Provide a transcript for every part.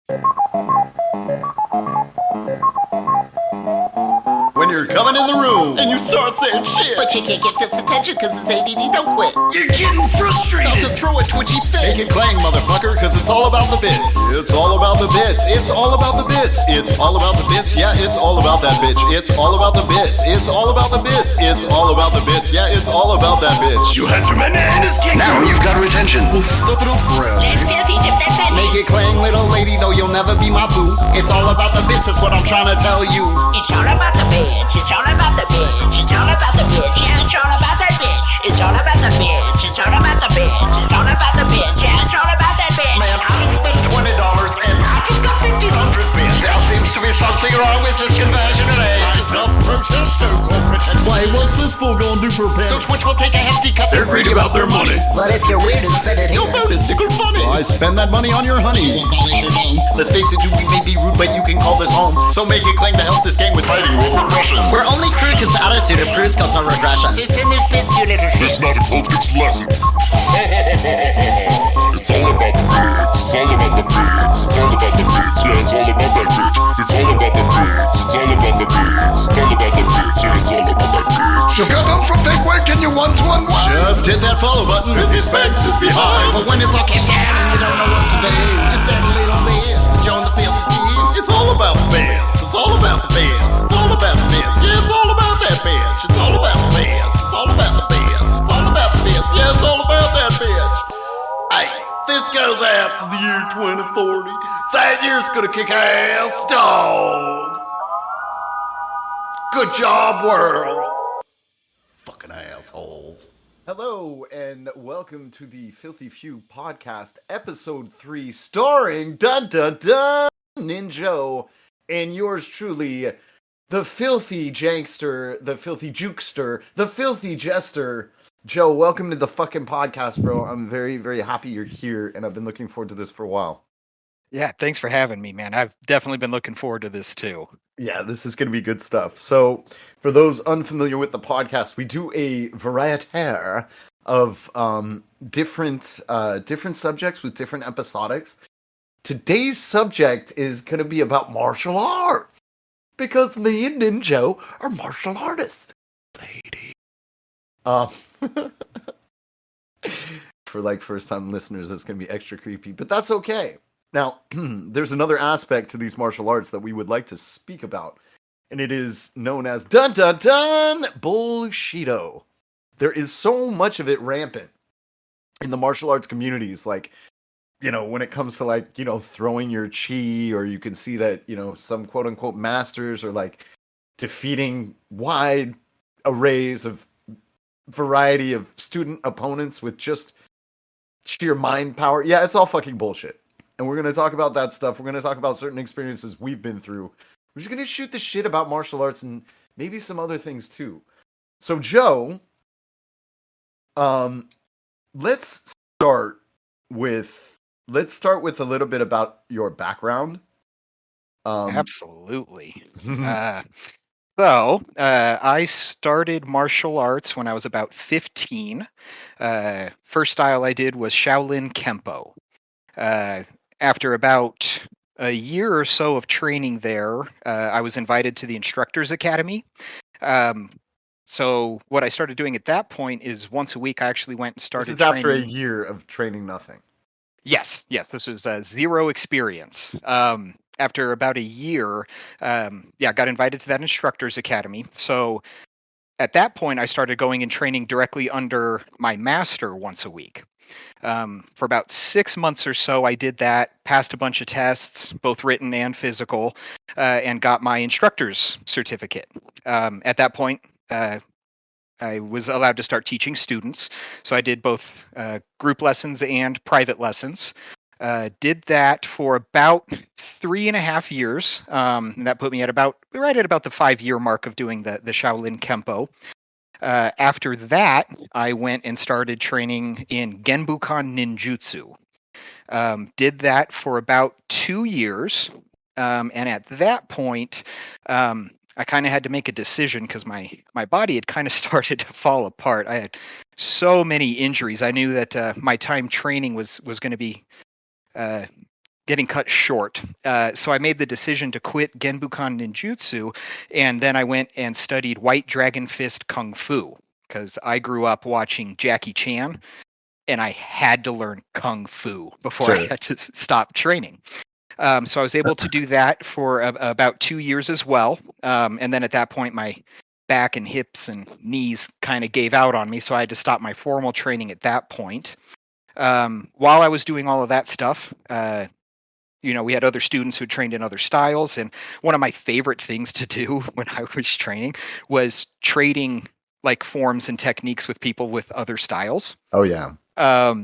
When you're coming in the room and you start saying shit, But you can't get Phil's attention because his ADD don't quit. you're getting frustrated. About to throw a twitchy Make fit. it clang, motherfucker, because it's all about the bits. It's all about the bits. It's all about the bits. It's all about the bits. Yeah, it's all about that bitch. It's all about the bits. It's all about the bits. It's all about the bits. Yeah, it's all about that bitch. You had your bananas kicked. Now you've got retention. Well, step it up, Brad. Let's filthy dip that bitch. Make it clang, little lady, though you'll never be my boo. It's all about the bits, that's what I'm trying to tell you. It's all about the bitch. It's all about the bitch. It's all about the bitch. Yeah, it's all about that bitch. It's all about the bitch. It's all about the bitch. It's all about the bitch. Yeah, it's all about that bitch. Man, I spent $20 and I just got 1,500 bits. There seems to be something wrong with this conversion rate. Tough protester, corporate. Why, what's this fool gonna do for a So penny? Twitch will take a hefty cut. They're greedy about their money. But if you're weird and spend it here, Your vote is tickled funny. I spend that money on your honey. Let's face it, we may be rude, but you can call this home. So make it clang to help this game with fighting repression. we're only crude because the attitude of prudes comes on regression. So send their spits, you little shit. It's not a cult, it's lesson. It's all about the bits. It's all about the bits. It's all about the bits. Yeah, it's all about that bitch. It's all about the bits. It's all about the bits. It's all about the bits. Yeah, it's all about that bitch. You got them from fake work and you want to unwind. Just hit that follow button if your specs is behind. But when it's all cashed out and you don't know what to do, just add a little bit to join the filthy few. It's all about the bits. It's all about the bits. It's all about the bits. Yeah, it's all about that bitch. It's all about the bits. It's all about the bits. It's all about the bits. Yeah, it's all about that bitch. Hey, this goes out to the year 2040. That year's gonna kick ass, dog. Good job, world. Fucking assholes. Hello, and welcome to the Filthy Few podcast, episode 3, starring Dun Dun Dun Ninjo, and yours truly, the filthy jankster, the filthy jukester, the filthy jester. Joe, welcome to the fucking podcast, bro. I'm very, very happy you're here, and I've been looking forward to this for a while. Yeah, thanks for having me, man. I've definitely been looking forward to this too. Yeah, this is going to be good stuff. So, for those unfamiliar with the podcast, we do a variety of different subjects with different episodics. Today's subject is going to be about martial arts because me and Ninjo are martial artists, lady. For like first time listeners, it's going to be extra creepy, but that's okay. Now, there's another aspect to these martial arts that we would like to speak about, and it is known as dun dun dun bullshido. There is so much of it rampant in the martial arts communities, like, you know, when it comes to like, you know, throwing your chi, or you can see that, you know, some quote unquote masters are like defeating wide arrays of variety of student opponents with just sheer mind power. Yeah, it's all fucking bullshit. And we're going to talk about that stuff. We're going to talk about certain experiences we've been through. We're just going to shoot the shit about martial arts and maybe some other things too. So, Joe, let's start with a little bit about your background. Absolutely. I started martial arts when I was about 15. First style I did was Shaolin Kempo. After about a year or so of training there, I was invited to the Instructors Academy. So what I started doing at that point is once a week I actually went and started This is after a training. year of training nothing. Yes, this was zero experience. After about a year, got invited to that Instructors Academy. So at that point, I started going and training directly under my master once a week. For about 6 months or so, I did that, passed a bunch of tests, both written and physical, and got my instructor's certificate. At that point, I was allowed to start teaching students. So I did both group lessons and private lessons. Did that for about 3.5 years. And that put me at right at about the 5-year mark of doing the Shaolin Kempo. After that, I went and started training in Genbukan Ninjutsu. Did that for about 2 years. And at that point, I kind of had to make a decision because my body had kind of started to fall apart. I had so many injuries. I knew that my time training was going to be getting cut short. So I made the decision to quit Genbukan Ninjutsu, and then I went and studied White Dragon Fist Kung Fu because I grew up watching Jackie Chan, and I had to learn Kung Fu before I Sure. had to stop training. So I was able to do that for about 2 years as well. And then at that point, my back and hips and knees kind of gave out on me, so I had to stop my formal training at that point. While I was doing all of that stuff, we had other students who trained in other styles, and one of my favorite things to do when I was training was trading like forms and techniques with people with other styles. Oh yeah.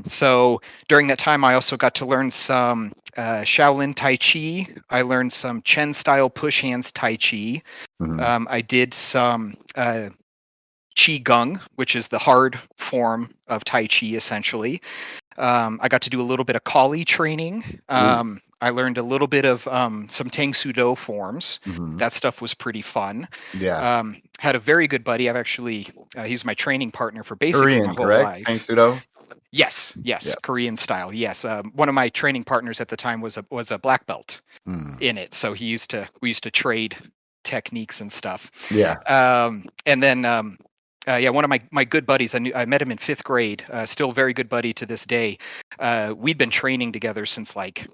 So during that time, I also got to learn some Shaolin Tai Chi. I learned some Chen style push hands Tai Chi. Mhm. I did some Qi Gong, which is the hard form of Tai Chi, essentially. I got to do a little bit of Kali training. I learned a little bit of some Tang Soo Do forms. Mhm. That stuff was pretty fun. Yeah. Had a very good buddy. I've actually, he's my training partner for basically my Korean, whole correct? life. Tang Sudo? Yes, Yeah. Korean style. Yes, one of my training partners at the time was a black belt Mm. in it, so we used to trade techniques and stuff. Yeah. And then one of my good buddies, I met him in 5th grade. Still very good buddy to this day. We'd been training together since like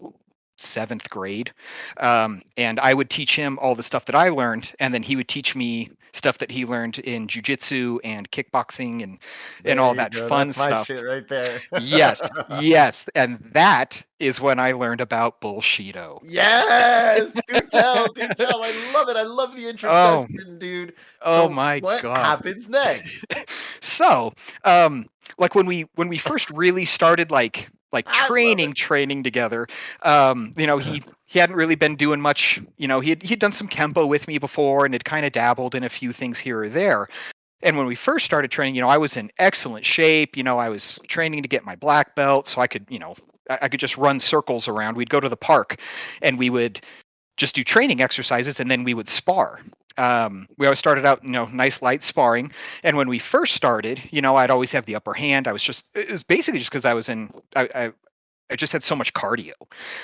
7th grade, and I would teach him all the stuff that I learned, and then he would teach me stuff that he learned in jujitsu and kickboxing and all that fun That's my stuff. shit right there. Yes, and that is when I learned about Bullshido. Yes, do tell. I love it. I love the introduction, dude. Oh So my what God. happens next? So, like when we first really started like I love training together, he hadn't really been doing much. He'd done some Kempo with me before and had kind of dabbled in a few things here or there. And when we first started training, I was in excellent shape. I was training to get my black belt, so I could, I could just run circles around. We'd go to the park, and we would just do training exercises, and then we would spar. We always started out, nice light sparring. And when we first started, I'd always have the upper hand. It was basically just because I just had so much cardio.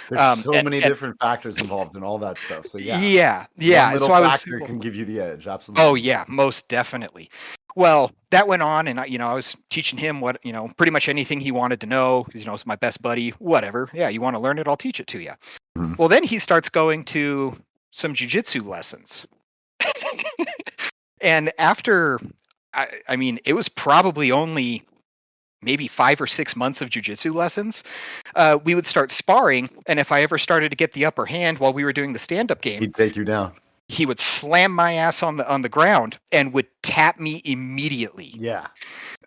There's so and- many and- different factors involved in all that stuff. So yeah. Yeah. One little So I was. factor can give you the edge. Absolutely. Oh yeah, most definitely. Well, that went on, and I was teaching him what pretty much anything he wanted to know. Because it's my best buddy. Whatever. Yeah, you want to learn it? I'll teach it to you. Mhm. Well, then he starts going to some jujitsu lessons, and after, I mean, it was probably only maybe 5 or 6 months of jujitsu lessons. We would start sparring, and if I ever started to get the upper hand while we were doing the stand-up game, He'd take you down. he would slam my ass on the ground and would tap me immediately. Yeah.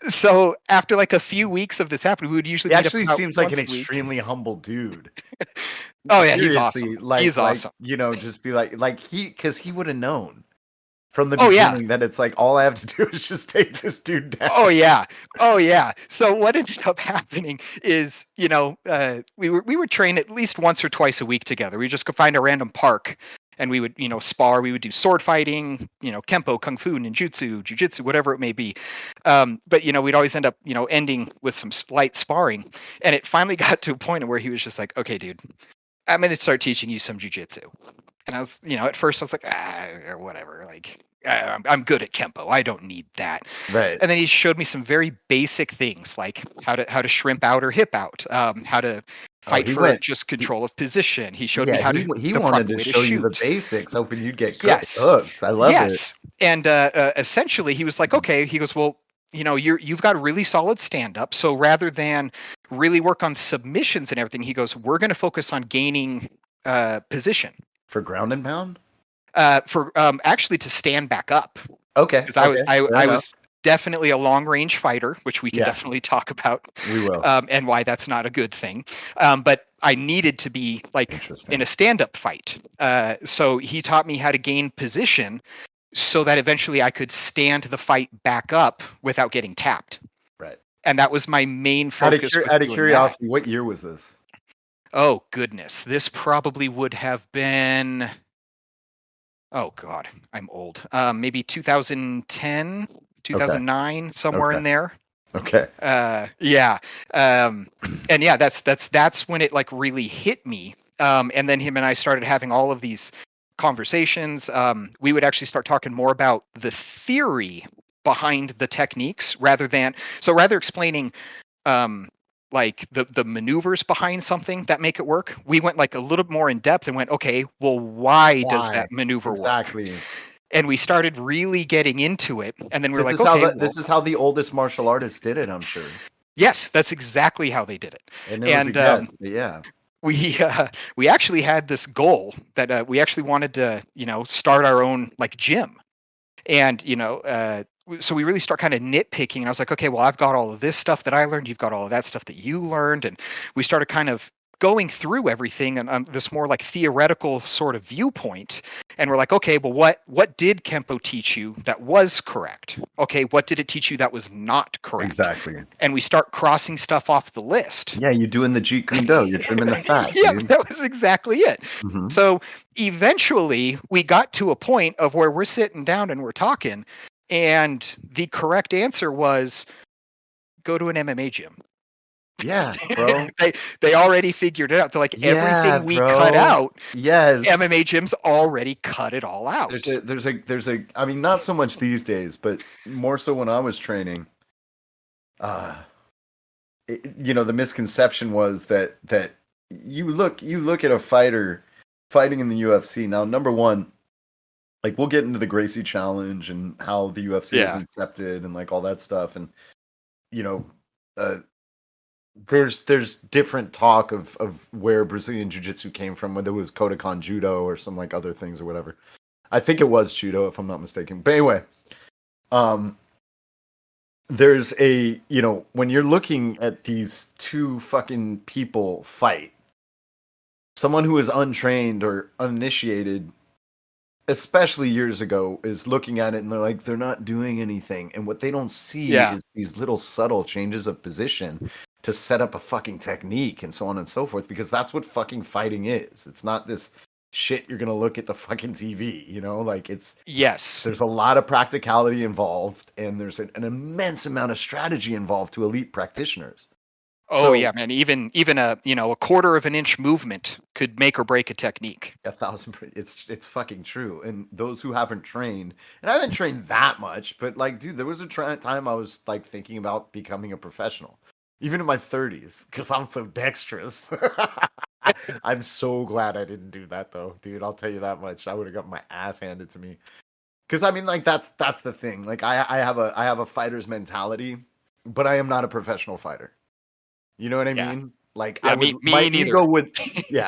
So after like a few weeks of this happening, we would usually He meet up actually about seems like an once a week. extremely humble dude. Oh yeah, he's Seriously, awesome. He's awesome. Just be like because he would have known from the Oh, yeah. beginning that it's like all I have to do is just take this dude down. Oh yeah. So what ended up happening is, we would train at least once or twice a week together. We just go find a random park, and we would, spar. We would do sword fighting, Kempo, Kung Fu, Ninjutsu, Jujitsu, whatever it may be. But we'd always end up, ending with some light sparring. And it finally got to a point where he was just like, "Okay, dude, I'm going to start teaching you some jujitsu." And I was, at first I was like, or whatever. Like, I'm good at Kempo. I don't need that. Right. And then he showed me some very basic things, like how to shrimp out or hip out, how to fight he for went- just control of position. He showed me Yeah, how he to. he the wanted proper to way show you the shoot. basics, hoping you'd get Yes. hooked. I love it. Yes, and essentially he was like, okay. He goes, well, you've got a really solid stand up. So rather than really work on submissions and everything, he goes, we're going to focus on gaining position For ground and pound? for actually to stand back up. Okay. Because I fair was enough. definitely a long range fighter, which we can Yeah. definitely talk about, We will. and why that's not a good thing. But I needed to be like Interesting. in a stand up fight. So he taught me how to gain position so that eventually I could stand the fight back up without getting tapped. Right. And that was my main Out of, focus. cur- with out of doing that. curiosity, what year was this? Oh goodness, this probably would have been. Oh God, I'm old. Maybe 2010, 2009, somewhere Okay. in there. Okay. Yeah. And yeah, that's when it like really hit me. And then him and I started having all of these conversations. We would actually start talking more about the theory behind the techniques rather explaining like the maneuvers behind something that make it work. We went like a little bit more in depth and went, okay, well, why does Why? that maneuver work? Exactly. And we started really getting into it. And then we were This like, is okay, how this is how the oldest martial artists did it, I'm sure. yes, that's exactly how they did it. And it was a guess, but yeah. We actually had this goal that we actually wanted to, start our own like gym. And, so we really start kind of nitpicking, and I was like, okay, well, I've got all of this stuff that I learned. You've got all of that stuff that you learned. And we started kind of going through everything and this more like theoretical sort of viewpoint. And we're like, okay, well, what did Kempo teach you that was correct? Okay, what did it teach you that was not correct? Exactly. And we start crossing stuff off the list. Yeah, you're doing the Jeet Kune Do. You're trimming the fat. Yeah, dude. that was exactly it. Mhm. So eventually we got to a point of where we're sitting down and we're talking, and the correct answer was go to an MMA gym. Yeah, bro. They already figured it out. They're like, Yeah, everything we bro. cut out, Yes. MMA gyms already cut it all out. There's a I mean, not so much these days, but more so when I was training. The misconception was that you look at a fighter fighting in the UFC. Now, number one, like we'll get into the Gracie Challenge and how the UFC was incepted and like all that stuff, and there's different talk of where Brazilian Jiu-Jitsu came from, whether it was Kodokan Judo or some like other things or whatever. I think it was Judo, if I'm not mistaken. But anyway, there's when you're looking at these two fucking people fight, someone who is untrained or uninitiated, especially years ago, is looking at it and they're like, they're not doing anything. And what they don't see is these little subtle changes of position to set up a fucking technique and so on and so forth, because that's what fucking fighting is. It's not this shit you're gonna look at the fucking TV, like it's there's a lot of practicality involved, and there's an immense amount of strategy involved to elite practitioners. Oh yeah, man. Even a quarter of an inch movement could make or break a technique. 1,000%. It's fucking true. And those who haven't trained, and I haven't trained that much, but like, dude, there was a time I was like thinking about becoming a professional, even in my 30s, because I'm so dexterous. I'm so glad I didn't do that though, dude. I'll tell you that much. I would have got my ass handed to me. Because I mean, like that's the thing. Like I have a fighter's mentality, but I am not a professional fighter. You know what I mean? Like Yeah, my ego would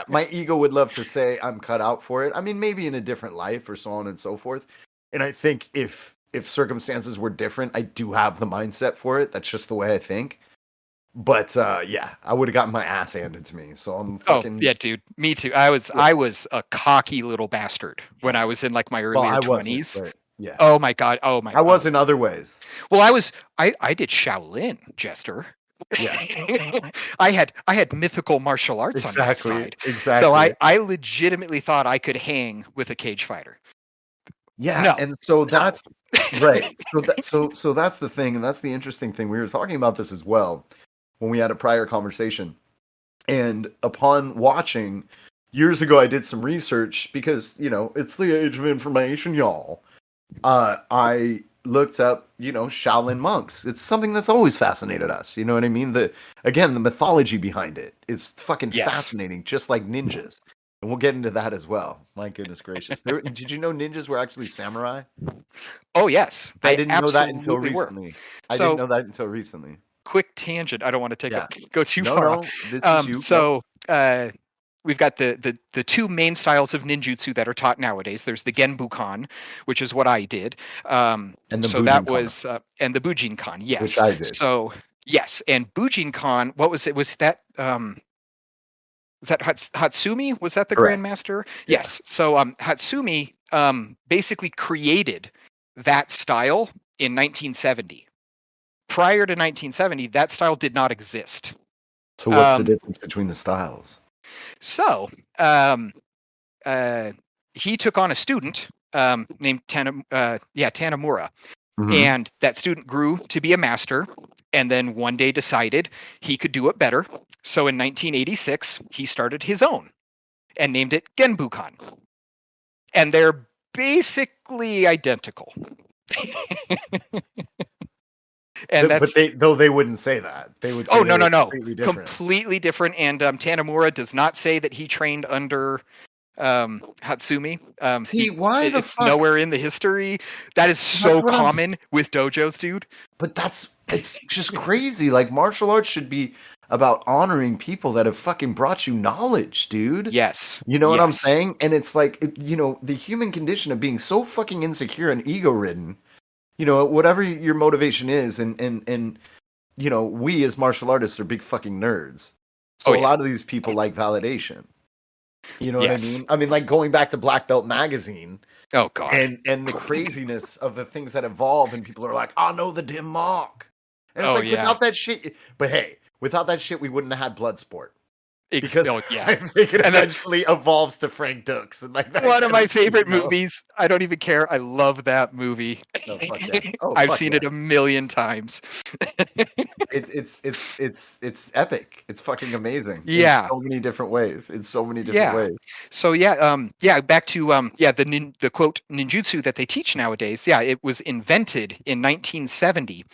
my ego would love to say I'm cut out for it. I mean, maybe in a different life or so on and so forth. And I think if circumstances were different, I do have the mindset for it. That's just the way I think. But I would have gotten my ass handed to me. So I'm fucking. Oh yeah, dude. Me too. I was a cocky little bastard when I was in like my earlier 20s. Yeah. Oh my god. Oh my. I was in other ways. Well, I did Shaolin, Jester. Yeah. I had mythical martial arts on my side. Exactly. So I legitimately thought I could hang with a cage fighter. Yeah, No. and so that's right. So that's the thing, and that's the interesting thing. We were talking about this as well when we had a prior conversation. And upon watching years ago, I did some research because it's the age of information, y'all. I looked up, Shaolin monks. It's something that's always fascinated us. You know what I mean? The mythology behind it is fucking fascinating, just like ninjas. And we'll get into that as well. My goodness gracious. Did you know ninjas were actually samurai? Oh, yes. I didn't know that until absolutely were. recently. I didn't know that until recently. Quick tangent. I don't want to go too No, far. no, this is you. So we've got the two main styles of ninjutsu that are taught nowadays. There's the Genbukan, which is what I did. And the so that Bujinkan. was and the Bujinkan, yes. Which I did. So yes, and Bujinkan, what was it? Was that was that Hatsumi? Was that the Correct. Grandmaster? Yeah. Yes. So Hatsumi basically created that style in 1970. Prior to 1970, that style did not exist. So what's the difference between the styles? So he took on a student named Tanamura. Mhm. And that student grew to be a master, and then one day decided he could do it better. So in 1986, he started his own. and named it Genbukan. And they're basically identical. And that's They wouldn't say that. They would say oh they no were no no completely different. completely different. And Tanimura does not say that he trained under Hatsumi. See, why the it's fuck? nowhere in the history. That is so what I'm common with dojos, dude. But it's just crazy. Like, martial arts should be about honoring people that have fucking brought you knowledge, dude. Yes. You know what I'm yes. saying? And it's like, the human condition of being so fucking insecure and ego-ridden, whatever your motivation is, and we as martial artists are big fucking nerds. So Oh, yeah. a lot of these people like validation. You know what I Yes. mean? I mean, like, going back to Black Belt Magazine, Oh god. and the craziness of the things that evolve, and people are like, "I know the dim mark," and it's Oh, like, yeah. without that shit. But hey, without that shit, we wouldn't have had Bloodsport, Ex- because oh, I yeah. think it And then- eventually evolves to Frank Dux, and like that One of kind my thing, favorite you know? movies. I don't even care. I love that movie. Oh, fuck yeah. Oh, I've fuck seen yeah. it a million times. It's epic. It's fucking amazing. Yeah. In so many different ways. In so many different Yeah. ways. So back to the quote ninjutsu that they teach nowadays. Yeah, it was invented in 1970.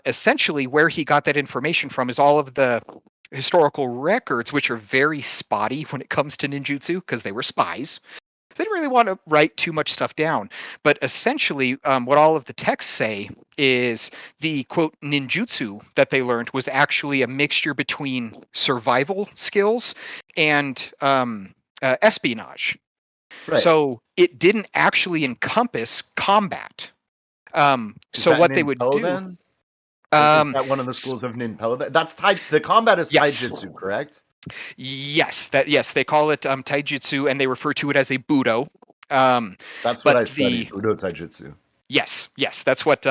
Essentially, where he got that information from is all of the historical records, which are very spotty when it comes to ninjutsu because they were spies. They didn't really want to write too much stuff down. But essentially, what all of the texts say is the quote ninjutsu that they learned was actually a mixture between survival skills and espionage. Right. So it didn't actually encompass combat. So what they would do. Then? Um, Is that one of the schools of Ninpo? That's the combat is Yes. taijutsu, correct? yes, they call it taijutsu, and they refer to it as a budo. That's what but I studied. the- Udo taijutsu. Yes, that's what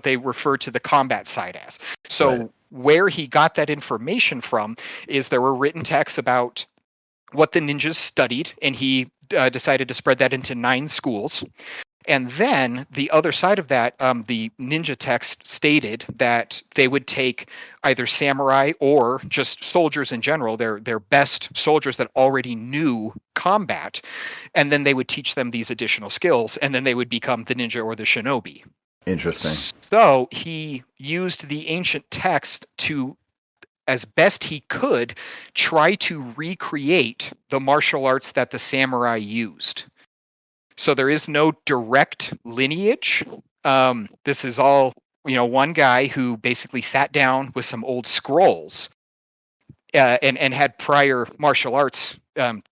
they refer to the combat side as. So Right. where he got that information from is there were written texts about what the ninjas studied, and he decided to spread that into 9 schools. And then the other side of that, the ninja text stated that they would take either samurai or just soldiers in general, their best soldiers that already knew combat, and then they would teach them these additional skills, and then they would become the ninja or the shinobi. Interesting. So he used the ancient text to, as best he could, try to recreate the martial arts that the samurai used. So there is no direct lineage. This is all, one guy who basically sat down with some old scrolls and had prior martial arts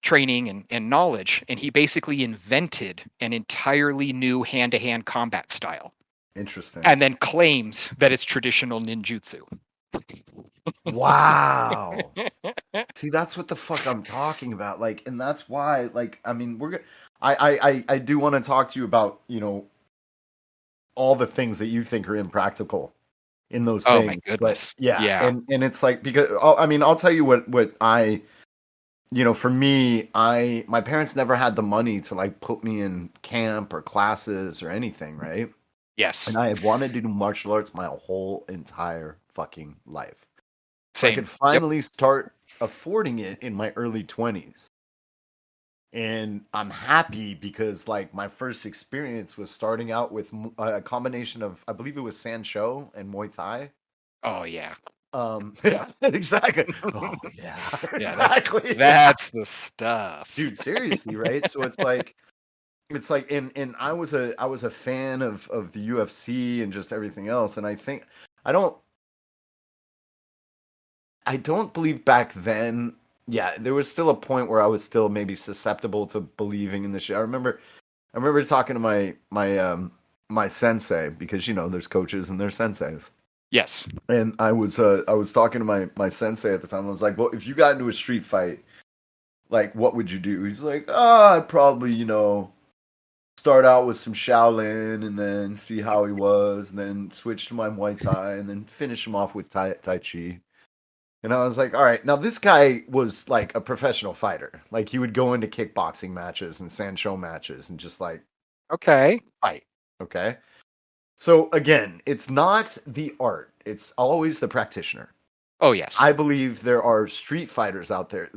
training and knowledge, and he basically invented an entirely new hand-to-hand combat style, Interesting. and then claims that it's traditional ninjutsu. Wow. See, that's what the fuck I'm talking about. Like, and that's why, like, I mean, I do want to talk to you about, all the things that you think are impractical in those Oh, things. my goodness. But yeah. Yeah. And it's like, because, I'll tell you what I, for me, my parents never had the money to like put me in camp or classes or anything, right? Yes. And I have wanted to do martial arts my whole entire fucking life. So I Same. could finally start affording it in my early 20s. And I'm happy because, like, my first experience was starting out with a combination of, I believe it was Sancho and Muay Thai. Oh, yeah. Yeah, exactly. Oh, yeah, exactly. That's the stuff. Dude, seriously, right? So it's like, and I was a fan of the UFC and just everything else. And I don't believe back then. Yeah, there was still a point where I was still maybe susceptible to believing in the shit. I remember talking to my sensei, because there's coaches and there's senseis. Yes. And I was talking to my sensei at the time. I was like, well, if you got into a street fight, like, what would you do? He's like, I'd probably, start out with some Shaolin and then see how he was, and then switch to my Muay Thai and then finish him off with Tai Chi. And I was like, all right, now this guy was like a professional fighter. Like, he would go into kickboxing matches and Sancho matches and just like Okay. fight. Okay. So again, it's not the art. It's always the practitioner. Oh yes. I believe there are street fighters out there,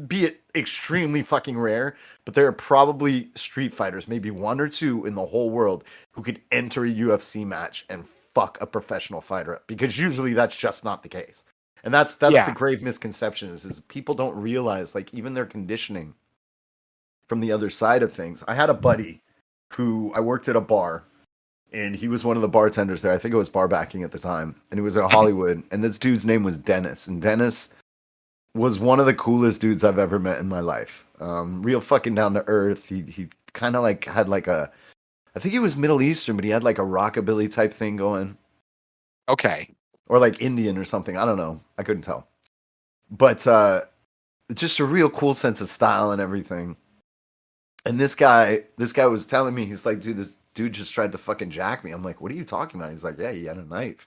be it extremely fucking rare, but there are probably street fighters, maybe one or two in the whole world, who could enter a UFC match and fuck a professional fighter up. Because usually that's just not the case. And that's Yeah. the grave misconception is people don't realize, like, even their conditioning from the other side of things. I had a buddy who I worked at a bar, and he was one of the bartenders there. I think it was bar backing at the time, and he was in Hollywood. And this dude's name was Dennis, and Dennis was one of the coolest dudes I've ever met in my life. Real fucking down to earth. He kind of like had like a, I think he was Middle Eastern, but he had like a rockabilly type thing going, Okay. or like Indian or something. I don't know. I couldn't tell, but just a real cool sense of style and everything. And this guy was telling me, he's like, dude, this dude just tried to fucking jack me. I'm like, what are you talking about? He's like, yeah, he had a knife.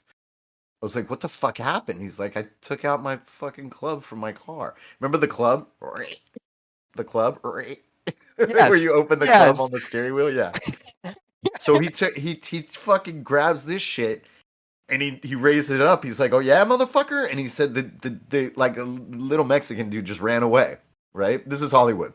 I was like, what the fuck happened? He's like, I took out my fucking club from my car. Remember the club? The club? Where you open the club on the steering wheel? Yeah. So he fucking grabs this shit and he raised it up. He's like, oh yeah, motherfucker? And he said the like a little Mexican dude just ran away, right? This is Hollywood.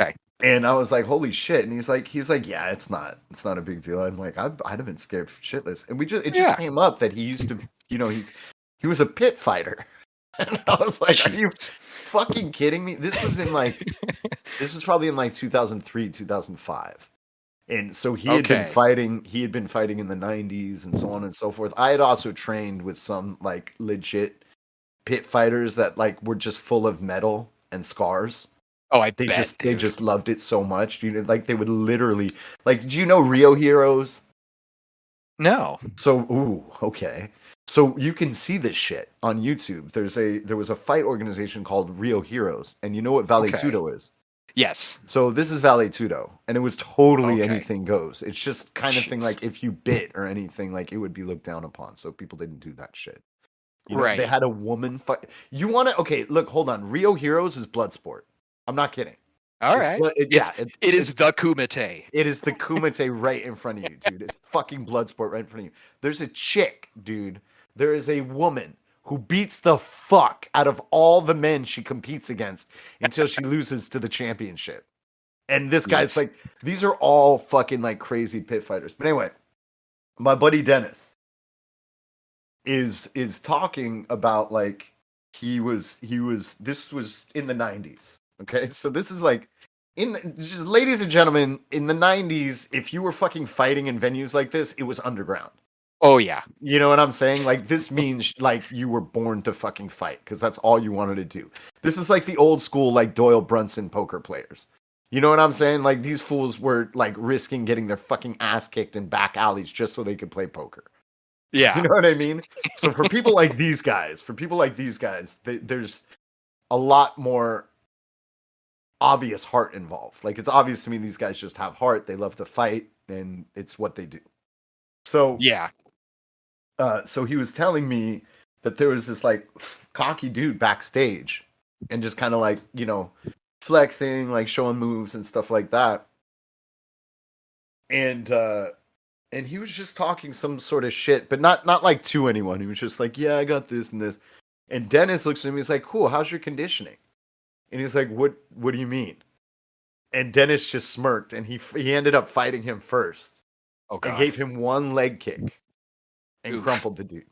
Okay. And I was like, holy shit. And he's like, yeah, it's not a big deal. I'm like, I'd have been scared shitless. And it just came up that he used to, he was a pit fighter. And I was like, are you fucking kidding me? This was probably in like 2003, 2005. And so he had been fighting in the 90s and so on and so forth. I had also trained with some like legit pit fighters that like were just full of metal and scars. Oh, They just loved it so much. Like they would literally, like, do you know Rio Heroes? No. So, okay. So you can see this shit on YouTube. There was a fight organization called Rio Heroes, and you know what Vale Tudo is? Yes. So this is Vale Tudo, and it was totally anything goes. It's just kind of thing like if you bit or anything, like it would be looked down upon. So people didn't do that shit. Right. They had a woman fight. You want to? Okay, look, hold on. Rio Heroes is blood sport. I'm not kidding. All right. It is the Kumite. It is the Kumite right in front of you, dude. It's fucking blood sport right in front of you. There's a chick, dude. There is a woman who beats the fuck out of all the men she competes against until she loses to the championship. And this guy's like, these are all fucking like crazy pit fighters. But anyway, my buddy Dennis is talking about like this was in the 90s. Okay, so this is like just ladies and gentlemen, in the 90s, if you were fucking fighting in venues like this, it was underground. Oh yeah. You know what I'm saying? Like this means like you were born to fucking fight because that's all you wanted to do. This is like the old school like Doyle Brunson poker players. You know what I'm saying? Like these fools were like risking getting their fucking ass kicked in back alleys just so they could play poker. Yeah. You know what I mean? So for people like these guys, there's a lot more obvious heart involved. Like it's obvious to me these guys just have heart. They love to fight and it's what they do. So yeah. So he was telling me that there was this like cocky dude backstage and just kind of like, flexing, like showing moves and stuff like that. And he was just talking some sort of shit, but not like to anyone. He was just like, yeah, I got this and this. And Dennis looks at him, he's like, cool, how's your conditioning? And he's like, what do you mean? And Dennis just smirked and he ended up fighting him first. Okay. And gave him one leg kick and crumpled the dude.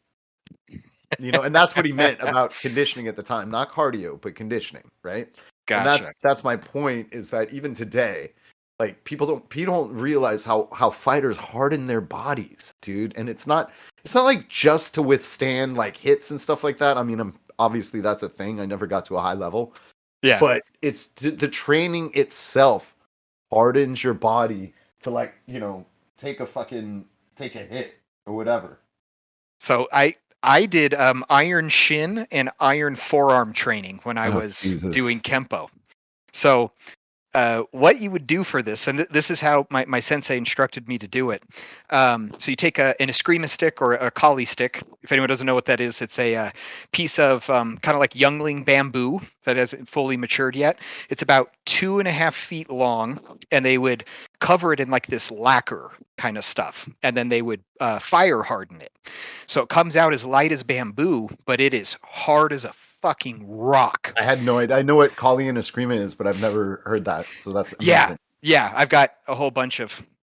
And that's what he meant about conditioning at the time, not cardio, but conditioning, right? Gotcha. And that's my point, is that even today, like people don't realize how fighters harden their bodies, dude. And it's not like just to withstand like hits and stuff like that. I mean, obviously that's a thing. I never got to a high level. Yeah. But it's the training itself hardens your body to like, take a hit or whatever. So I did iron shin and iron forearm training when I was doing Kempo. So what you would do for this, and this is how my sensei instructed me to do it. So you take an Eskrima stick or a Kali stick. If anyone doesn't know what that is, it's a piece of kind of like youngling bamboo that hasn't fully matured yet. It's about 2.5 feet long, and they would cover it in like this lacquer kind of stuff, and then they would fire harden it. So it comes out as light as bamboo, but it is hard as a fucking rock. I had no idea. I know what Kali and Eskrima is, but I've never heard that. So that's amazing. Yeah. I've got a whole bunch of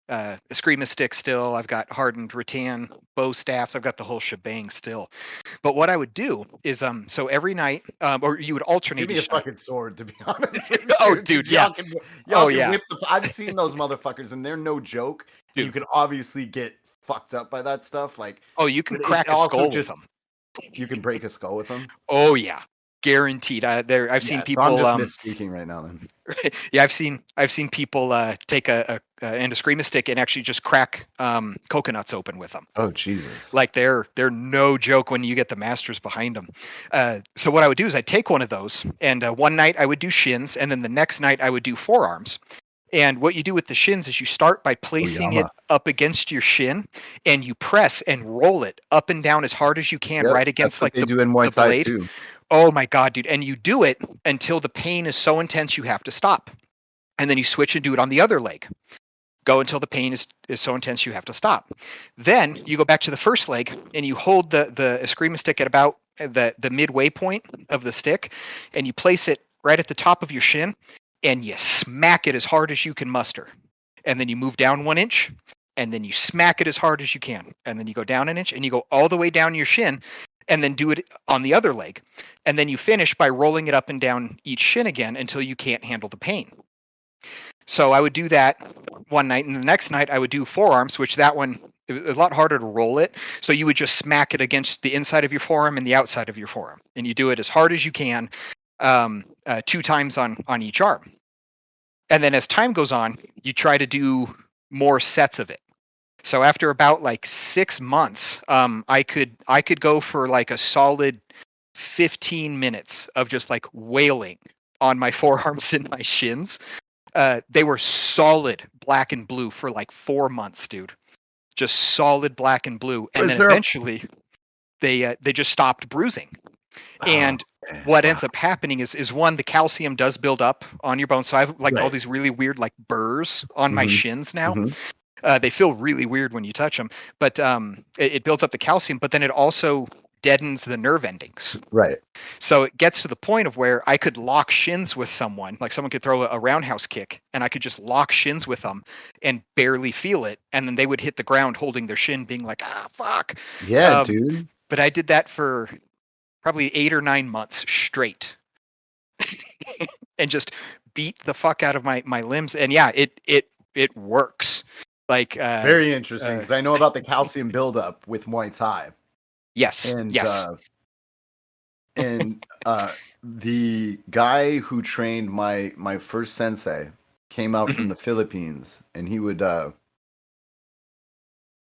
Eskrima sticks still. I've got hardened rattan bow staffs. I've got the whole shebang still. But what I would do is, so every night, or you would alternate. Give me a fucking sword, to be honest. With Oh, you. dude, y'all yeah. Can, y'all Oh, can yeah. whip I've seen those motherfuckers, and they're no joke. Dude. You can obviously get fucked up by that stuff. Like, Oh, you can but it crack a also skull with just- them. you can break a skull with them. Oh yeah, guaranteed. I've seen Yeah, people. So I'm just misspeaking right now. Then Yeah, I've seen people take an Eskrima stick and actually just crack coconuts open with them. oh Jesus! Like they're no joke when you get the masters behind them. So what I would do is I'd take one of those, and one night I would do shins, and then the next night I would do forearms. And what you do with the shins is you start by placing it up against your shin, and you press and roll it up and down as hard as you can, Yep, right against that's what like they the do in Muay Thai blade. too. Oh my God, dude. And you do it until the pain is so intense you have to stop. And then you switch and do it on the other leg. Go until the pain is so intense you have to stop. Then you go back to the first leg and you hold the Eskrima stick at about the midway point of the stick, and you place it right at the top of your shin, and you smack it as hard as you can muster. And then you move down 1 inch, and then you smack it as hard as you can. And then you go down 1 inch, and you go all the way down your shin, and then do it on the other leg. And then you finish by rolling it up and down each shin again until you can't handle the pain. So I would do that one night, and the next night I would do forearms, which that one, it was a lot harder to roll it. So you would just smack it against the inside of your forearm and the outside of your forearm. And you do it as hard as you can, 2 times on each arm. And then as time goes on, you try to do more sets of it. So after about like 6 months, I could go for like a solid 15 minutes of just like wailing on my forearms and my shins. They were solid black and blue for like 4 months, dude. Just solid black and blue. And then eventually they just stopped bruising. And what ends up happening is one, the calcium does build up on your bones. So I have like all these really weird like burrs on my shins now. They feel really weird when you touch them, but it builds up the calcium, but then it also deadens the nerve endings. Right. So it gets to the point of where I could lock shins with someone, like someone could throw a roundhouse kick, and I could just lock shins with them and barely feel it. And then they would hit the ground holding their shin, being like, ah, fuck. Yeah, dude. But I did that for probably 8 or 9 months straight and just beat the fuck out of my limbs. And yeah, it works. Like very interesting, because I know about the calcium buildup with Muay Thai. Yes. And yes. The guy who trained my first sensei came out from the Philippines, and he would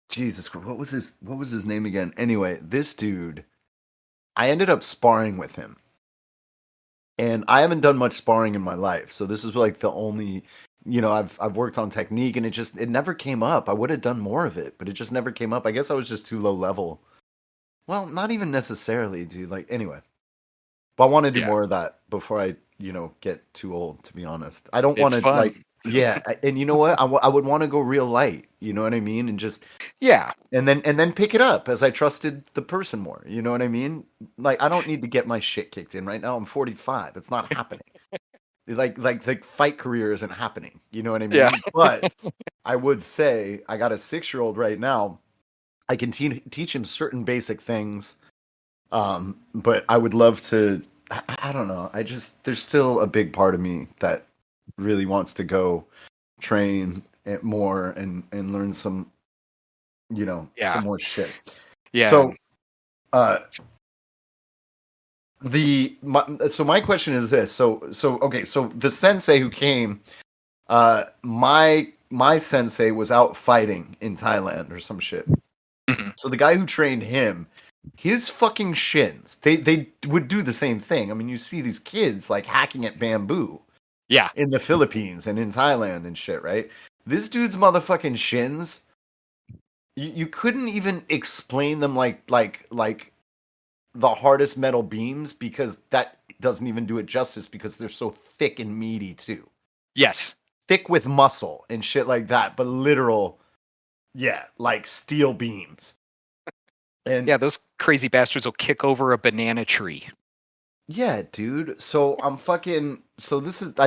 Jesus Christ, what was his name again? Anyway, this dude, I ended up sparring with him. And I haven't done much sparring in my life, so this is like the only, I've worked on technique, and it never came up. I would have done more of it, but it just never came up. I guess I was just too low level. Well, not even necessarily, dude. Like, anyway. But I want to do more of that before I, get too old, to be honest. I don't want to, like, yeah. And you know what? I would want to go real light. You know what I mean? And just, and then pick it up as I trusted the person more. You know what I mean? Like, I don't need to get my shit kicked in right now. I'm 45. It's not happening. Like the fight career isn't happening. You know what I mean? Yeah. But I would say I got a 6-year-old right now. I can teach him certain basic things, but I would love to. I don't know. There's still a big part of me that really wants to go train more and learn some, some more shit. Yeah. So, my question is this. So okay. So the sensei who came, my sensei was out fighting in Thailand or some shit. So the guy who trained him, his fucking shins, they would do the same thing. I mean, you see these kids like hacking at bamboo. Yeah. in the Philippines and in Thailand and shit, right? This dude's motherfucking shins, you couldn't even explain them like the hardest metal beams, because that doesn't even do it justice, because they're so thick and meaty too. Yes. Thick with muscle and shit like that, but literal, yeah, like steel beams. And Yeah, those crazy bastards will kick over a banana tree. yeah, dude. So I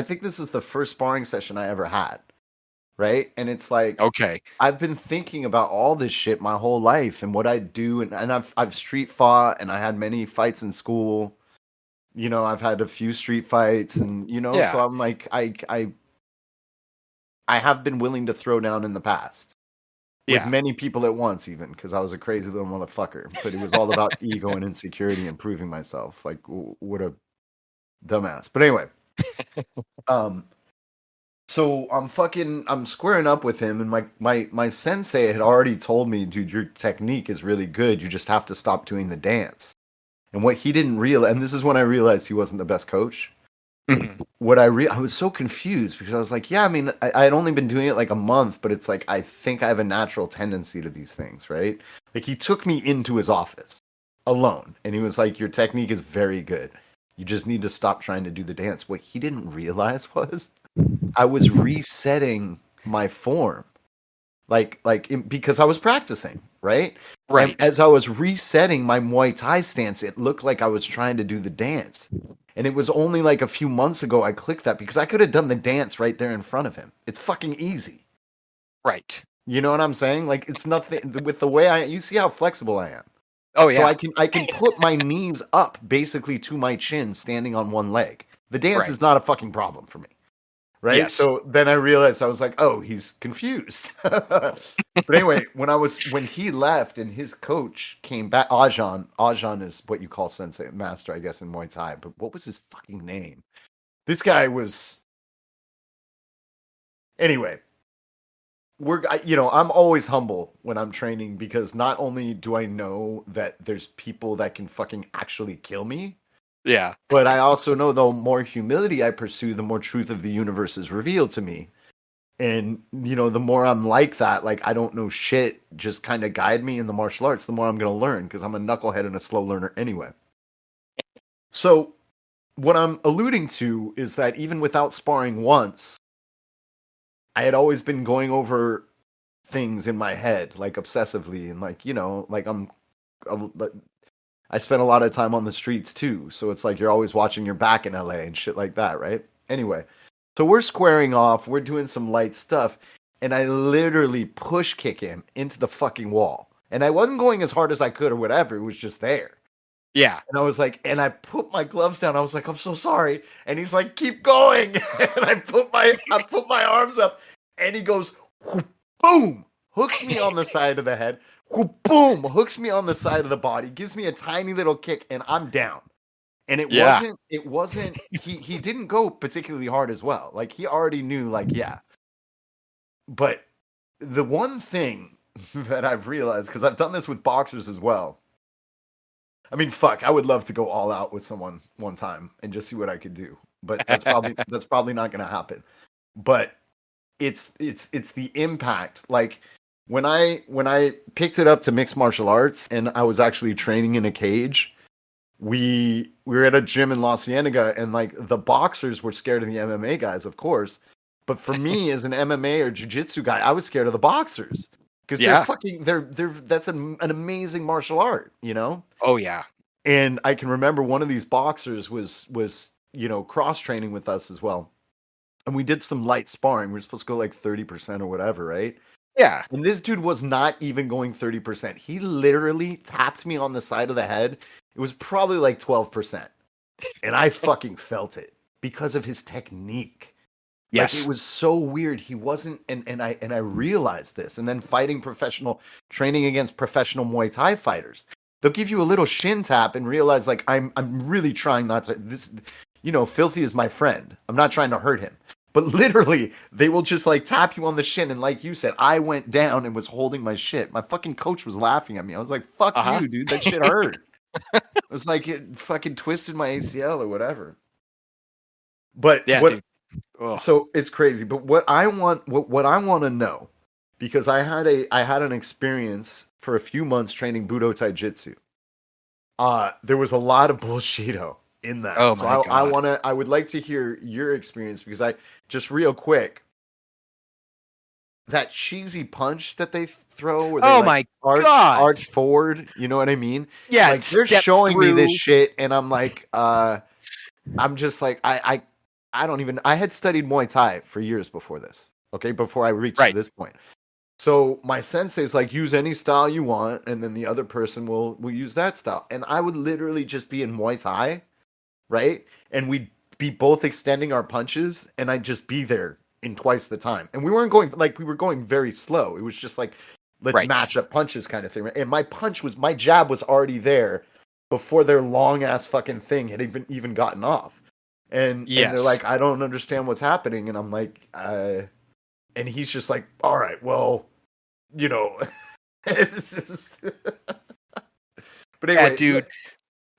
think this is the first sparring session I ever had. Right? And it's like, Okay. I've been thinking about all this shit my whole life and what I do, and I've street fought, and I had many fights in school. You know, I've had a few street fights, and so Yeah. I'm like, I have been willing to throw down in the past with Yeah. many people at once, even, because I was a crazy little motherfucker. But it was all about ego and insecurity and proving myself. Like, what a dumbass. But anyway, so I'm squaring up with him, and my sensei had already told me, dude, your technique is really good. You just have to stop doing the dance. And what he didn't realize, and this is when I realized he wasn't the best coach. Mhm. I was so confused, because I was like, yeah, I mean, I had only been doing it like a month, but it's like, I think I have a natural tendency to these things, right? Like, he took me into his office alone, and he was like, your technique is very good. You just need to stop trying to do the dance. What he didn't realize was I was resetting my form, because I was practicing, right? Right. And as I was resetting my Muay Thai stance, it looked like I was trying to do the dance. And it was only like a few months ago I clicked that, because I could have done the dance right there in front of him. It's fucking easy. Right. You know what I'm saying? Like, it's nothing with the way you see how flexible I am. Oh So yeah. I can put my knees up basically to my chin, standing on one leg. The dance Right. is not a fucking problem for me. Right. Yes. So then I realized, I was like, oh, he's confused. But anyway, when he left and his coach came back, Ajahn is what you call sensei, master, I guess, in Muay Thai. But what was his fucking name? This guy was. Anyway, I'm always humble when I'm training, because not only do I know that there's people that can fucking actually kill me, Yeah. but I also know the more humility I pursue, the more truth of the universe is revealed to me. And, the more I'm like that, like, I don't know shit, just kind of guide me in the martial arts, the more I'm going to learn, because I'm a knucklehead and a slow learner anyway. So what I'm alluding to is that even without sparring once, I had always been going over things in my head, like, obsessively, and I spent a lot of time on the streets too, so it's like you're always watching your back in LA and shit like that, right? Anyway, so we're squaring off, we're doing some light stuff, and I literally push kick him into the fucking wall. And I wasn't going as hard as I could or whatever, it was just there. Yeah. And I was like, and I put my gloves down. I was like, I'm so sorry. And he's like, keep going. And I put my arms up, and he goes, boom, hooks me on the side of the head. Boom, hooks me on the side of the body, gives me a tiny little kick, and I'm down. And it wasn't, he didn't go particularly hard as well. Like, he already knew, like, yeah. But the one thing that I've realized, because I've done this with boxers as well. I mean, fuck, I would love to go all out with someone one time and just see what I could do. But that's probably not going to happen. But it's the impact. Like, when I picked it up to mixed martial arts, and I was actually training in a cage, we were at a gym in La Cienega, and like, the boxers were scared of the MMA guys, of course. But for me, as an MMA or jiu-jitsu guy, I was scared of the boxers, because they're that's an amazing martial art, Oh yeah. And I can remember one of these boxers was cross training with us as well, and we did some light sparring. We were supposed to go like 30% or whatever, right? Yeah. And this dude was not even going 30%. He literally tapped me on the side of the head. It was probably like 12%. And I fucking felt it because of his technique. Yes. Like, it was so weird. He wasn't, and I realized this. And then training against professional Muay Thai fighters, they'll give you a little shin tap and realize, like, I'm really trying not to. Filthy is my friend. I'm not trying to hurt him. But literally, they will just like tap you on the shin, and like you said, I went down and was holding my shit. My fucking coach was laughing at me. I was like, "Fuck you, dude! That shit hurt." It was like it fucking twisted my ACL or whatever. But Yeah, what dude. Ugh. So it's crazy. But what I want to know, because I had an experience for a few months training Budo Taijutsu. There was a lot of bullshito in that. Oh So my God. I would like to hear your experience, because I just real quick, that cheesy punch that they throw where they Oh like my God. arch forward, you know what I mean? Yeah, Like they're step showing me this through. shit and I'm like, I'm just like, I don't even, I had studied Muay Thai for years before this. Okay. Before I reached Right. this point. So my sensei's like, use any style you want, and then the other person will use that style. And I would literally just be in Muay Thai, right? And we'd be both extending our punches, and I'd just be there in twice the time. And we weren't going like we were going very slow. It was just like, let's Right. match up punches kind of thing. And my jab was already there before their long ass fucking thing had even gotten off. And they're Yes. like, I don't understand what's happening. And I'm like, and he's just like, all right, well, you know, it's just... But anyway, Yeah, dude.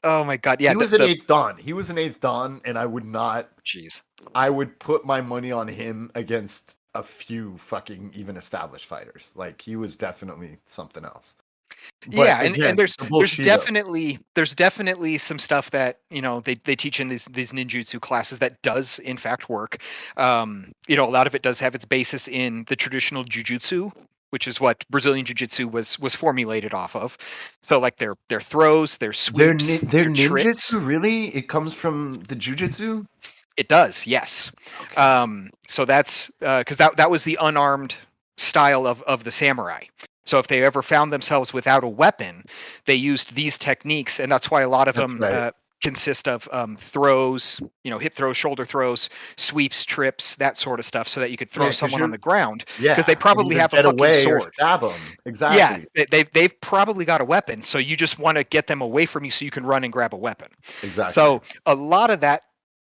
Oh my God. Yeah. he was an eighth dan. He was an eighth dan, and I would not. Jeez. I would put my money on him against a few fucking even established fighters. Like he was definitely something else. But Yeah, again, and there's the bullshito. definitely some stuff that they teach in these ninjutsu classes that does in fact work. A lot of it does have its basis in the traditional jujutsu, which is what Brazilian jiu-jitsu was formulated off of. So like their throws, their Their sweeps, their their tricks. ninjutsu, really? It comes from the jujitsu? It does, yes. Okay. So that's because that was the unarmed style of the samurai. So if they ever found themselves without a weapon, they used these techniques, and that's why a lot of That's them right. consist of throws, hip throws, shoulder throws, sweeps, trips, that sort of stuff, so that you could throw 'cause someone on you're... the ground Yeah, because they and probably either have a get fucking away or sword. stab them. Yeah, Exactly. they've probably got a weapon, so you just want to get them away from you so you can run and grab a weapon. Exactly. So a lot of that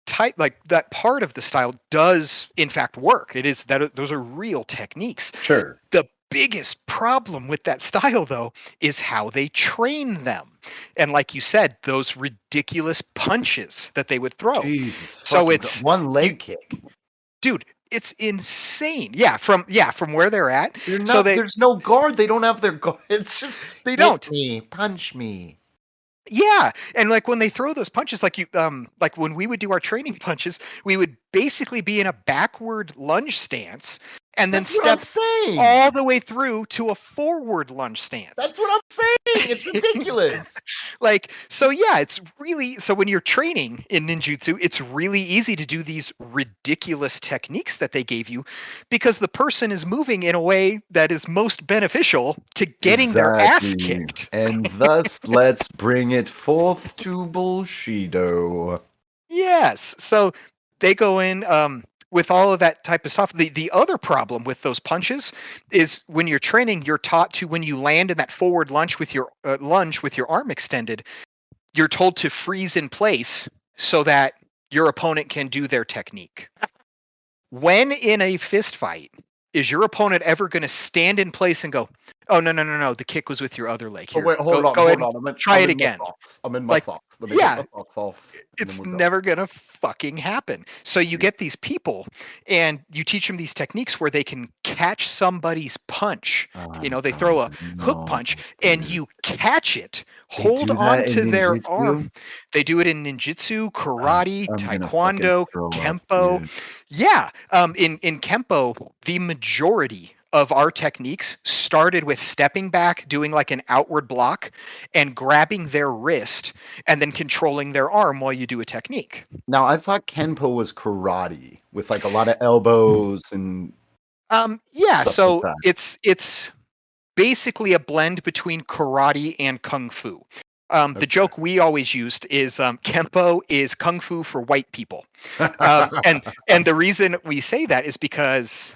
type, like that part of the style, does in fact work. It is that those are real techniques. Sure. The biggest problem with that style, though, is how they train them. And like you said, those ridiculous punches that they would throw. Jesus. So fucking it's one leg kick. dude, it's insane. Yeah, from where they're at. They're So not, there's no guard. They don't have their guard. It's just they hit don't. me, punch me. Yeah, and like when they throw those punches, like like when we would do our training punches, we would basically be in a backward lunge stance and then That's what I'm step saying. all the way through to a forward lunge stance. That's what I'm saying. It's ridiculous. Like, so yeah, it's really, so when you're training in ninjutsu, it's really easy to do these ridiculous techniques that they gave you because the person is moving in a way that is most beneficial to getting their ass Exactly. kicked. And thus, let's bring it forth to Bullshido. Yes. So they go in with all of that type of stuff. The other problem with those punches is when you're training, you're taught to, when you land in that forward lunge with your arm extended, you're told to freeze in place so that your opponent can do their technique. When in a fist fight, is your opponent ever going to stand in place and go, "Oh no, the kick was with your other leg. Here, Oh, wait, hold on. go ahead, I'm try it in my again." socks. I'm in my Like, socks. Let me yeah, get my socks off. and it's then we're done. never gonna fucking happen. So you get these people and you teach them these techniques where they can catch somebody's punch. They throw a hook punch and you catch it, They hold do that on in to their ninjutsu? arm. They do it in ninjutsu, karate, I'm gonna taekwondo, fucking throw up, kempo. dude. Yeah. In kempo, the majority of our techniques started with stepping back, doing like an outward block, and grabbing their wrist, and then controlling their arm while you do a technique. Now, I thought Kenpo was karate with like a lot of elbows and Yeah. stuff So like that. it's basically a blend between karate and kung fu. The joke we always used is kempo is kung fu for white people, and the reason we say that is because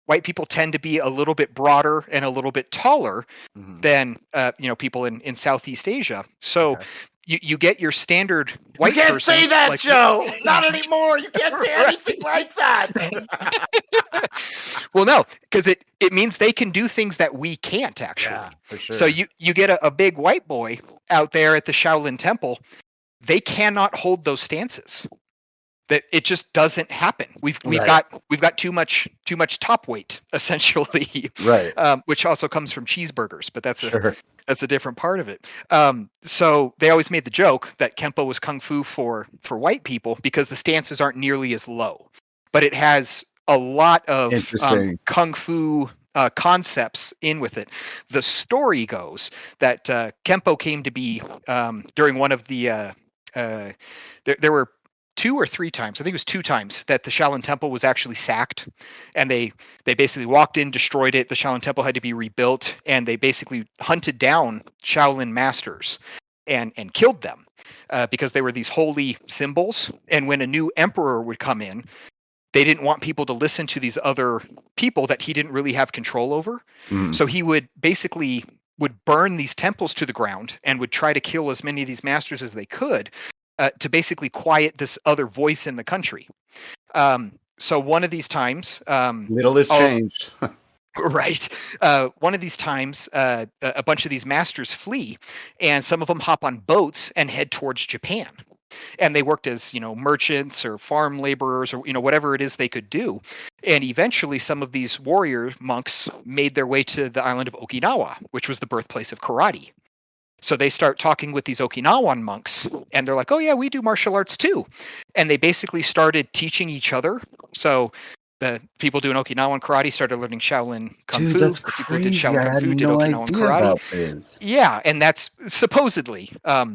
white people tend to be a little bit broader and a little bit taller Mhm. than people in Southeast Asia. So Okay. you get your standard white You can't person, say that, like- Joe. Not anymore. You can't say anything like that. Well, no, because it means they can do things that we can't actually. Yeah, for sure. So you get a big white boy out there at the Shaolin Temple, they cannot hold those stances. that it just doesn't happen. We've Right. got too much top weight essentially, Right. which also comes from cheeseburgers, but Sure. that's a different part of it. So they always made the joke that Kempo was kung fu for white people because the stances aren't nearly as low, but it has a lot of Interesting. kung fu concepts in with it. The story goes that Kempo came to be during one of the there were 2 or 3 times, I think it was 2 times, that the Shaolin Temple was actually sacked, and they basically walked in, destroyed it. The Shaolin Temple had to be rebuilt, and they basically hunted down Shaolin masters and killed them because they were these holy symbols. And when a new emperor would come in, they didn't want people to listen to these other people that he didn't really have control over. Mm. So he would basically burn these temples to the ground and would try to kill as many of these masters as they could to basically quiet this other voice in the country. So one of these times, Little has changed. right? One of these times, a bunch of these masters flee, and some of them hop on boats and head towards Japan. And they worked as, merchants or farm laborers or, whatever it is they could do. And eventually some of these warrior monks made their way to the island of Okinawa, which was the birthplace of karate. So they start talking with these Okinawan monks, and they're like, oh yeah, we do martial arts too. And they basically started teaching each other. So the people doing Okinawan karate started learning Shaolin Kung Fu. That's The people who did crazy. Shaolin I Kung had Fu did no Okinawan idea karate. about this. Yeah, and that's supposedly how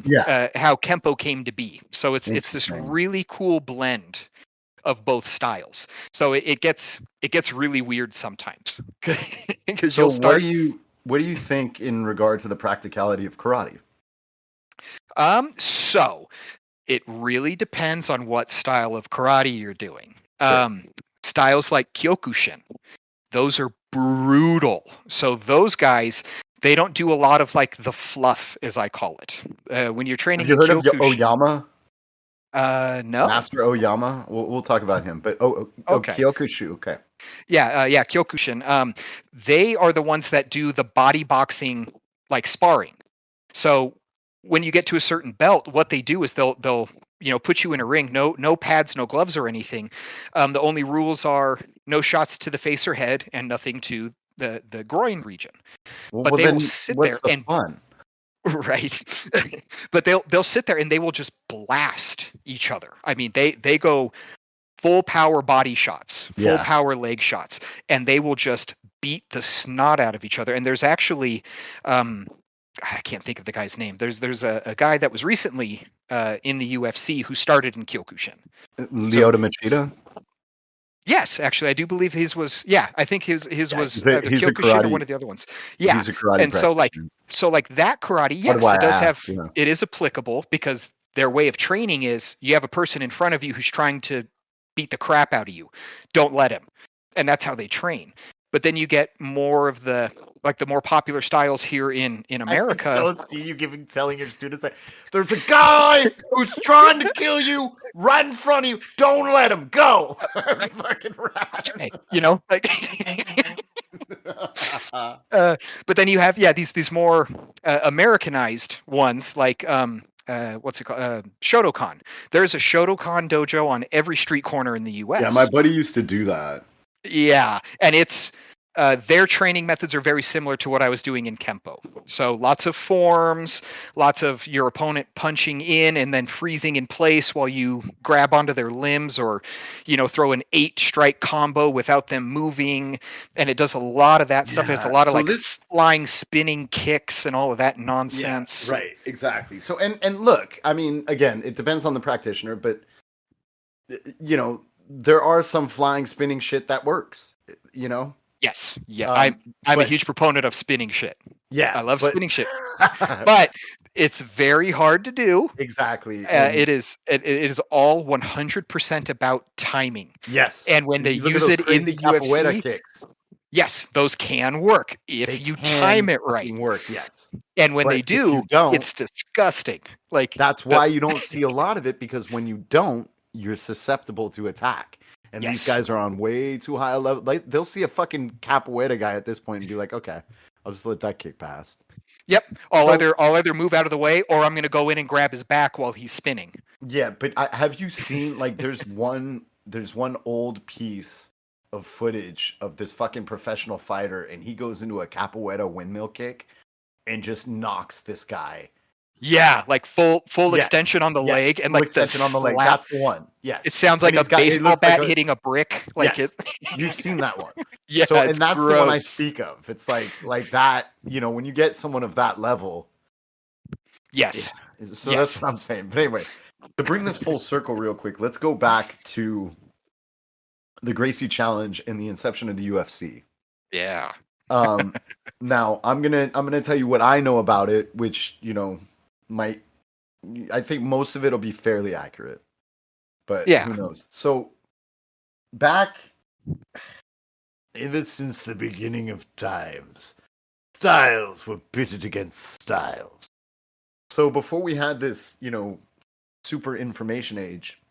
Kempo came to be. So it's this Interesting. really cool blend of both styles. So it gets really weird sometimes. Because So you'll start. what do you think in regard to the practicality of karate? So it really depends on what style of karate you're doing. Sure. Styles like Kyokushin, those are brutal. So those guys, they don't do a lot of like the fluff, as I call it. When you're training Have you heard of Kyokushin, Oyama? no. Master Oyama? We'll talk about him. But Okay. Kyokushu. Okay. Yeah, Kyokushin. They are the ones that do the body boxing like sparring. So when you get to a certain belt, what they do is they'll put you in a ring, no pads, no gloves or anything. The only rules are no shots to the face or head and nothing to the groin region. But they will sit there and fun? Right. But they'll sit there and they will just blast each other. I mean, they go full power body shots, full power leg shots, and they will just beat the snot out of each other. And there's actually I can't think of the guy's name. There's a guy that was recently in the UFC who started in Kyokushin. Lyoto Machida? Yes, actually, I do believe his was. Yeah, I think his was he's the a Kyokushin or karate- one of the other ones. Yeah, He's a karate and so like that karate, yes, do I it does ask, have. It is applicable because their way of training is you have a person in front of you who's trying to beat the crap out of you. Don't let him, and that's how they train. But then you get more of the more popular styles here in America. I can still see you telling your students that there's a guy who's trying to kill you right in front of you. Don't let him go. It's fucking rad. But then you have these more Americanized ones like what's it called? Shotokan. There's a Shotokan dojo on every street corner in the U.S. Yeah, my buddy used to do that. Yeah, and it's their training methods are very similar to what I was doing in Kempo. So lots of forms, lots of your opponent punching in and then freezing in place while you grab onto their limbs or, throw an 8-strike combo without them moving. And it does a lot of that stuff. It has a lot of flying, spinning kicks and all of that nonsense. Yeah, right, exactly. So, and look, I mean, again, it depends on the practitioner, but, there are some flying, spinning shit that works, Yes. Yeah. I'm a huge proponent of spinning shit. Yeah. I love spinning shit. But it's very hard to do. Exactly. It is all 100% about timing. Yes. And when they use it in the UFC, kicks. Yes, those can work if you time it right. Work, yes. And when they do, it's disgusting. Like that's why you don't see a lot of it, because when you don't, you're susceptible to attack. And these guys are on way too high a level. Like they'll see a fucking capoeira guy at this point and be like, okay, I'll just let that kick past. Yep. I'll So- either move out of the way, or I'm going to go in and grab his back while he's spinning. Yeah, but have you seen like there's one old piece of footage of this fucking professional fighter, and he goes into a capoeira windmill kick and just knocks this guy. Yeah, like full Yes, extension on the yes, leg, and full like extension on the leg. slap. That's the one. Yes, It sounds And like a he's got- it baseball looks like bat a- hitting a brick. Like Yes. it. You've seen that one. Yeah, So, and it's that's the one I gross. speak of. It's like that. You know, when you get someone of that level. Yes. So Yes. that's what I'm saying. But anyway, to bring this full circle real quick, let's go back to the Gracie Challenge and the inception of the UFC. Yeah. Now I'm gonna tell you what I know about it, which I think most of it'll be fairly accurate, but Yeah. who knows? So back, ever since the beginning of times, styles were pitted against styles. So before we had this, super information age,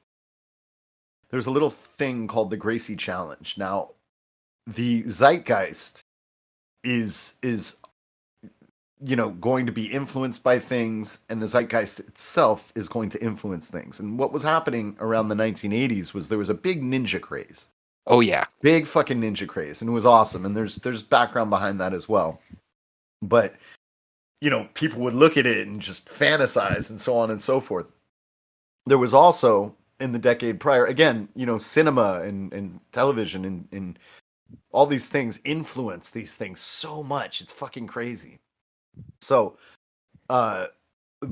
there's a little thing called the Gracie Challenge. Now, the zeitgeist is going to be influenced by things, and the zeitgeist itself is going to influence things. And what was happening around the 1980s was there was a big ninja craze. Oh yeah. Big fucking ninja craze, and it was awesome. And there's background behind that as well. But people would look at it and just fantasize and so on and so forth. There was also in the decade prior, again, cinema and television and all these things influence these things so much. It's fucking crazy. So,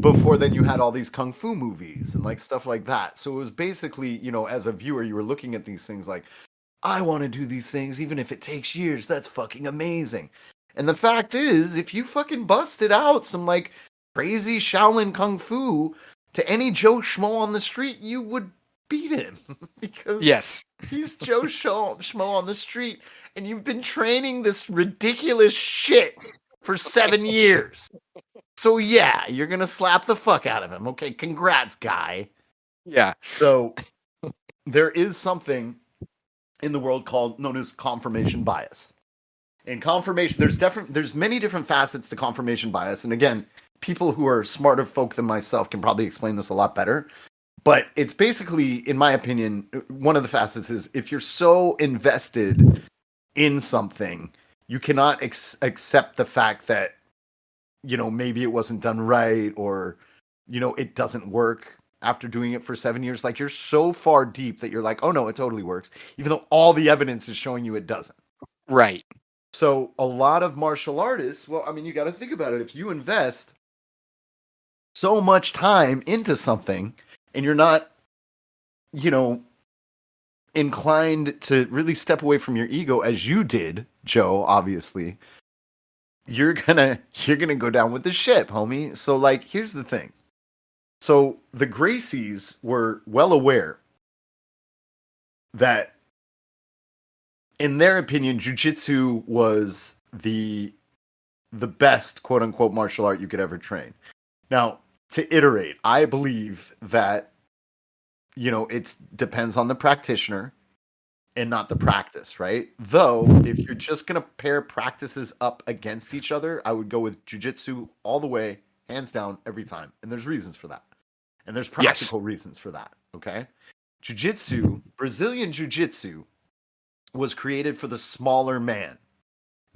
before then you had all these kung fu movies and like stuff like that. So it was basically, as a viewer, you were looking at these things like, I want to do these things even if it takes years. That's fucking amazing. And the fact is, if you fucking busted out some like crazy Shaolin kung fu to any Joe Schmo on the street, you would beat him because Yes. he's Joe Schmo on the street, and you've been training this ridiculous shit for 7 years. So yeah, you're gonna slap the fuck out of him. Okay, congrats, guy. Yeah. So there is something in the world known as confirmation bias. And confirmation, there's many different facets to confirmation bias. And again, people who are smarter folk than myself can probably explain this a lot better. But it's basically, in my opinion, one of the facets is if you're so invested in something, you cannot accept the fact that, maybe it wasn't done right, or, it doesn't work after doing it for 7 years. Like, you're so far deep that you're like, oh no, it totally works, even though all the evidence is showing you it doesn't. Right. So a lot of martial artists, well, I mean, you got to think about it. If you invest so much time into something and you're not, inclined to really step away from your ego as you did, Joe, obviously, you're gonna go down with the ship, homie. So like, here's the thing. So the Gracies were well aware that, in their opinion, jiu-jitsu was the best quote unquote martial art you could ever train. Now, to iterate, I believe that, it depends on the practitioner and not the practice, right? Though, if you're just going to pair practices up against each other, I would go with jiu-jitsu all the way, hands down, every time. And there's reasons for that. And there's practical reasons for that, okay? Jiu-jitsu, Brazilian jiu-jitsu, was created for the smaller man. And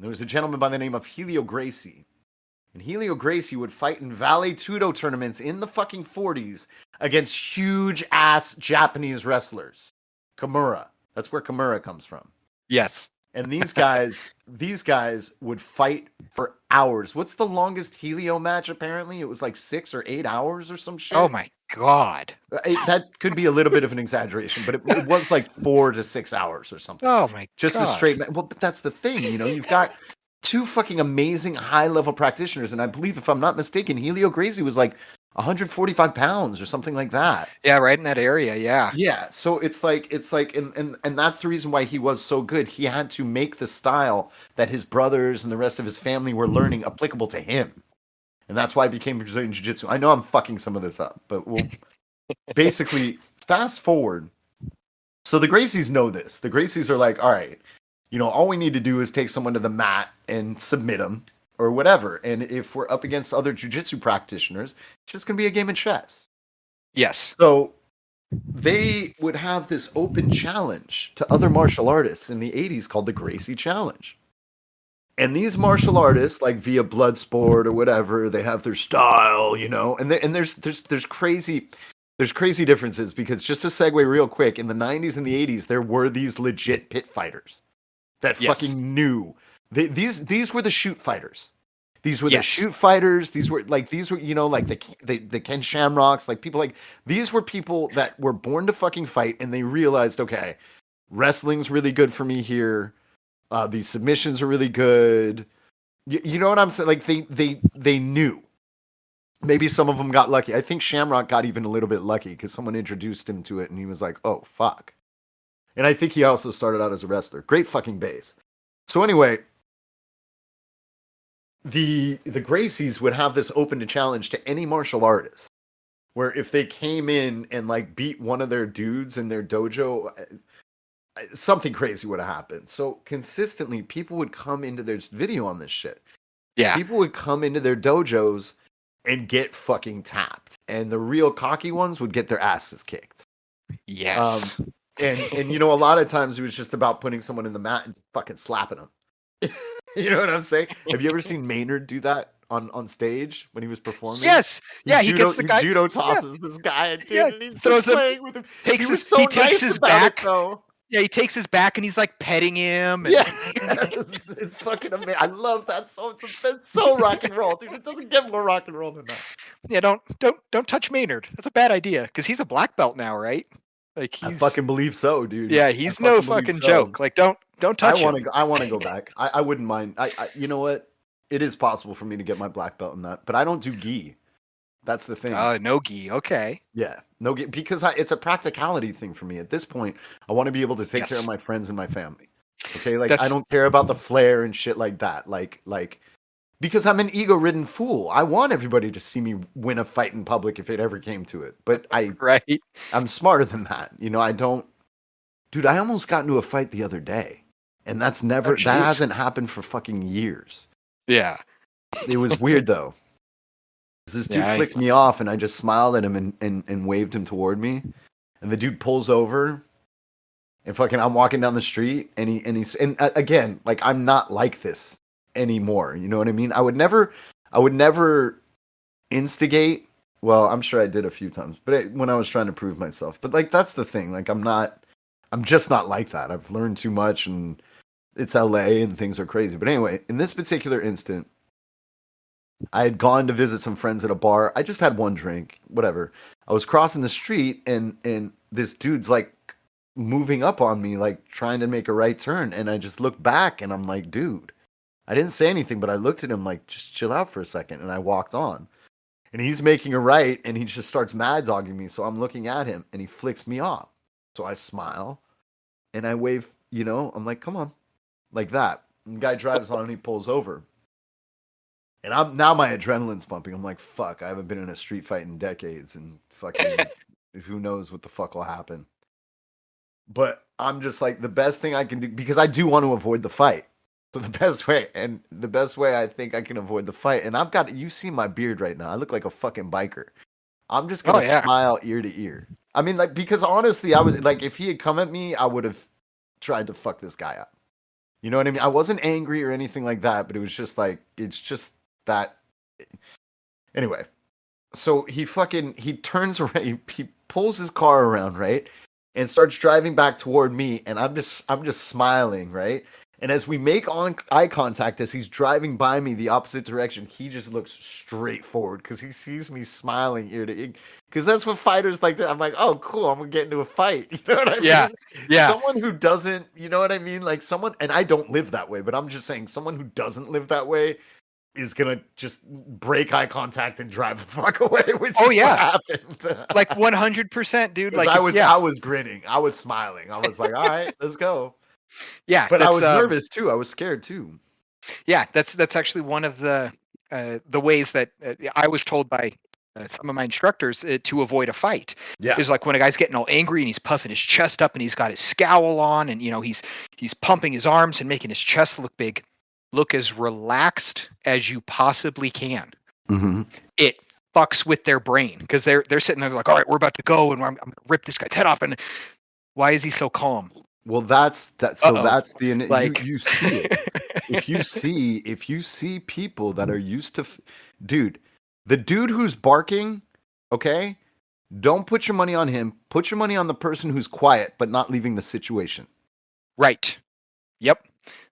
there was a gentleman by the name of Helio Gracie. And Helio Gracie would fight in Vale Tudo tournaments in the fucking 40s against huge-ass Japanese wrestlers. Kimura. That's where Kimura comes from. Yes. And these guys would fight for hours. What's the longest Helio match, apparently? It was like 6 or 8 hours or some shit. Oh my God. That could be a little bit of an exaggeration, but it was like 4 to 6 hours or something. Oh my Just God. a straight well, but that's the thing, you've got two fucking amazing high-level practitioners, and I believe, if I'm not mistaken, Helio Gracie was like 145 pounds or something like that. Yeah, right in that area. Yeah. Yeah, so it's like, and that's the reason why he was so good. He had to make the style that his brothers and the rest of his family were learning applicable to him, and that's why it became Brazilian Jiu-Jitsu. I know I'm fucking some of this up, but we'll basically fast forward. So the Gracies know this. The Gracies are like, all right, all we need to do is take someone to the mat and submit them, or whatever. And if we're up against other jujitsu practitioners, it's just going to be a game of chess. Yes. So they would have this open challenge to other martial artists in the 80s called the Gracie Challenge. And these martial artists, like via Bloodsport or whatever, they have their style, you know. And there's crazy differences, because just to segue real quick, in the 90s and the 80s, there were these legit pit fighters that fucking knew. These were the shoot fighters. These were the shoot fighters. These were you know, like the Ken Shamrocks, like people like these were people that were born to fucking fight, and they realized, okay, wrestling's really good for me here. These submissions are really good. You know what I'm saying? Like they knew. Maybe some of them got lucky. I think Shamrock got even a little bit lucky because someone introduced him to it, and he was like, "Oh fuck." And I think he also started out as a wrestler. Great fucking base. So anyway, the Gracies would have this open to challenge to any martial artist, where if they came in and like beat one of their dudes in their dojo, something crazy would have happened. So consistently, people would come into their video on this shit. Yeah. People would come into their dojos and get fucking tapped, and the real cocky ones would get their asses kicked. Yes. And you know, a lot of times it was just about putting someone in the mat and fucking slapping them. You know what I'm saying? Have you ever seen Maynard do that on stage when he was performing? Yes. Yeah, he gets the guy. He judo tosses this guy, and, and he's throws just him, playing with him. Takes he was his, so he nice takes his about back. it, though. Yeah, he takes his back and he's like petting him. And... Yeah, it's fucking amazing. I love that song. It's so rock and roll, dude. It doesn't get more rock and roll than that. Yeah, don't touch Maynard. That's a bad idea, because he's a black belt now, right? Like he's, I fucking believe so, dude. Yeah, he's no fucking joke. Like don't touch him. I want to go back. I wouldn't mind. I you know what? It is possible for me to get my black belt in that, but I don't do gi. That's the thing. No gi. Okay. Yeah, no gi, because it's a practicality thing for me. At this point, I want to be able to take care of my friends and my family. Okay, like I don't care about the flair and shit like that. Like because I'm an ego-ridden fool. I want everybody to see me win a fight in public if it ever came to it. But I'm smarter than that. You know, I don't. Dude, I almost got into a fight the other day, and that hasn't happened for fucking years. Yeah. It was weird though. This dude flicked me off, and I just smiled at him and waved him toward me. And the dude pulls over, and fucking I'm walking down the street, and he's again, like, I'm not like this anymore. You know what I mean? I would never instigate. Well, I'm sure I did a few times, but when I was trying to prove myself. But like, that's the thing. Like, I'm just not like that. I've learned too much, and it's LA and things are crazy. But anyway, in this particular instant, I had gone to visit some friends at a bar. I just had one drink, whatever. I was crossing the street, and this dude's like moving up on me, like trying to make a right turn. And I just looked back, and I'm like, dude, I didn't say anything, but I looked at him like, just chill out for a second. And I walked on, and he's making a right, and he just starts mad dogging me. So I'm looking at him, and he flicks me off. So I smile, and I wave, you know, I'm like, come on, like that. And the guy drives on, and he pulls over. And my adrenaline's pumping. I'm like, fuck, I haven't been in a street fight in decades, and fucking who knows what the fuck will happen. But I'm just like, the best thing I can do, because I do want to avoid the fight. So the best way I think I can avoid the fight, and you see my beard right now. I look like a fucking biker. I'm just going to smile ear to ear. I mean, like, because honestly, I was like, if he had come at me, I would have tried to fuck this guy up. You know what I mean? I wasn't angry or anything like that, but it was just like, it's just that. Anyway, so he turns around, he pulls his car around, right, and starts driving back toward me, and I'm just smiling, right. And as we make eye contact, as he's driving by me the opposite direction, he just looks straight forward because he sees me smiling ear to ear. Because that's what fighters like that. I'm like, oh, cool, I'm gonna get into a fight. You know what I mean? Yeah. Someone who doesn't, you know what I mean? Like someone, and I don't live that way, but I'm just saying, someone who doesn't live that way is gonna just break eye contact and drive the fuck away. Which is what happened. Like 100%, dude. Like I was grinning, I was smiling, I was like, all right, let's go. Yeah, but I was nervous too. I was scared too. Yeah, that's actually one of the ways that I was told by some of my instructors to avoid a fight. Yeah, is like when a guy's getting all angry and he's puffing his chest up and he's got his scowl on, and you know he's pumping his arms and making his chest look big. look as relaxed as you possibly can. Mm-hmm. It fucks with their brain because they're sitting there like, all right, we're about to go and I'm gonna rip this guy's head off. And why is he so calm? Well, that's that. So Uh-oh. that's the Like you see it. If you see people that are used to, dude, the dude who's barking, okay, don't put your money on him. Put your money on the person who's quiet but not leaving the situation. Right. Yep.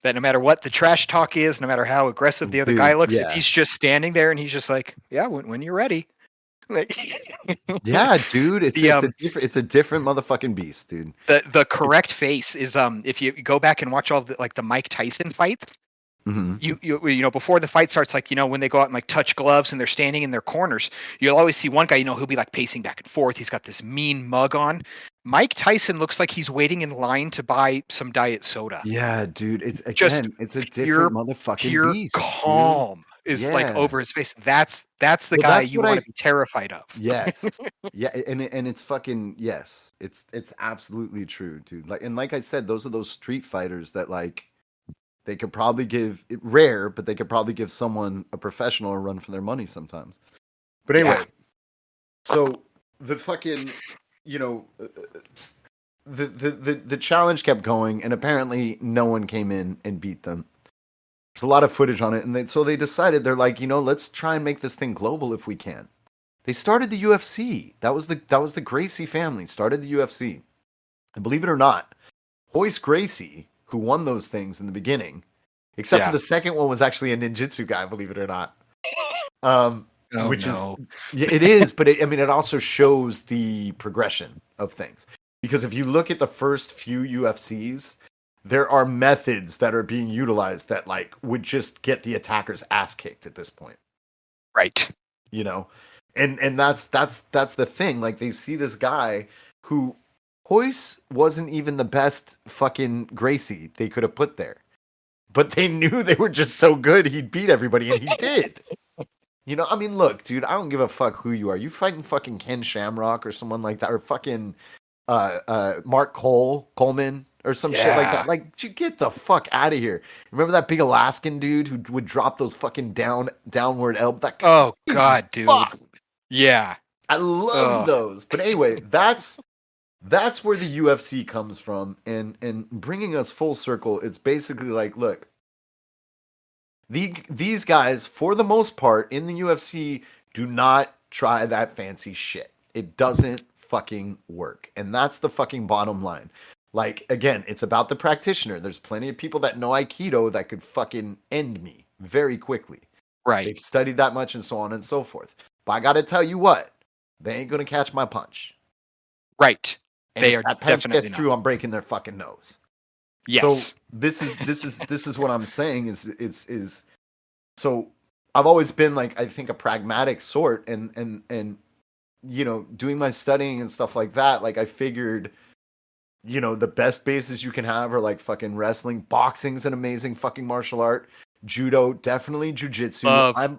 That no matter what the trash talk is, no matter how aggressive the other Dude, guy looks, yeah. if he's just standing there and he's just like, yeah, when you're ready. Like, Yeah, dude, The, it's a different motherfucking beast, dude. the correct face is if you go back and watch all the Mike Tyson fights, Mm-hmm. you know, before the fight starts, like, you know, when they go out and like touch gloves and they're standing in their corners, you'll always see one guy, you know, he'll be like pacing back and forth. He's got this mean mug on. Mike Tyson looks like he's waiting in line to buy some diet soda. Yeah, dude, it's Just it's a pure- different motherfucking Pure beast. dude. calm is like Yeah. over his face. That's the Well, guy that's you what want I- to be terrified of. Yes. Yeah, and it's fucking yes. It's absolutely true, dude. Like I said, those are those street fighters that like they could probably give rare, but they could probably give someone a professional a run for their money sometimes. But anyway, Yeah. so the fucking, you know, the challenge kept going, and apparently no one came in and beat them. There's a lot of footage on it, and so they decided, they're like, you know, let's try and make this thing global if we can. They started the UFC. That was the Gracie family started the UFC. And believe it or not, Royce Gracie, who won those things in the beginning, except Yeah. for the second one, was actually a ninjutsu guy. Believe it or not. Oh, Which no. yeah, it is, but it also shows the progression of things. Because if you look at the first few UFCs, there are methods that are being utilized that like would just get the attacker's ass kicked at this point. Right. You know, and that's the thing. Like they see this guy who Royce wasn't even the best fucking Gracie they could have put there, but they knew they were just so good he'd beat everybody, and he did. You know, I mean, look, dude, I don't give a fuck who you are. You fighting fucking Ken Shamrock or someone like that, or fucking Mark Coleman or some shit like Yeah. that. Like, you get the fuck out of here. Remember that big Alaskan dude who would drop those fucking downward elbow? That Oh, Jesus God, dude. fuck. Yeah. I love Ugh. those. But anyway, that's where the UFC comes from, and bringing us full circle. It's basically like, look, these guys, for the most part, in the UFC, do not try that fancy shit. It doesn't fucking work, and that's the fucking bottom line. Like, again, it's about the practitioner. There's plenty of people that know Aikido that could fucking end me very quickly. Right. They've studied that much and so on and so forth. But I got to tell you what, they ain't going to catch my punch. Right. And They if are that punch definitely gets through, I'm breaking their fucking nose. Yes. So this is what I'm saying is so I've always been like, I think, a pragmatic sort, and you know, doing my studying and stuff like that, like I figured, you know, the best bases you can have are like fucking wrestling. Boxing's an amazing fucking martial art. Judo, definitely jujitsu.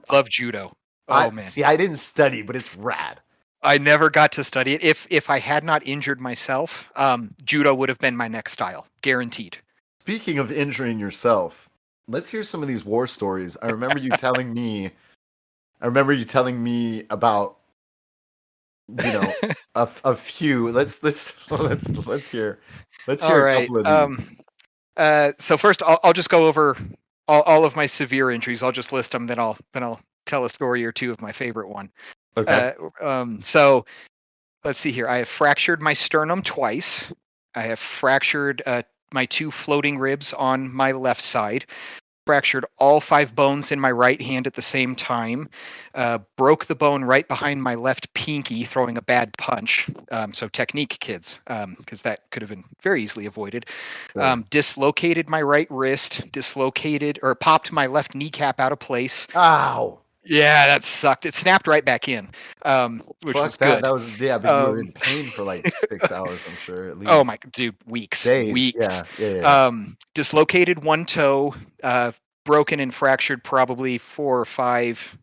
Love judo. Oh, man. See, I didn't study, but it's rad. I never got to study it. If I had not injured myself, judo would have been my next style, guaranteed. Speaking of injuring yourself, let's hear some of these war stories. I remember you telling me about, you know, a few. Let's hear All a right. couple of these. So first, I'll just go over all of my severe injuries. I'll just list them, then I'll tell a story or two of my favorite one. Okay. So let's see here. I have fractured my sternum twice. I have fractured my 2 floating ribs on my left side. Fractured all 5 bones in my right hand at the same time. Broke the bone right behind my left pinky throwing a bad punch. So technique, kids, because that could have been very easily avoided. Sure. Dislocated my right wrist. Popped my left kneecap out of place. Ow. Yeah, that sucked. It snapped right back in, which Fuck was that. good. That was but you were in pain for like 6 hours, I'm sure, at least. Oh my dude, weeks. Days. Weeks. Yeah. Dislocated one toe, broken and fractured probably 4 or 5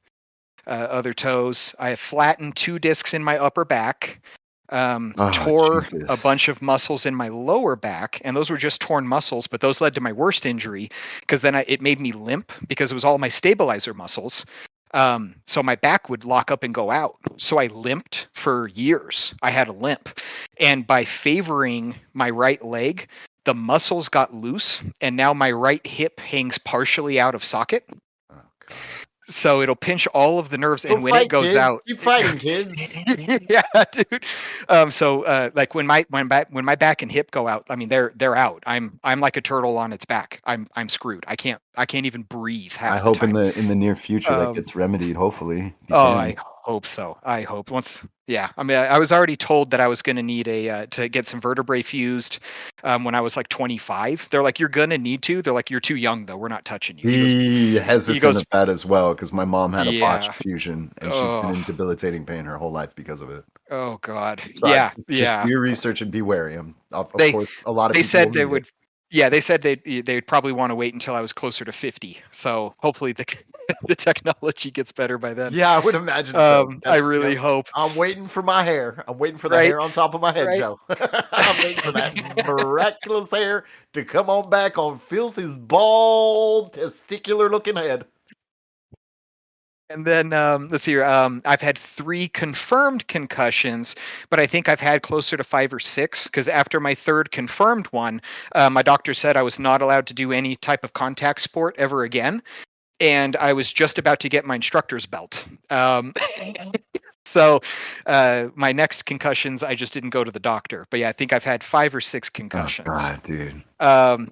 other toes. I have flattened 2 discs in my upper back. Tore Jesus. a bunch of muscles in my lower back, and those were just torn muscles, but those led to my worst injury because then it made me limp because it was all my stabilizer muscles. So my back would lock up and go out. So I limped for years. I had a limp. And by favoring my right leg, the muscles got loose, and now my right hip hangs partially out of socket. Oh, God. So it'll pinch all of the nerves, Go and when fight, it goes kids. out, Keep fighting, kids. yeah, dude. Like when my back and hip go out, I mean they're out. I'm like a turtle on its back. I'm screwed. I can't even breathe. I hope in the near future that gets remedied. Hopefully. I hope so. I hope yeah. I mean, I was already told that I was going to need to get some vertebrae fused when I was like 25. They're like, you're going to need to. They're like, you're too young though. We're not touching you. He hesitant at that as well because my mom had a Yeah. botched fusion and she's been in debilitating pain her whole life because of it. Oh God. So Yeah. Just do your research and be wary. Of They- course, a lot of They people said will they need it. would. Yeah, they said they'd probably want to wait until I was closer to 50. So hopefully the the technology gets better by then. Yeah, I would imagine so. I really hope. I'm waiting for my hair. I'm waiting for the Right. hair on top of my head, Right. Joe. I'm waiting for that miraculous hair to come on back on Filthy's bald, testicular-looking head. And then let's see here. I've had 3 confirmed concussions, but I think I've had closer to 5 or 6 because after my 3rd confirmed one, my doctor said I was not allowed to do any type of contact sport ever again, and I was just about to get my instructor's belt. So my next concussions, I just didn't go to the doctor. But yeah, I think I've had 5 or 6 concussions. Oh, God, dude.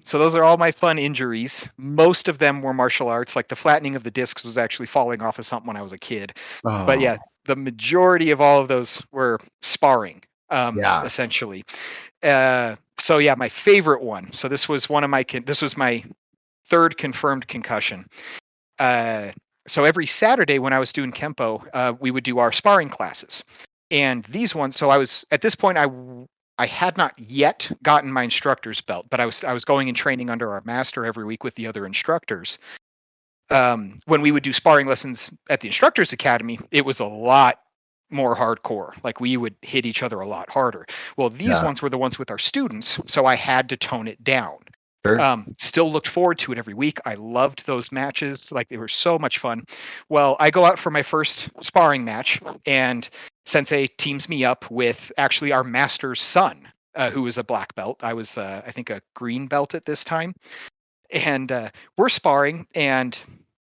So those are all my fun injuries. Most of them were martial arts. Like the flattening of the discs was actually falling off of something when I was a kid. Oh, But yeah, the majority of all of those were sparring, Yeah. essentially. So yeah, my favorite one. So this was this was my 3rd confirmed concussion. So every Saturday when I was doing Kempo, we would do our sparring classes. And these ones, so I was at this point, I had not yet gotten my instructor's belt, but I was going and training under our master every week with the other instructors. When we would do sparring lessons at the instructor's academy, it was a lot more hardcore. Like we would hit each other a lot harder. Well, these ones were the ones with our students, so I had to tone it down. Sure. Still looked forward to it every week. I loved those matches. Like they were so much fun. Well, I go out for my first sparring match and Sensei teams me up with actually our master's son, who was a black belt. I was, I think, a green belt at this time. And we're sparring and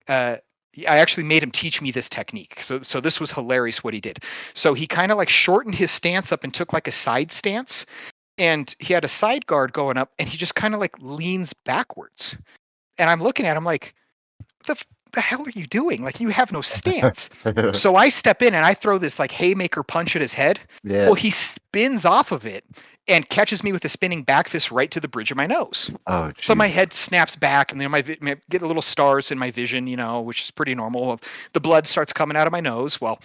I actually made him teach me this technique. So this was hilarious what he did. So he kind of like shortened his stance up and took like a side stance. And he had a side guard going up and he just kind of like leans backwards. And I'm looking at him like, what the hell are you doing? Like you have no stance. So I step in and I throw this like haymaker punch at his head. Yeah. Well, he spins off of it and catches me with a spinning back fist right to the bridge of my nose. Oh, So my geez. head snaps back and then I get a little stars in my vision, which is pretty normal. The blood starts coming out of my nose. Well,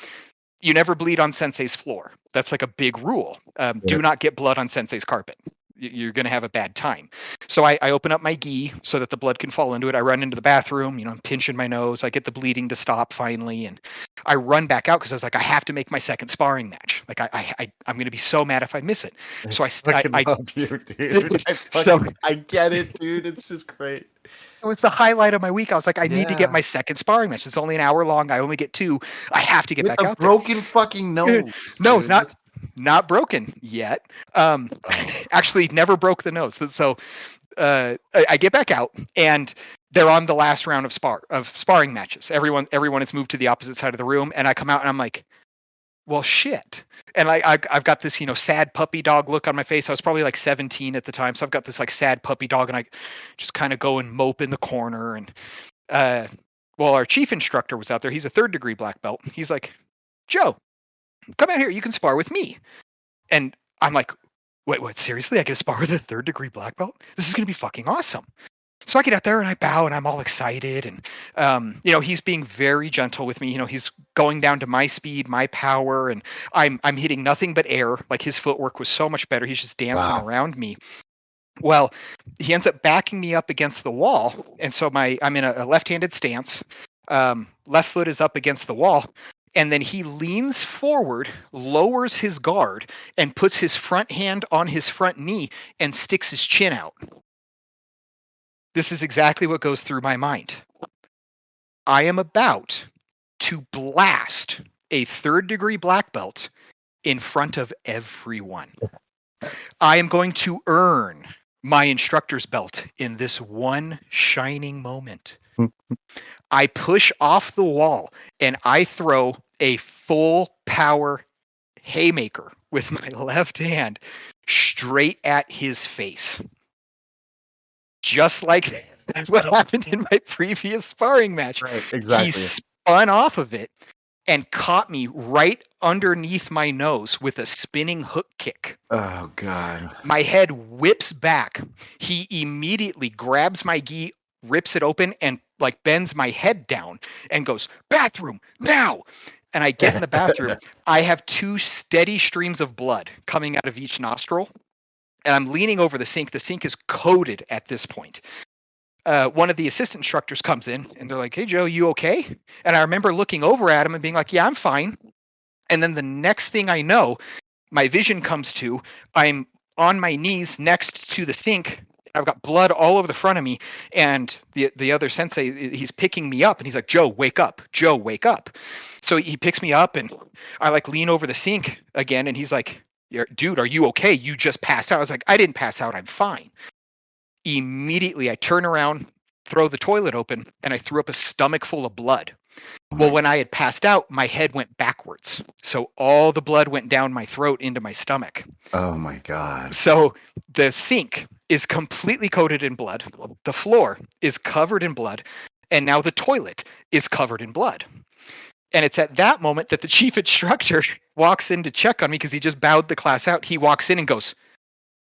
you never bleed on Sensei's floor. That's like a big rule. Do not get blood on Sensei's carpet. You're going to have a bad time. So I open up my gi so that the blood can fall into it. I run into the bathroom, I'm pinching my nose. I get the bleeding to stop finally. And I run back out because I was like, I have to make my second sparring match. Like I'm going to be so mad if I miss it. So I fucking love you, dude. I get it, dude. It's just great. it was the highlight of my week. I was like, I need to Yeah. get my second sparring match. It's only an hour long. I only get 2. I have to get With back a out there. broken fucking nose. No, dude. not broken yet. Actually never broke the nose. So I get back out and they're on the last round of sparring matches. Everyone has moved to the opposite side of the room and I come out and I'm like, well, shit. And I've got this, sad puppy dog look on my face. I was probably like 17 at the time. So I've got this like sad puppy dog and I just kind of go and mope in the corner. And well, our chief instructor was out there. He's a 3rd degree black belt. He's like, Joe, come out here. You can spar with me. And I'm like, wait, what? Seriously? I get to spar with a 3rd degree black belt? This is going to be fucking awesome. So I get out there and I bow and I'm all excited. And, he's being very gentle with me. He's going down to my speed, my power, and I'm hitting nothing but air. Like his footwork was so much better. He's just dancing around me. Well, he ends up backing me up against the wall. And so I'm in a left-handed stance. Left foot is up against the wall. and then he leans forward, lowers his guard, and puts his front hand on his front knee and sticks his chin out. This is exactly what goes through my mind. I am about to blast a 3rd-degree black belt in front of everyone. I am going to earn my instructor's belt in this one shining moment. I push off the wall and I throw a full power haymaker with my left hand straight at his face. Just like what happened in my previous sparring match. Right, exactly. He spun off of it and caught me right underneath my nose with a spinning hook kick. Oh God. My head whips back. He immediately grabs my gi, rips it open, and like bends my head down and goes, "Bathroom now!" And I get in the bathroom. I have 2 steady streams of blood coming out of each nostril. And I'm leaning over the sink. The sink is coated at this point. One of the assistant instructors comes in and they're like, "Hey, Joe, you okay?" And I remember looking over at him and being like, "Yeah, I'm fine." And then the next thing I know, my vision comes to, I'm on my knees next to the sink. I've got blood all over the front of me. And the other sensei, he's picking me up and he's like, "Joe, wake up. Joe, wake up." So he picks me up and I like lean over the sink again. And he's like, "Dude, are you okay? You just passed out." I was like, "I didn't pass out. I'm fine." Immediately I turn around, throw the toilet open, and I threw up a stomach full of blood. Well, when I had passed out, my head went backwards. So all the blood went down my throat into my stomach. Oh my God. So the sink is completely coated in blood. The floor is covered in blood. And now the toilet is covered in blood. And it's at that moment that the chief instructor walks in to check on me because he just bowed the class out. He walks in and goes,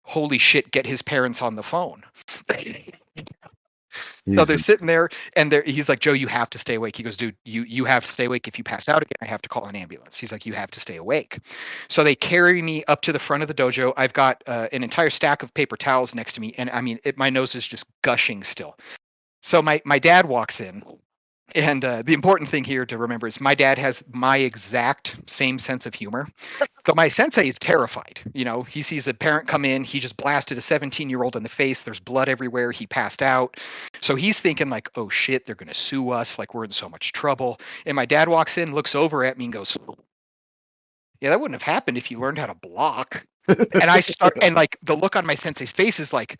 "Holy shit, get his parents on the phone." So they're sitting there and he's like, "Joe, you have to stay awake." He goes, "Dude, you have to stay awake. If you pass out again, I have to call an ambulance." He's like, "You have to stay awake." So they carry me up to the front of the dojo. I've got an entire stack of paper towels next to me. And I mean, my nose is just gushing still. So my dad walks in. And the important thing here to remember is my dad has my exact same sense of humor. So my sensei is terrified. You know, he sees a parent come in. He just blasted a 17-year-old in the face. There's blood everywhere. He passed out. So he's thinking like, "Oh shit, they're going to sue us. Like, we're in so much trouble." And my dad walks in, looks over at me and goes, "Yeah, that wouldn't have happened if you learned how to block." And I start, and like the look on my sensei's face is like,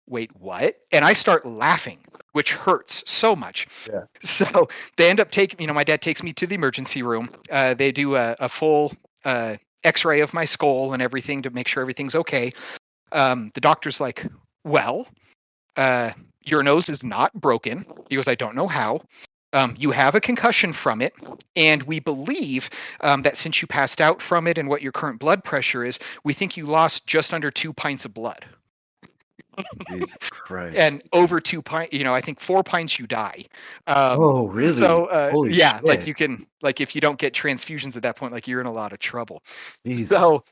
"Wait, what?" And I start laughing, which hurts so much. Yeah. So they end up taking, my dad takes me to the emergency room. They do a full x-ray of my skull and everything to make sure everything's okay. The doctor's like, "Well, your nose is not broken." He goes, "I don't know how. You have a concussion from it, and we believe that since you passed out from it and what your current blood pressure is, we think you lost just under 2 pints of blood." Jesus Christ. And over 2 pints, I think 4 pints you die. Oh, really? So Holy yeah, shit. like you can, like if you don't get transfusions at that point, like you're in a lot of trouble. Jesus. So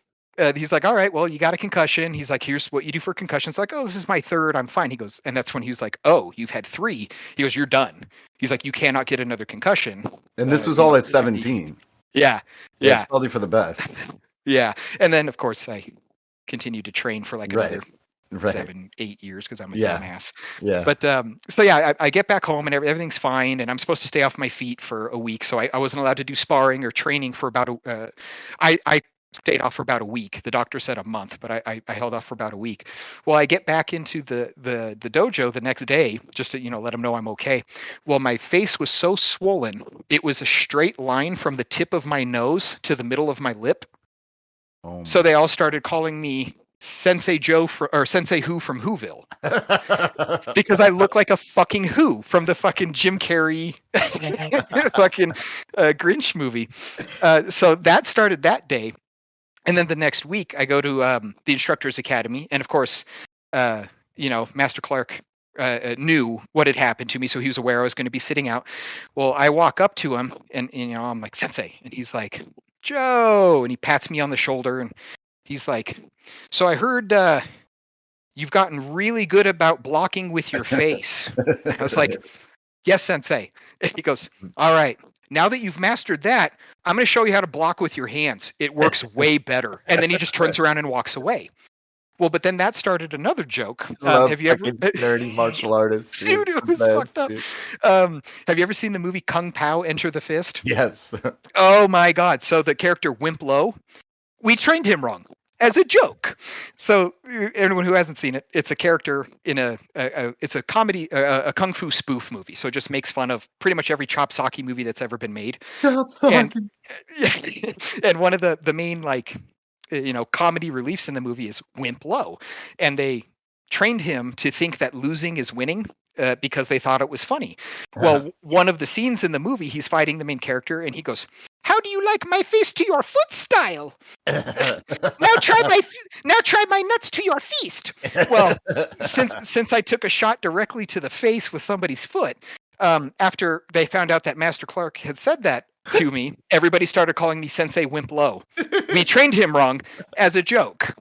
he's like, "All right, well, you got a concussion." He's like, "Here's what you do for concussions." Like, "Oh, this is my 3rd. I'm fine." He goes, and that's when he was like, "Oh, you've had 3." He goes, "You're done." He's like, "You cannot get another concussion." And this was all at 17. Yeah. Yeah. Yeah. It's probably for the best. Yeah. And then of course I continued to train for like Right. another Right. 7-8 years because I'm a Yeah. dumbass. Yeah. But so yeah, I get back home and everything's fine, and I'm supposed to stay off my feet for a week. So I wasn't allowed to do sparring or training for about I stayed off for about a week. The doctor said a month, but I held off for about a week. Well, I get back into the dojo the next day just to let them know I'm okay. Well, my face was so swollen, it was a straight line from the tip of my nose to the middle of my lip. Oh So they all started calling me Sensei Joe or Sensei Who from Whoville, because I look like a fucking Who from the fucking Jim Carrey fucking Grinch movie. So that started that day. And then the next week I go to the Instructors Academy. And of course, Master Clark knew what had happened to me. So he was aware I was going to be sitting out. Well, I walk up to him and I'm like, "Sensei." And he's like, "Joe." And he pats me on the shoulder and he's like, "So I heard you've gotten really good about blocking with your face." I was like, "Yes, Sensei." He goes, "All right, now that you've mastered that, I'm going to show you how to block with your hands. It works way better. And then he just turns around and walks away. Well, but then that started another joke. Love Have you ever fucking nerdy martial artists? Dude, it the was best, fucked up. dude. Have you ever seen the movie Kung Pao Enter the Fist? Yes. Oh my god. So the character Wimp Lo, we trained him wrong as a joke. So anyone who hasn't seen it, it's a character in it's a comedy, a kung fu spoof movie. So it just makes fun of pretty much every chop socky movie that's ever been made. And one of the main comedy reliefs in the movie is Wimp Lo, and they trained him to think that losing is winning. Because they thought it was funny. Well, one of the scenes in the movie, he's fighting the main character, and he goes, "How do you like my face to your foot style? Now try my nuts to your feast." Well, since I took a shot directly to the face with somebody's foot, after they found out that Master Clark had said that to me, everybody started calling me Sensei Wimp Lo. We trained him wrong as a joke.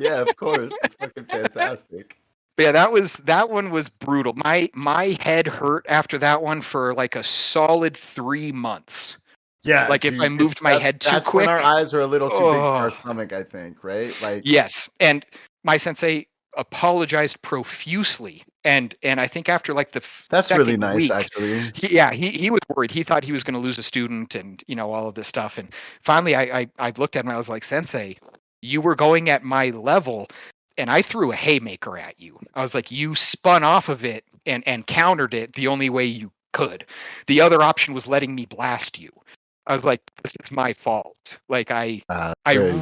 Yeah, of course. It's fucking fantastic. But yeah, that one was brutal. My head hurt after that one for like a solid 3 months. Yeah, like if I moved my head too that's quick. When our eyes are a little too big for our stomach, I think, right? Like yes, and my sensei apologized profusely, and I think after like the that's really second nice, week, actually. He was worried. He thought he was going to lose a student, and all of this stuff. And finally, I looked at him and I was like, "Sensei, you were going at my level." And I threw a haymaker at you. I was like, you spun off of it and countered it the only way you could. The other option was letting me blast you. I was like, this is my fault. Like I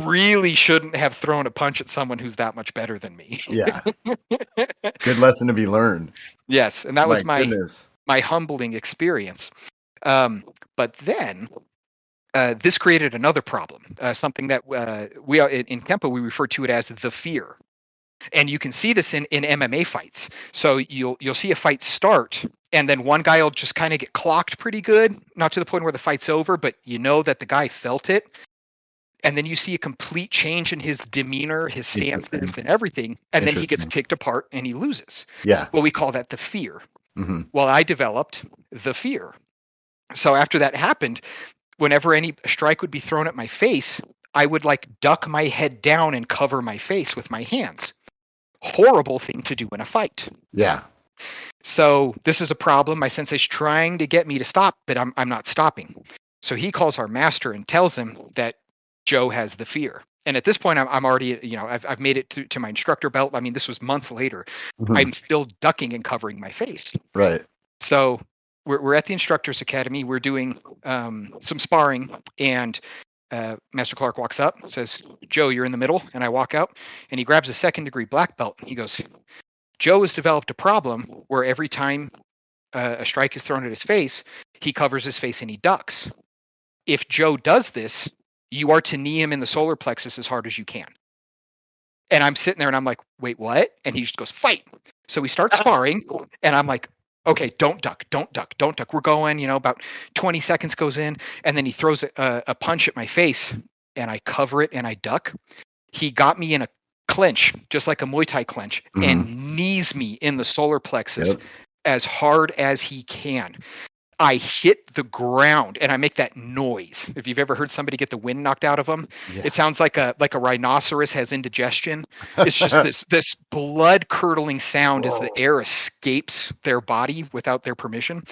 really shouldn't have thrown a punch at someone who's that much better than me. Yeah. Good lesson to be learned. Yes, and that was my humbling experience. But then this created another problem. Something that we in Kempo we refer to it as the fear. And you can see this in MMA fights. So you'll see a fight start, and then one guy will just kind of get clocked pretty good, not to the point where the fight's over, but you know that the guy felt it. And then you see a complete change in his demeanor, his stances, and everything. And then he gets picked apart and he loses. Yeah. Well, we call that the fear. Mm-hmm. Well, I developed the fear. So after that happened, whenever any strike would be thrown at my face, I would like duck my head down and cover my face with my hands. Horrible thing to do in a fight. Yeah. So this is a problem. My sensei's trying to get me to stop, but I'm not stopping. So he calls our master and tells him that Joe has the fear. And at this point, I'm already, I've made it to my instructor belt. I mean, this was months later. Mm-hmm. I'm still ducking and covering my face. Right. So we're at the Instructors Academy. We're doing some sparring, and Master Clark walks up, says, "Joe, you're in the middle." And I walk out, and he grabs a 2nd degree black belt. He goes, "Joe has developed a problem where every time a strike is thrown at his face, he covers his face and he ducks. If Joe does this, you are to knee him in the solar plexus as hard as you can." And I'm sitting there and I'm like, "Wait, what?" And he just goes, "Fight." So we start sparring, and I'm like, "Okay, don't duck. We're going, about 20 seconds goes in, and then he throws a punch at my face, and I cover it and I duck. He got me in a clinch, just like a Muay Thai clinch, and knees me in the solar plexus as hard as he can. I hit the ground and I make that noise. If you've ever heard somebody get the wind knocked out of them, it sounds like a rhinoceros has indigestion. It's just this blood curdling sound as the air escapes their body without their permission.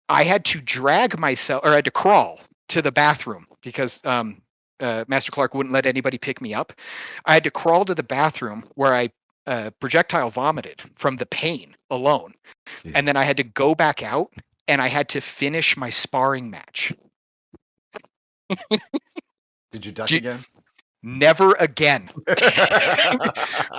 I had to drag myself, or I had to crawl to the bathroom because Master Clark wouldn't let anybody pick me up. I had to crawl to the bathroom where I projectile vomited from the pain alone. And then I had to go back out. And I had to finish my sparring match. Did you duck again? Never again.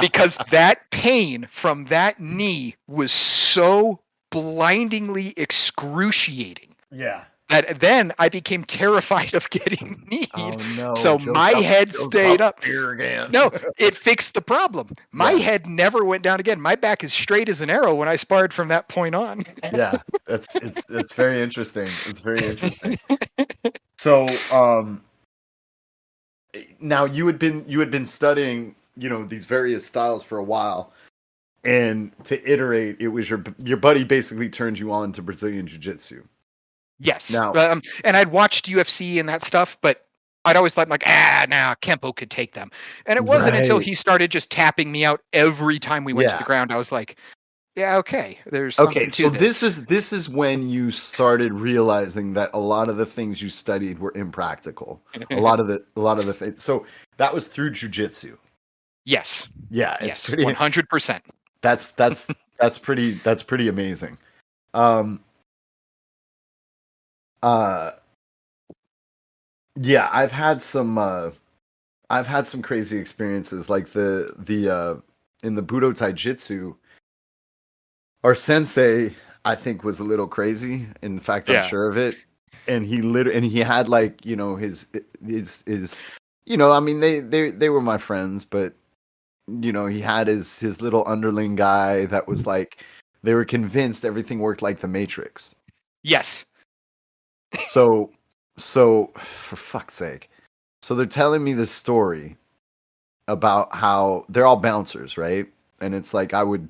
Because that pain from that knee was so blindingly excruciating. Yeah. That then I became terrified of getting kneed. Oh, no. So my head stayed up. Here again. No, it fixed the problem. My head never went down again. My back is straight as an arrow when I sparred from that point on. Yeah, it's very interesting. It's very interesting. So, now you had been studying, these various styles for a while, and to iterate, it was your buddy basically turned you on to Brazilian Jiu-Jitsu. Yes. Now- And I'd watched UFC and that stuff, but I'd always thought like, Kempo could take them. And it wasn't until Right. he started just tapping me out every time we went to Yeah. the ground, I was like, yeah, okay, there's something Okay, to so this. this is when you started realizing that a lot of the things you studied were impractical. a lot of the things. So that was through jujitsu. Yes. Yeah, it's Yes. pretty. 100%. That's pretty amazing. Yeah, I've had some crazy experiences like the in the Budo Taijutsu. Our sensei, I think, was a little crazy. In fact, I'm Yeah. sure of it. And he had like, you know, his you know, I mean they were my friends, but you know, he had his little underling guy that was like they were convinced everything worked like the Matrix. Yes. So for fuck's sake. So they're telling me this story about how they're all bouncers, right? And it's like I would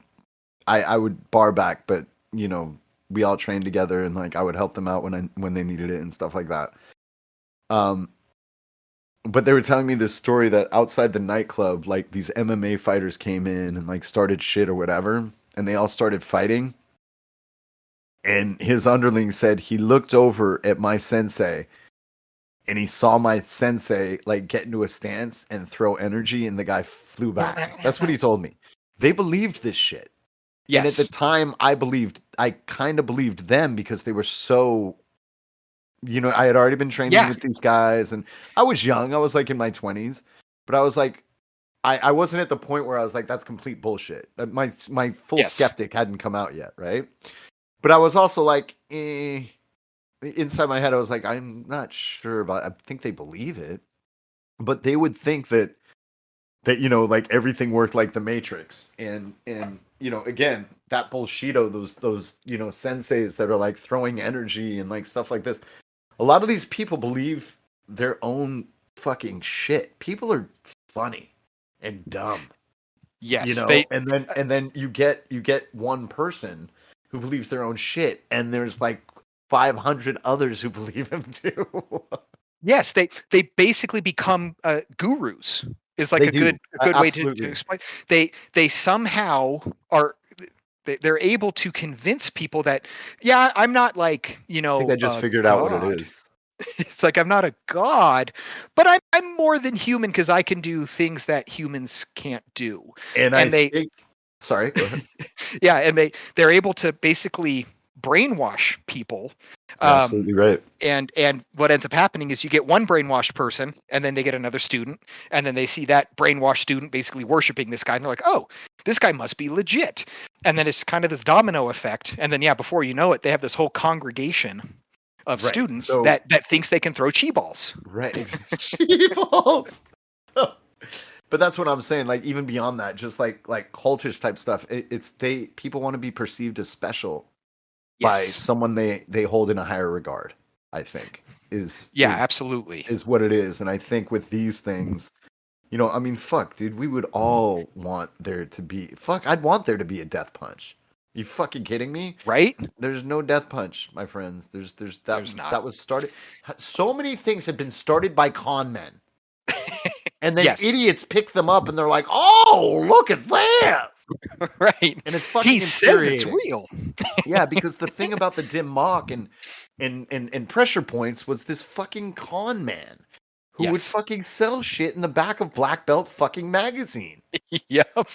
bar back, but you know, we all trained together and like I would help them out when they needed it and stuff like that. But they were telling me this story that outside the nightclub, like these MMA fighters came in and like started shit or whatever, and they all started fighting. And his underling said he looked over at my sensei and he saw my sensei like get into a stance and throw energy and the guy flew back. That's what he told me. They believed this shit. Yes. And at the time I kind of believed them because they were so, you know, I had already been training with these guys and I was young. I was like in my 20s, but I was like, I wasn't at the point where I was like, that's complete bullshit. My full skeptic hadn't come out yet. Right. But I was also like, inside my head, I was like, I'm not sure about it. I think they believe it, but they would think that, you know, like everything worked like the Matrix. And, you know, again, that bullshito, those, you know, senseis that are like throwing energy and like stuff like this. A lot of these people believe their own fucking shit. People are funny and dumb. Yes. You know, and then you get one person who believes their own shit, and there's like 500 others who believe him too. Yes, they basically become gurus. Is like They a do. good way to Absolutely. explain. They somehow are. They're able to convince people that, yeah, I'm not like, you know. I think I just figured out what it is. It's like I'm not a god, but I'm more than human because I can do things that humans can't do. And I think. Sorry. Go ahead. Yeah, and they're able to basically brainwash people. You're absolutely right. And what ends up happening is you get one brainwashed person, and then they get another student, and then they see that brainwashed student basically worshiping this guy, and they're like, oh, this guy must be legit. And then it's kind of this domino effect, and then before you know it, they have this whole congregation of students that thinks they can throw chi balls. Right, exactly. Chi balls. But that's what I'm saying. Like even beyond that, just like cultish type stuff. People want to be perceived as special by someone they hold in a higher regard. I think absolutely is what it is. And I think with these things, you know, I mean, fuck, dude, we would all want there to be I'd want there to be a death punch. You fucking kidding me? Right? There's no death punch, my friends. There's not. That was started. So many things have been started by con men. And then idiots pick them up and they're like, "Oh, look at this!" Right? And it's fucking. He says it's real. Yeah, because the thing about the dim mock and pressure points was this fucking con man who would fucking sell shit in the back of Black Belt fucking magazine. Yep.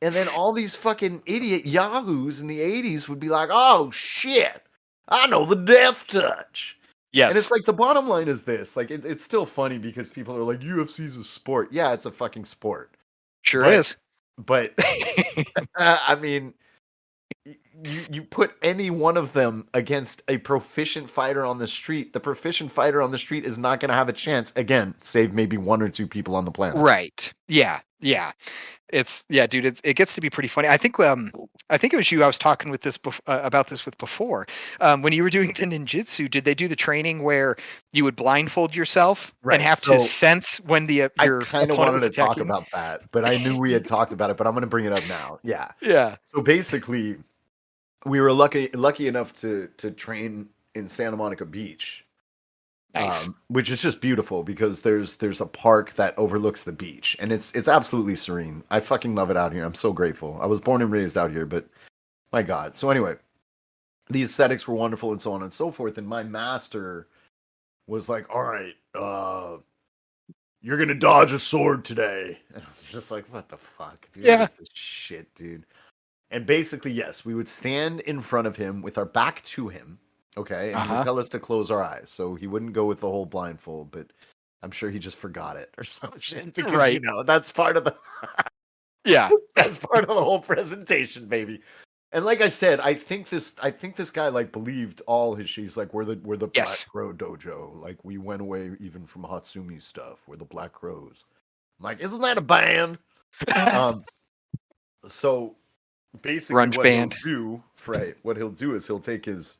And then all these fucking idiot yahoos in the 80s would be like, "Oh shit, I know the death touch." Yes. And it's like the bottom line is this. Like it's still funny because people are like, UFC's a sport. Yeah, it's a fucking sport. Sure is. But I mean, you put any one of them against a proficient fighter on the street, the proficient fighter on the street is not going to have a chance, again, save maybe one or two people on the planet. Right. Yeah. Yeah. Dude, it gets to be pretty funny. I think it was you I was talking with this about this with before. When you were doing the ninjutsu, did they do the training where you would blindfold yourself and have to sense when your I kind of wanted to talk attacking? about that, but I knew we had talked about it, but I'm going to bring it up now. Yeah. Yeah. So basically, we were lucky enough to train in Santa Monica Beach. Nice. Which is just beautiful because there's a park that overlooks the beach, and it's absolutely serene. I fucking love it out here. I'm so grateful. I was born and raised out here, but my God. So anyway, the aesthetics were wonderful and so on and so forth. And my master was like, "All right, you're gonna dodge a sword today." And I was just like, "What the fuck, dude? Yeah. What is this shit, dude?" And basically, yes, we would stand in front of him with our back to him. Okay, and he would tell us to close our eyes, so he wouldn't go with the whole blindfold. But I'm sure he just forgot it or some shit because you Right. know that's part of the Yeah. that's part of the whole presentation, baby. And like I said, I think this guy like believed all his. He's like, we're the Yes. Black Crow Dojo. Like we went away even from Hatsumi stuff. We're the Black Crows. I'm like, isn't that a band? So basically, Grunge what band. he'll do, right? What he'll do is he'll take his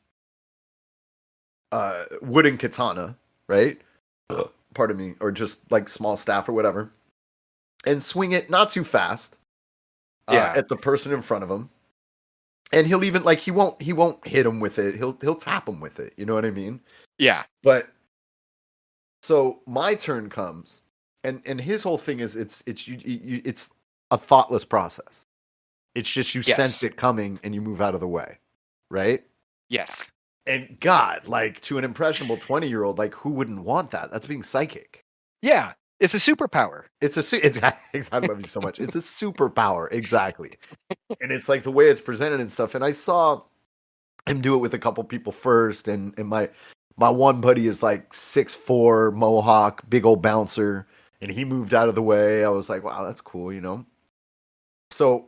wooden katana, right? Pardon me, or just like small staff or whatever, and swing it not too fast at the person in front of him. And he'll even like he won't hit him with it. He'll tap him with it. You know what I mean? Yeah. But so my turn comes, and his whole thing is it's a thoughtless process. It's just you sense it coming and you move out of the way, right? Yes. And God, like to an impressionable 20-year-old, like who wouldn't want that? That's being psychic. Yeah. It's a superpower. It's I love you so much. It's a superpower, exactly. And it's like the way it's presented and stuff. And I saw him do it with a couple people first, and my one buddy is like 6'4", mohawk, big old bouncer, and he moved out of the way. I was like, wow, that's cool, you know. So,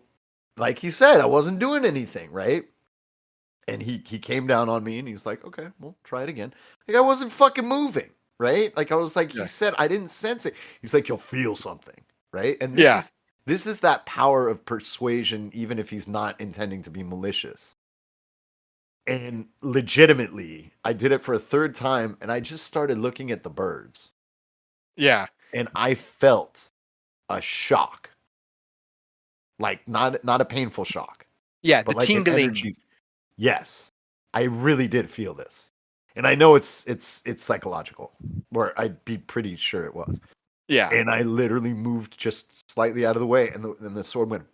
like he said, I wasn't doing anything, right? And he came down on me and he's like, okay, well, try it again. Like I wasn't fucking moving, right? Like I was like, he said, I didn't sense it. He's like, you'll feel something, right? And this is that power of persuasion, even if he's not intending to be malicious. And legitimately, I did it for a third time and I just started looking at the birds. Yeah. And I felt a shock. Like not a painful shock. Yeah, but the like an tingling. energy. Yes, I really did feel this, and I know it's psychological, or I'd be pretty sure it was. Yeah, and I literally moved just slightly out of the way, and the sword went,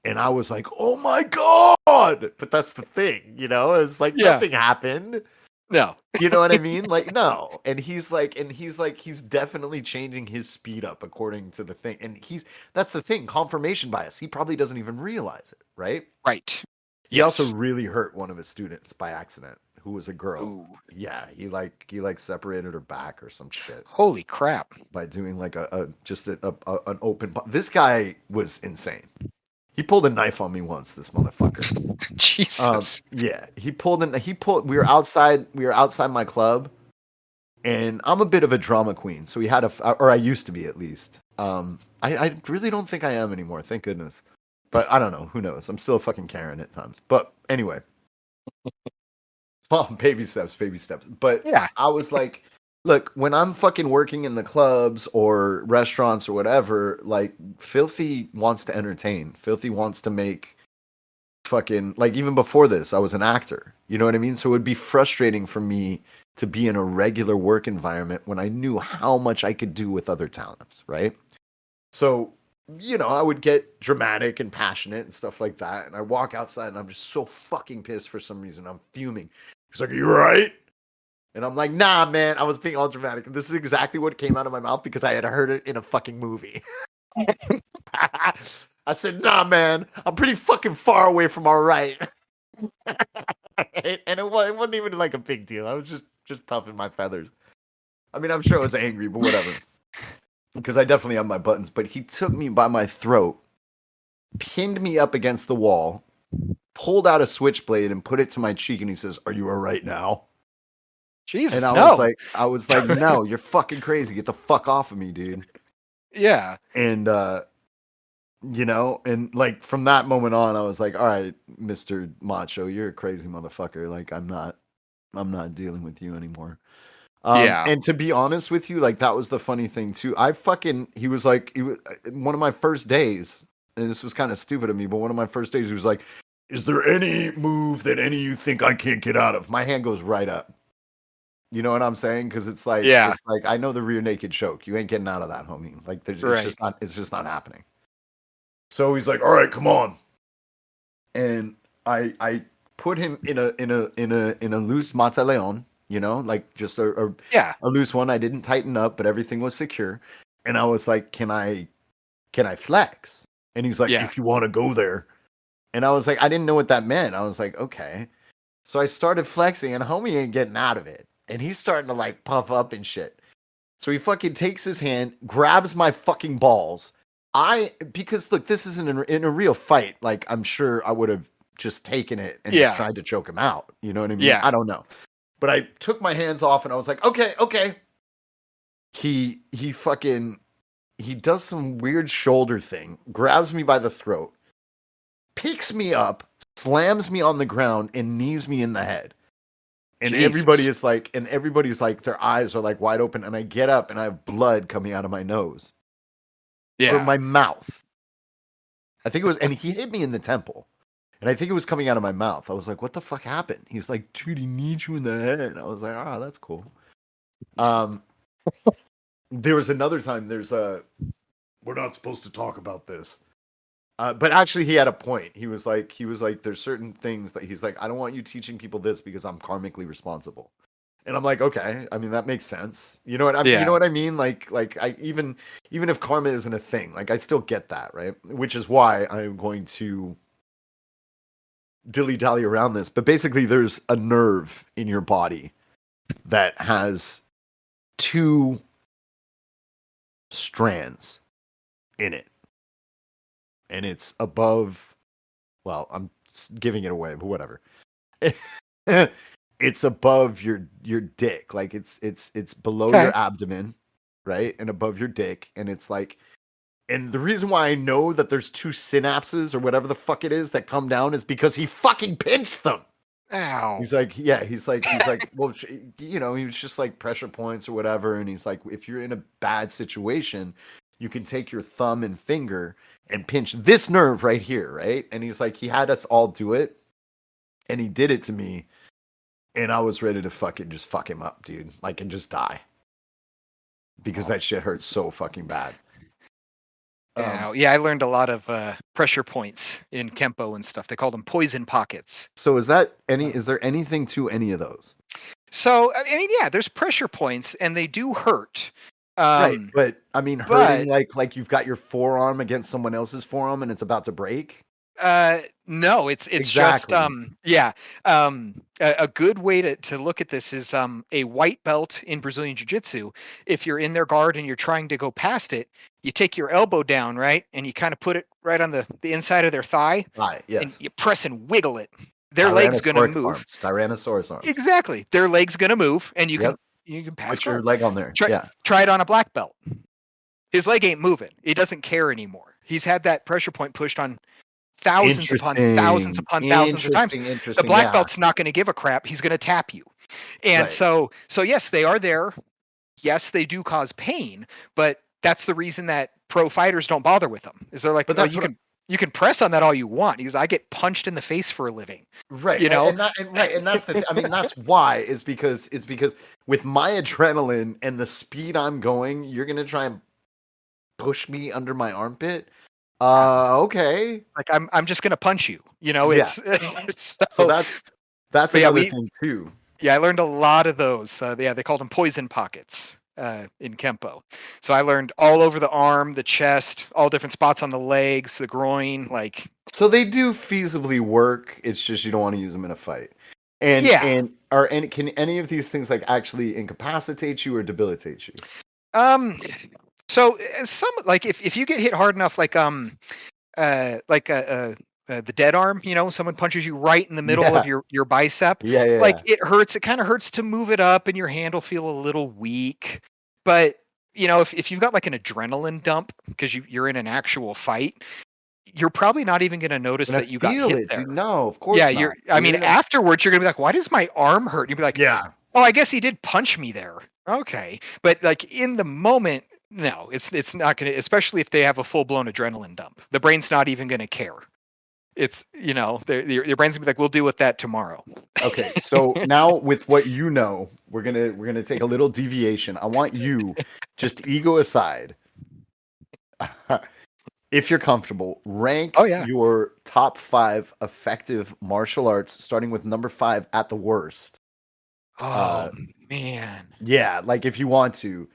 and I was like, "Oh my God!" But that's the thing, you know, it's like nothing happened. No, you know what I mean? Like no, and he's definitely changing his speed up according to the thing, and that's the thing, confirmation bias. He probably doesn't even realize it, right? Right. He also really hurt one of his students by accident, who was a girl. Ooh. Yeah, he separated her back or some shit. Holy crap! By doing like an open. This guy was insane. He pulled a knife on me once. This motherfucker. Jesus. Yeah, he pulled. We were outside my club, and I'm a bit of a drama queen. So he had or I used to be at least. I really don't think I am anymore. Thank goodness. But I don't know. Who knows? I'm still a fucking Karen at times. But anyway. Small baby steps. But yeah. I was like, look, when I'm fucking working in the clubs or restaurants or whatever, like, Filthy wants to entertain. Filthy wants to make fucking, like, even before this, I was an actor. You know what I mean? So it would be frustrating for me to be in a regular work environment when I knew how much I could do with other talents, right? So, you know, I would get dramatic and passionate and stuff like that. And I walk outside and I'm just so fucking pissed for some reason. I'm fuming. He's like, "Are you right?" And I'm like, "Nah, man, I was being all dramatic." And this is exactly what came out of my mouth because I had heard it in a fucking movie. I said, "Nah, man, I'm pretty fucking far away from all right." And it wasn't even like a big deal. I was just puffing my feathers. I mean, I'm sure I was angry, but whatever. Because I definitely have my buttons, but he took me by my throat, pinned me up against the wall, pulled out a switchblade and put it to my cheek, and he says, "Are you all right now?" Jesus, and I was like, "No, you're fucking crazy. Get the fuck off of me, dude." Yeah. And you know, and like from that moment on, I was like, "All right, Mr. Macho, you're a crazy motherfucker. Like I'm not dealing with you anymore." And to be honest with you, like that was the funny thing too. He was one of my first days, and this was kind of stupid of me, but one of my first days, he was like, is there any move that any of you think I can't get out of? My hand goes right up. You know what I'm saying? Because it's like, I know the rear naked choke. You ain't getting out of that, homie. Like, it's just not happening. So he's like, all right, come on. And I put him in a loose mataleon, you know, like just a loose one. I didn't tighten up, but everything was secure. And I was like, can I flex? And he's like, if you want to go there. And I was like, I didn't know what that meant. I was like, okay. So I started flexing, and homie ain't getting out of it. And he's starting to like puff up and shit. So he fucking takes his hand, grabs my fucking balls. Because look, this isn't in a real fight. Like, I'm sure I would have just taken it and just tried to choke him out. You know what I mean? Yeah. I don't know. But I took my hands off and I was like, okay. He does some weird shoulder thing, grabs me by the throat, picks me up, slams me on the ground, and knees me in the head. And Jesus. everybody's like, their eyes are like wide open, and I get up and I have blood coming out of my nose. Or my mouth. I think it was, and he hit me in the temple. And I think it was coming out of my mouth. I was like, what the fuck happened? He's like, dude, he needs you in the head. And I was like, that's cool. There was another time, we're not supposed to talk about this. But actually, he had a point. He was like, there's certain things that he's like, I don't want you teaching people this because I'm karmically responsible. And I'm like, okay. I mean, that makes sense. You know what I mean? You know what I mean? Like I even if karma isn't a thing, like I still get that, right? Which is why I'm going to dilly-dally around this. But basically, there's a nerve in your body that has 2 strands in it. And it's above, well, I'm giving it away, but whatever. It's above your dick. Like it's below your abdomen, right? And above your dick. And it's like, and the reason why I know that there's 2 synapses or whatever the fuck it is that come down is because he fucking pinched them. Ow. He's like, well, you know, he was just like pressure points or whatever. And he's like, if you're in a bad situation, you can take your thumb and finger and pinch this nerve right here, right? And he's like, he had us all do it. And he did it to me. And I was ready to fucking just fuck him up, dude. Like, and just die. Because that shit hurts so fucking bad. I learned a lot of pressure points in Kempo and stuff. They call them poison pockets. So is there anything to any of those? So, I mean, there's pressure points, and they do hurt. Right, but I mean, hurting like you've got your forearm against someone else's forearm and it's about to break. No, it's exactly. just a good way to look at this is a white belt in Brazilian Jiu-Jitsu. If you're in their guard and you're trying to go past it, you take your elbow down, right, and you kind of put it right on the inside of their thigh, right? Yes, and you press and wiggle it. Their leg's gonna move. Tyrannosaurus arms. Exactly, their leg's gonna move, and you can pass. Put your leg on there. Try it on a black belt. His leg ain't moving. He doesn't care anymore. He's had that pressure point pushed on thousands upon thousands upon thousands of times. The black belt's not going to give a crap. He's going to tap you. And so yes, they are there. Yes, they do cause pain, but that's the reason that pro fighters don't bother with them. Is they're like, but you can press on that all you want. Because I get punched in the face for a living. Right. You know? And that's the I mean, that's why it's because with my adrenaline and the speed I'm going, you're going to try and push me under my armpit. Okay. Like I'm just gonna punch you. You know, it's so that's another thing too. Yeah, I learned a lot of those. They called them poison pockets in Kempo. So I learned all over the arm, the chest, all different spots on the legs, the groin, like. So they do feasibly work. It's just you don't want to use them in a fight. And can any of these things like actually incapacitate you or debilitate you? So some like if you get hit hard enough, like the dead arm, you know, someone punches you right in the middle of your bicep. Like it hurts. It kind of hurts to move it up, and your hand will feel a little weak. But you know, if you've got like an adrenaline dump because you're in an actual fight, you're probably not even going to notice that you got hit there. No, of course. Yeah, I mean, afterwards you're going to be like, "Why does my arm hurt?" You'll be like, "Oh, I guess he did punch me there." Okay, but like in the moment. No, it's not going to, especially if they have a full-blown adrenaline dump. The brain's not even going to care. it's your brain's gonna be like, we'll deal with that tomorrow. Okay, so now with what you know, we're gonna take a little deviation. I want you, just ego aside, if you're comfortable, rank Oh, yeah. your top 5 effective martial arts, starting with number 5 at the worst. Oh man. Yeah, like if you want to,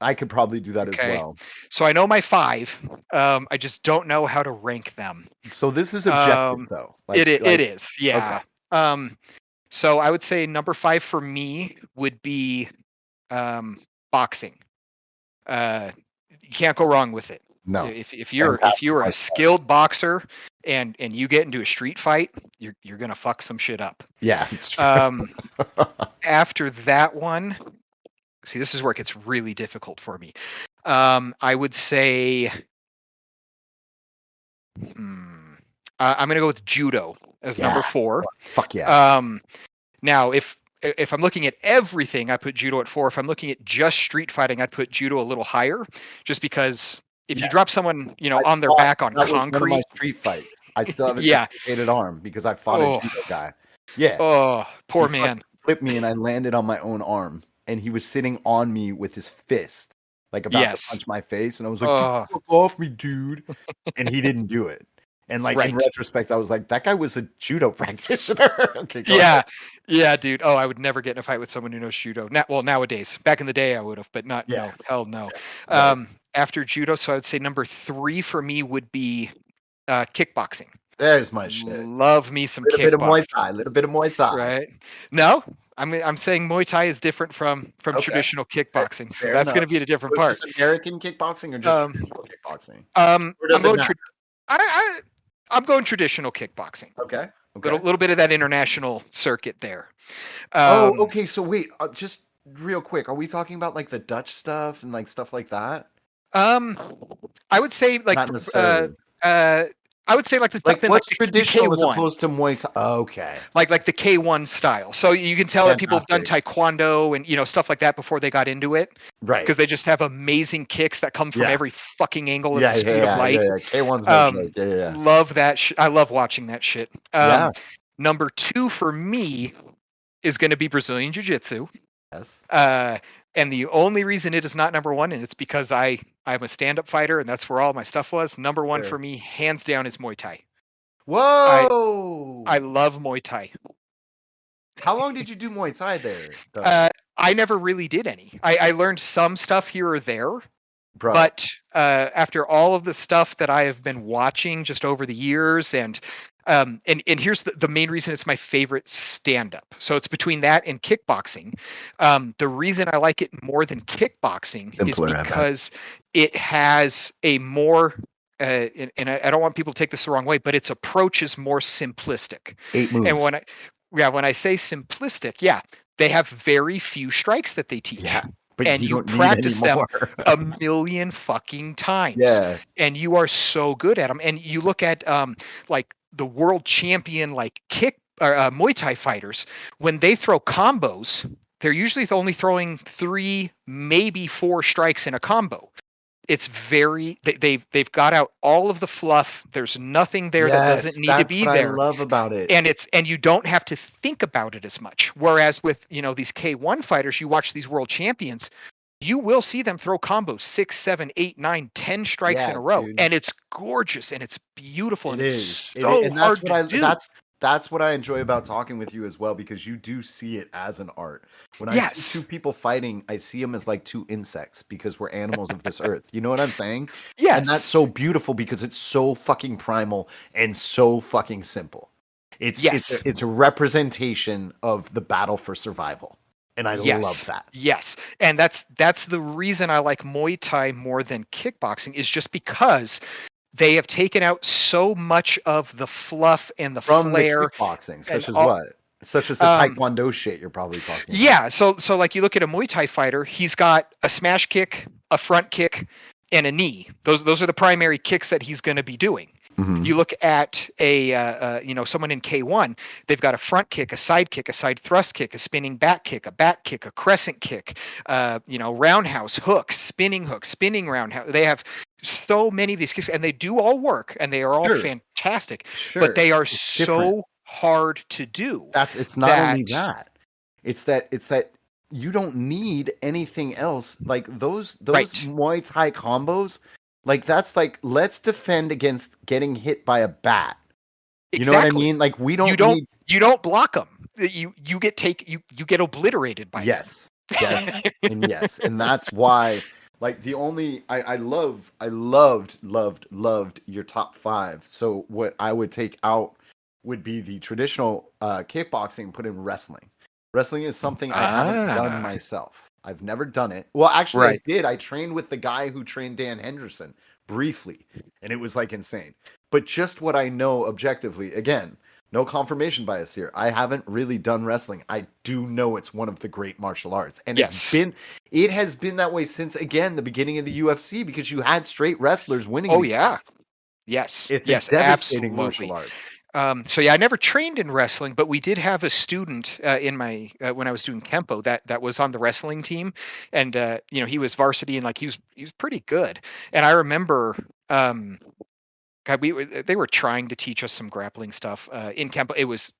I could probably do that as Okay. well. So I know my 5. I just don't know how to rank them. So this is objective, though. It is, yeah. So I would say number 5 for me would be boxing. You can't go wrong with it. No. If you're a skilled boxer and you get into a street fight, you're gonna fuck some shit up. Yeah, it's true. After that one, see, this is where it gets really difficult for me. I would say, I'm gonna go with judo as number 4. Fuck yeah. Now, if I'm looking at everything, I put judo at 4. If I'm looking at just street fighting, I'd put judo a little higher, just because if you drop someone, on their back on that was one of concrete, my street fights. I still have a Yeah. dislocated arm because I fought a judo guy. Yeah. oh, poor He man. fucking flipped me and I landed on my own arm, and he was sitting on me with his fist, like about Yes. to punch my face, and I was like, Oh. "Get the fuck off me, dude!" And he didn't do it. And like in Right. retrospect, I was like, that guy was a judo practitioner. Okay, go Yeah, ahead. yeah, dude. Oh, I would never get in a fight with someone who knows judo. Nowadays. Back in the day, I would have, but not. Yeah. No, hell no. Right. After judo, so I would say number 3 for me would be kickboxing. There's my shit. Love me some Little bit of Muay kickboxing. Thai. Little bit of Muay Thai. Right? No, I'm saying Muay Thai is different from Okay. traditional kickboxing, so Fair that's going to enough. be a different Was part. this American kickboxing or just traditional kickboxing? I'm Or does it going matter? I'm going traditional kickboxing. Okay. Okay. Little bit of that international circuit there. Okay. So wait, just real quick, are we talking about like the Dutch stuff and like stuff like that? I would say like Not necessarily. I would say like the Like stuff in what's the traditional as K1, opposed to Muay Thai? Okay. like the K1 style. So you can tell that people have done Fantastic. taekwondo and stuff like that before they got into it, Right. because they just have amazing kicks that come from Yeah. every fucking angle of Yeah, the speed of light. K1's no joke. Yeah. Love that. I love watching that shit. Yeah. Number 2 for me is going to be Brazilian Jiu-Jitsu. Yes. And the only reason it is not number 1, and it's because I'm a stand-up fighter, and that's where all my stuff was. Number 1 Sure. for me, hands down, is Muay Thai. Whoa! I love Muay Thai. How long did you do Muay Thai there? Though? I never really did any. I learned some stuff here or there, Bro. but after all of the stuff that I have been watching just over the years, and here's the main reason it's my favorite stand-up. So it's between that and kickboxing. The reason I like it more than kickboxing Simpler, is I bet. because it has a more and I don't want people to take this the wrong way, but its approach is more simplistic. 8 moves. And when I say simplistic, they have very few strikes that they teach. Yeah, but and you you don't need practice them anymore. a million fucking times. Yeah. And you are so good at them. And you look at like the world champion like Muay Thai fighters, when they throw combos, they're usually only throwing 3, maybe 4 strikes in a combo. It's they've got out all of the fluff. There's nothing there that doesn't need to be that's what there. I love about it. And you don't have to think about it as much. Whereas with these K1 fighters, you watch these world champions, you will see them throw combos 6, 7, 8, 9, 10 strikes in a row, dude. and it's gorgeous and it's beautiful It and is. it's It so is. And hard that's what to do. that's what I enjoy about talking with you as well, because you do see it as an art. When I Yes. see 2 people fighting, I see them as like 2 insects because we're animals of this earth. You know what I'm saying? Yes, And that's so beautiful because it's so fucking primal and so fucking simple. It's a representation of the battle for survival. And I love that. Yes, and that's the reason I like Muay Thai more than kickboxing, is just because they have taken out so much of the fluff and the From flair. the kickboxing, such and as all- what? Such as the taekwondo shit you're probably talking about. Yeah, so like you look at a Muay Thai fighter, he's got a smash kick, a front kick, and a knee. Those are the primary kicks that he's going to be doing. Mhm. You look at someone in K1, they've got a front kick, a side thrust kick, a spinning back kick, a crescent kick, roundhouse hook, spinning roundhouse. They have so many of these kicks, and they do all work, and they are all Sure. fantastic fantastic, Sure, but they are it's so different. hard to do. It's not only that- that. It's that you don't need anything else. Like those Right. Muay Thai combos, like that's like let's defend against getting hit by a bat. You know what I Exactly. mean? Like we don't need You don't block them. You get obliterated by them. yes. Yes. And yes. And that's why like the only I loved your top 5. So what I would take out would be the traditional kickboxing and put in wrestling. Wrestling is something I haven't done myself. I've never done it. Well, actually Right. I did. I trained with the guy who trained Dan Henderson briefly, and it was like insane. But just what I know objectively, again, no confirmation bias here. I haven't really done wrestling. I do know it's one of the great martial arts. And Yes. it has been that way since again the beginning of the UFC because you had straight wrestlers winning. Oh these yeah. fights. Yes. It's yes. a devastating Absolutely. martial art. So yeah, I never trained in wrestling, but we did have a student in my when I was doing Kempo that was on the wrestling team, and he was varsity and like he was pretty good. And I remember, God, they were trying to teach us some grappling stuff in Kempo.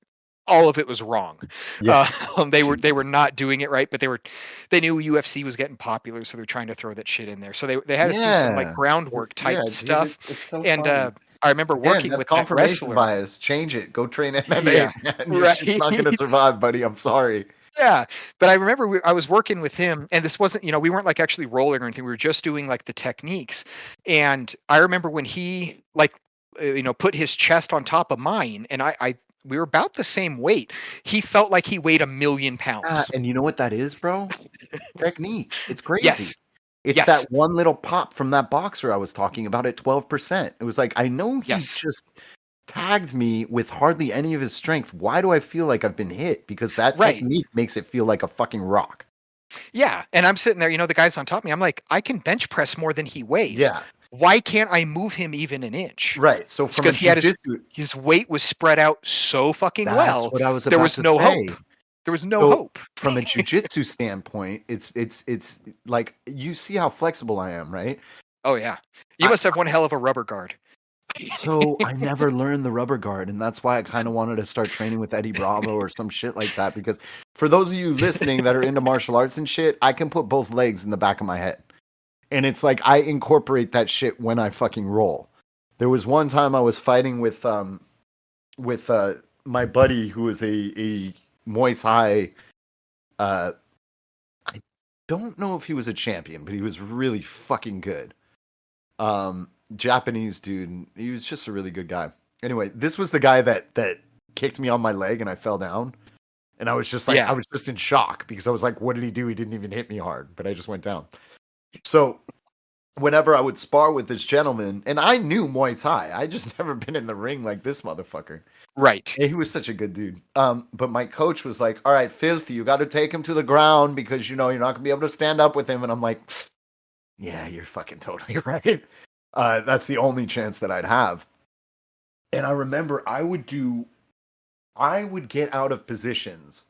All of it was wrong. Yeah. They were not doing it right, but they knew UFC was getting popular, so they're trying to throw that shit in there. So they had us do some like Yeah. groundwork type Yeah, dude, stuff, it's so and fun. I remember Again, working that's with that confirmation wrestler. bias. Change it. Go train MMA. Yeah, Man. You're just not going to right. survive, buddy. I'm sorry. Yeah, but I remember I was working with him, and this wasn't, we weren't like actually rolling or anything. We were just doing like the techniques. And I remember when he like, put his chest on top of mine, and we were about the same weight. He felt like he weighed 1,000,000 pounds. And you know what that is, bro? Technique. It's crazy. Yes. It's Yes. that one little pop from that boxer I was talking about at 12%. It was like, I know he Yes. just tagged me with hardly any of his strength. Why do I feel like I've been hit? Because that Right. technique makes it feel like a fucking rock. Yeah, and I'm sitting there, the guy's on top of me. I'm like, I can bench press more than he weighs. Yeah. Why can't I move him even an inch? Right. So It's from a 'cause he had jiu-jitsu, his weight was spread out so fucking that's well. what I was There about was to no say. hope. There was no So, hope. From a jiu-jitsu standpoint, it's like you see how flexible I am, right? Oh yeah, you must have one hell of a rubber guard. So I never learned the rubber guard, and that's why I kind of wanted to start training with Eddie Bravo or some shit like that. Because for those of you listening that are into martial arts and shit, I can put both legs in the back of my head, and it's like I incorporate that shit when I fucking roll. There was one time I was fighting with my buddy who was a Muay Thai. I don't know if he was a champion, but he was really fucking good. Japanese dude. And he was just a really good guy. Anyway, this was the guy that kicked me on my leg and I fell down. And I was just like, Yeah. I was just in shock because I was like, what did he do? He didn't even hit me hard, but I just went down. So whenever I would spar with this gentleman, and I knew Muay Thai, I just never been in the ring like this motherfucker. Right. And he was such a good dude. But my coach was like, all right, Filthy, you got to take him to the ground because, you're not going to be able to stand up with him. And I'm like, yeah, you're fucking totally right. That's the only chance that I'd have. And I remember I would get out of positions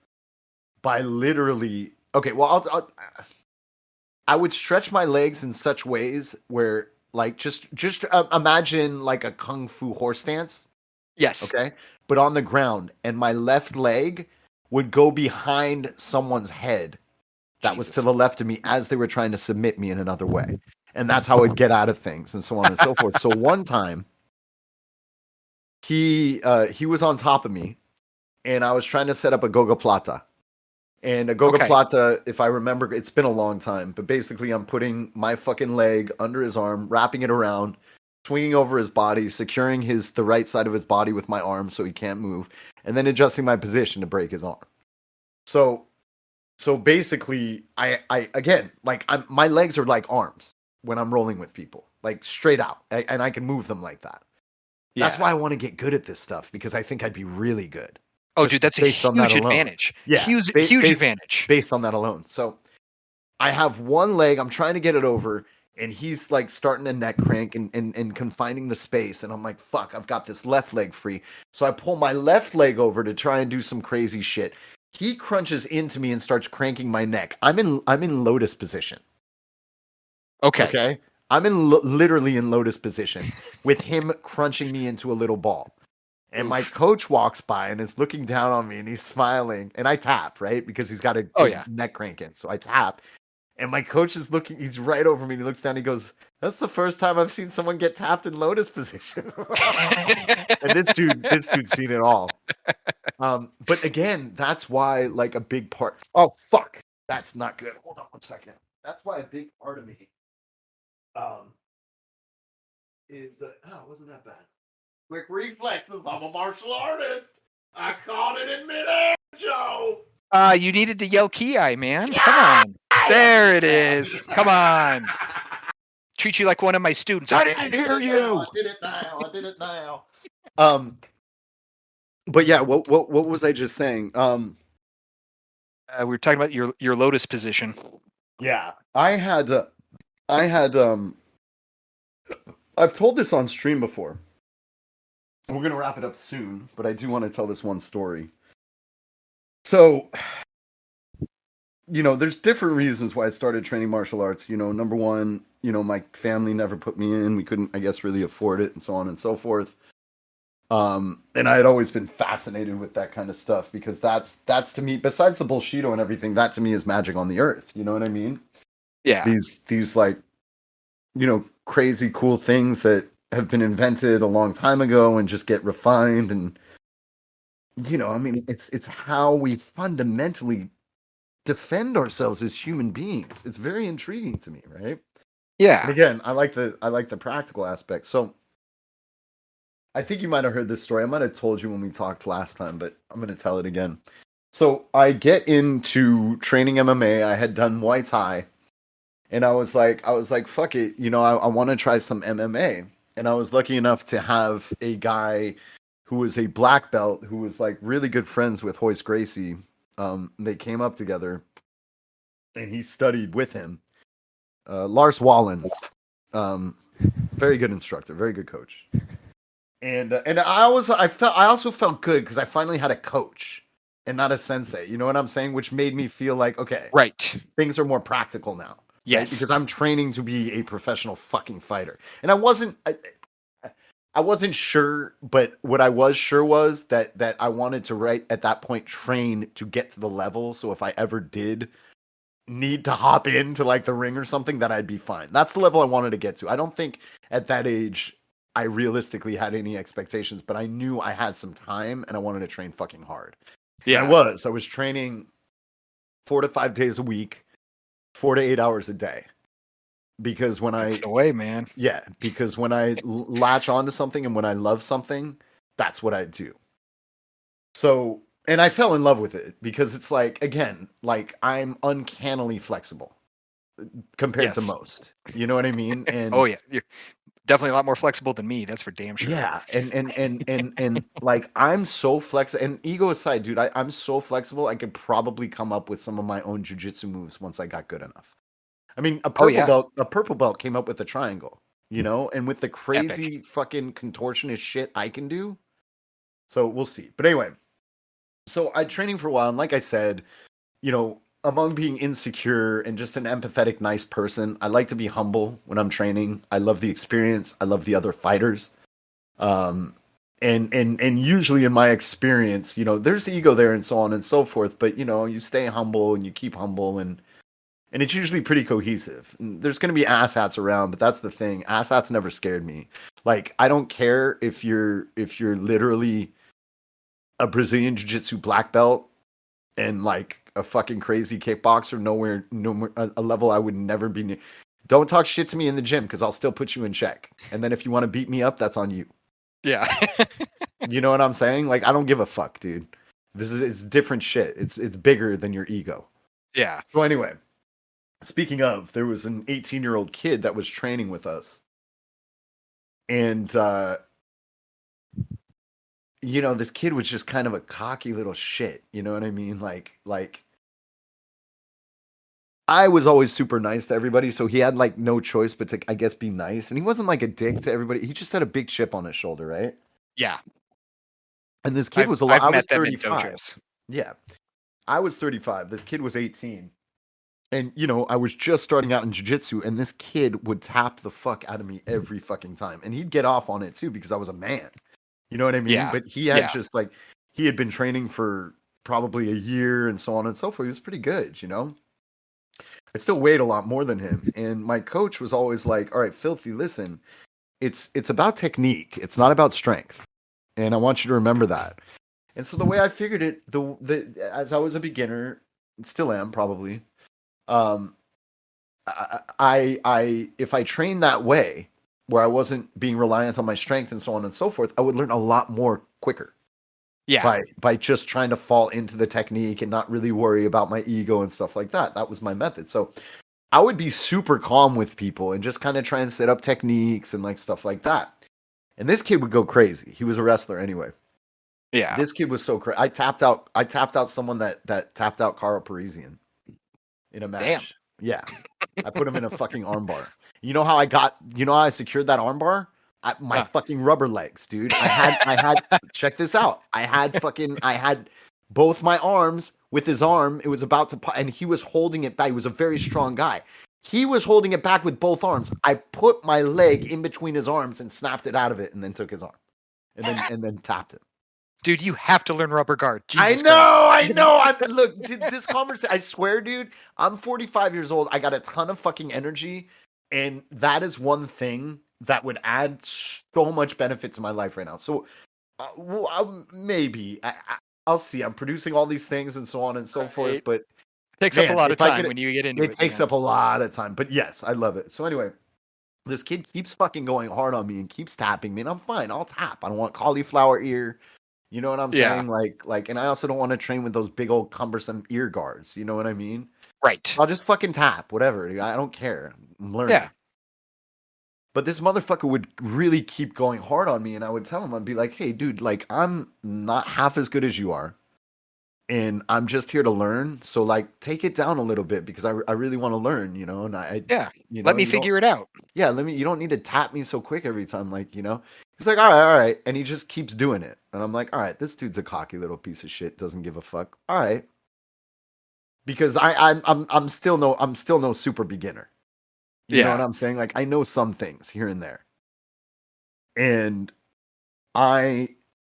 by literally, okay, well, I would stretch my legs in such ways where, like, just imagine like a kung fu horse stance. Yes. Okay. But on the ground, and my left leg would go behind someone's head that was to Jesus. the left of me as they were trying to submit me in another way. And that's how I'd get out of things and so on and so forth. So one time he was on top of me and I was trying to set up a Goga Plata. And a Goga Okay. Plata, if I remember, it's been a long time, but basically I'm putting my fucking leg under his arm, wrapping it around, swinging over his body, securing the right side of his body with my arm so he can't move, and then adjusting my position to break his arm. So basically, I again, like my legs are like arms when I'm rolling with people, like straight out, and I can move them like that. That's Yeah. why I want to get good at this stuff because I think I'd be really good. Oh, just dude, that's a based on that huge alone. advantage. Yeah, Huge based- advantage. based on that alone. So I have one leg, I'm trying to get it over, and he's like starting to neck crank and confining the space. And I'm like, fuck, I've got this left leg free. So I pull my left leg over to try and do some crazy shit. He crunches into me and starts cranking my neck. I'm in lotus position. Okay. Okay. I'm literally in lotus position with him crunching me into a little ball. And my coach walks by and is looking down on me and he's smiling. And I tap, right? Because he's got a neck cranking. So I tap. And my coach is looking, he's right over me. And he looks down and he goes, "That's the first time I've seen someone get tapped in lotus position." And this dude's seen it all. But again, that's why like a big part. Oh, fuck. That's not good. Hold on one second. That's why a big part of me is wasn't that bad. Quick reflexes. I'm a martial artist. I caught it in midair, Joe. You needed to yell Ki, man. Yeah! Come on. There it is. Come on. Treat you like one of my students. I didn't hear you. I did it now. But yeah, what was I just saying? We were talking about your lotus position. Yeah, I've told this on stream before. We're gonna wrap it up soon, but I do want to tell this one story. So, there's different reasons why I started training martial arts. Number one, my family never put me in. We couldn't, I guess, really afford it, and so on and so forth. And I had always been fascinated with that kind of stuff because that's to me, besides the bullshito and everything, that to me is magic on the earth. You know what I mean? Yeah. These like, crazy cool things that have been invented a long time ago and just get refined. And, it's how we fundamentally defend ourselves as human beings. It's very intriguing to me, right? Yeah. And again, I like the practical aspect. So I think you might have heard this story. I might have told you when we talked last time, but I'm going to tell it again. So I get into training MMA. I had done Muay Thai, and I was like, fuck it. I want to try some MMA. And I was lucky enough to have a guy who was a black belt who was like really good friends with Royce Gracie. They came up together, and he studied with him. Lars Wallen, very good instructor, very good coach. And I also felt good because I finally had a coach and not a sensei. You know what I'm saying? Which made me feel like, okay, right, things are more practical now. Yes, right? Because I'm training to be a professional fucking fighter, and I wasn't sure, but what I was sure was that I wanted to right at that point train to get to the level. So if I ever did need to hop into like the ring or something, that I'd be fine. That's the level I wanted to get to. I don't think at that age I realistically had any expectations, but I knew I had some time and I wanted to train fucking hard. Yeah, and I was training 4 to 5 days a week, 4 to 8 hours a day. Because that's the way, man. Yeah, because when I latch onto something and when I love something, that's what I do. So, and I fell in love with it because it's like, again, like I'm uncannily flexible compared to most. You know what I mean? And oh yeah, you're definitely a lot more flexible than me. That's for damn sure. Yeah, and like I'm so flexible. And ego aside, dude, I'm so flexible. I could probably come up with some of my own jiu-jitsu moves once I got good enough. I mean, a purple belt came up with a triangle, and with the crazy fucking contortionist shit I can do. So we'll see. But anyway, so I training for a while, and like I said, among being insecure and just an empathetic, nice person, I like to be humble when I'm training. I love the experience. I love the other fighters. And usually in my experience, there's ego there and so on and so forth, but you stay humble and you keep humble and it's usually pretty cohesive. And there's going to be asshats around, but that's the thing. Asshats never scared me. Like, I don't care if you're literally a Brazilian jiu-jitsu black belt and like a fucking crazy kickboxer, nowhere a level I would never be near. Don't talk shit to me in the gym because I'll still put you in check. And then if you want to beat me up, that's on you. Yeah. You know what I'm saying? Like, I don't give a fuck, dude. It's different shit. It's bigger than your ego. Yeah. So anyway, speaking of, there was an 18-year-old kid that was training with us. And, this kid was just kind of a cocky little shit. You know what I mean? Like I was always super nice to everybody. So he had like no choice but to, I guess, be nice. And he wasn't like a dick to everybody. He just had a big chip on his shoulder, right? Yeah. And this kid was a lot. I was them 35. Yeah. I was 35. This kid was 18. And I was just starting out in jiu-jitsu, and this kid would tap the fuck out of me every fucking time. And he'd get off on it too because I was a man. You know what I mean? Yeah. But he had Yeah. just like he had been training for probably a year and so on and so forth. He was pretty good, I still weighed a lot more than him. And my coach was always like, "All right, Filthy, listen, it's about technique. It's not about strength. And I want you to remember that." And so the way I figured it, as I was a beginner, still am probably, I if I trained that way, where I wasn't being reliant on my strength and so on and so forth, I would learn a lot more quicker. Yeah. By just trying to fall into the technique and not really worry about my ego and stuff like that. That was my method. So I would be super calm with people and just kind of try and set up techniques and like stuff like that. And this kid would go crazy. He was a wrestler anyway. Yeah. This kid was so crazy. I tapped out someone that tapped out Carl Parisian in a match. Damn. Yeah. I put him in a fucking armbar. You know how I secured that armbar? My fucking rubber legs, dude. I had check this out. I had both my arms with his arm. It was about to and he was holding it back. He was a very strong guy. He was holding it back with both arms. I put my leg in between his arms and snapped it out of it and then took his arm. And then tapped it. Dude, you have to learn rubber guard. Jesus I know. Look, this conversation, I swear, dude, I'm 45 years old. I got a ton of fucking energy. And that is one thing that would add so much benefit to my life right now. So maybe I'll see. I'm producing all these things and so on and so forth. But It takes up a lot of time when you get into it. It takes up a lot of time. But yes, I love it. So anyway, this kid keeps fucking going hard on me and keeps tapping me. And I'm fine. I'll tap. I don't want cauliflower ear. You know what I'm saying? Like, and I also don't want to train with those big old cumbersome ear guards. You know what I mean? Right. I'll just fucking tap, whatever. I don't care. I'm learning. Yeah. But this motherfucker would really keep going hard on me, and I would tell him, I'd be like, "Hey, dude, like, I'm not half as good as you are, and I'm just here to learn. So, like, take it down a little bit because I really want to learn, And Let me figure it out. Yeah, you don't need to tap me so quick every time, He's like, all right, and he just keeps doing it, and I'm like, all right, this dude's a cocky little piece of shit, doesn't give a fuck. All right, because I'm still no super beginner. You know what I'm saying? Like, I know some things here and there. And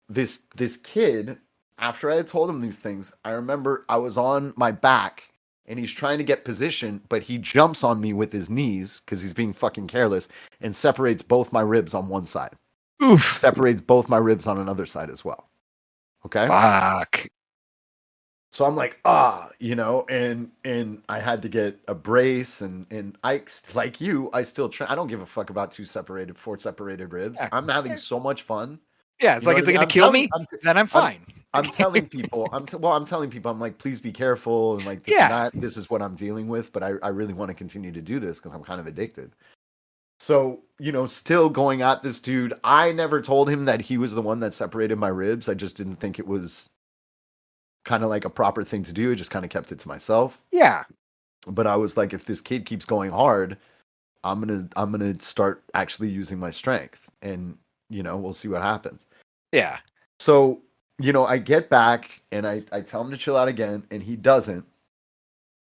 this kid, after I had told him these things, I remember I was on my back and he's trying to get position, but he jumps on me with his knees because he's being fucking careless and separates both my ribs on one side. Oof. Separates both my ribs on another side as well. Okay? Fuck. So I'm like, and I had to get a brace and I, like you, I still I don't give a fuck about 4 separated ribs. I'm having so much fun. Yeah, it's like, is it going to kill me? Then I'm fine. I'm telling people, I'm like, please be careful. And like, this and that, this is what I'm dealing with. But I really want to continue to do this because I'm kind of addicted. So, still going at this dude. I never told him that he was the one that separated my ribs. I just didn't think it was kind of like a proper thing to do. I just kind of kept it to myself. Yeah. But I was like, if this kid keeps going hard, I'm gonna start actually using my strength, and we'll see what happens. Yeah. So I get back and I tell him to chill out again, and he doesn't.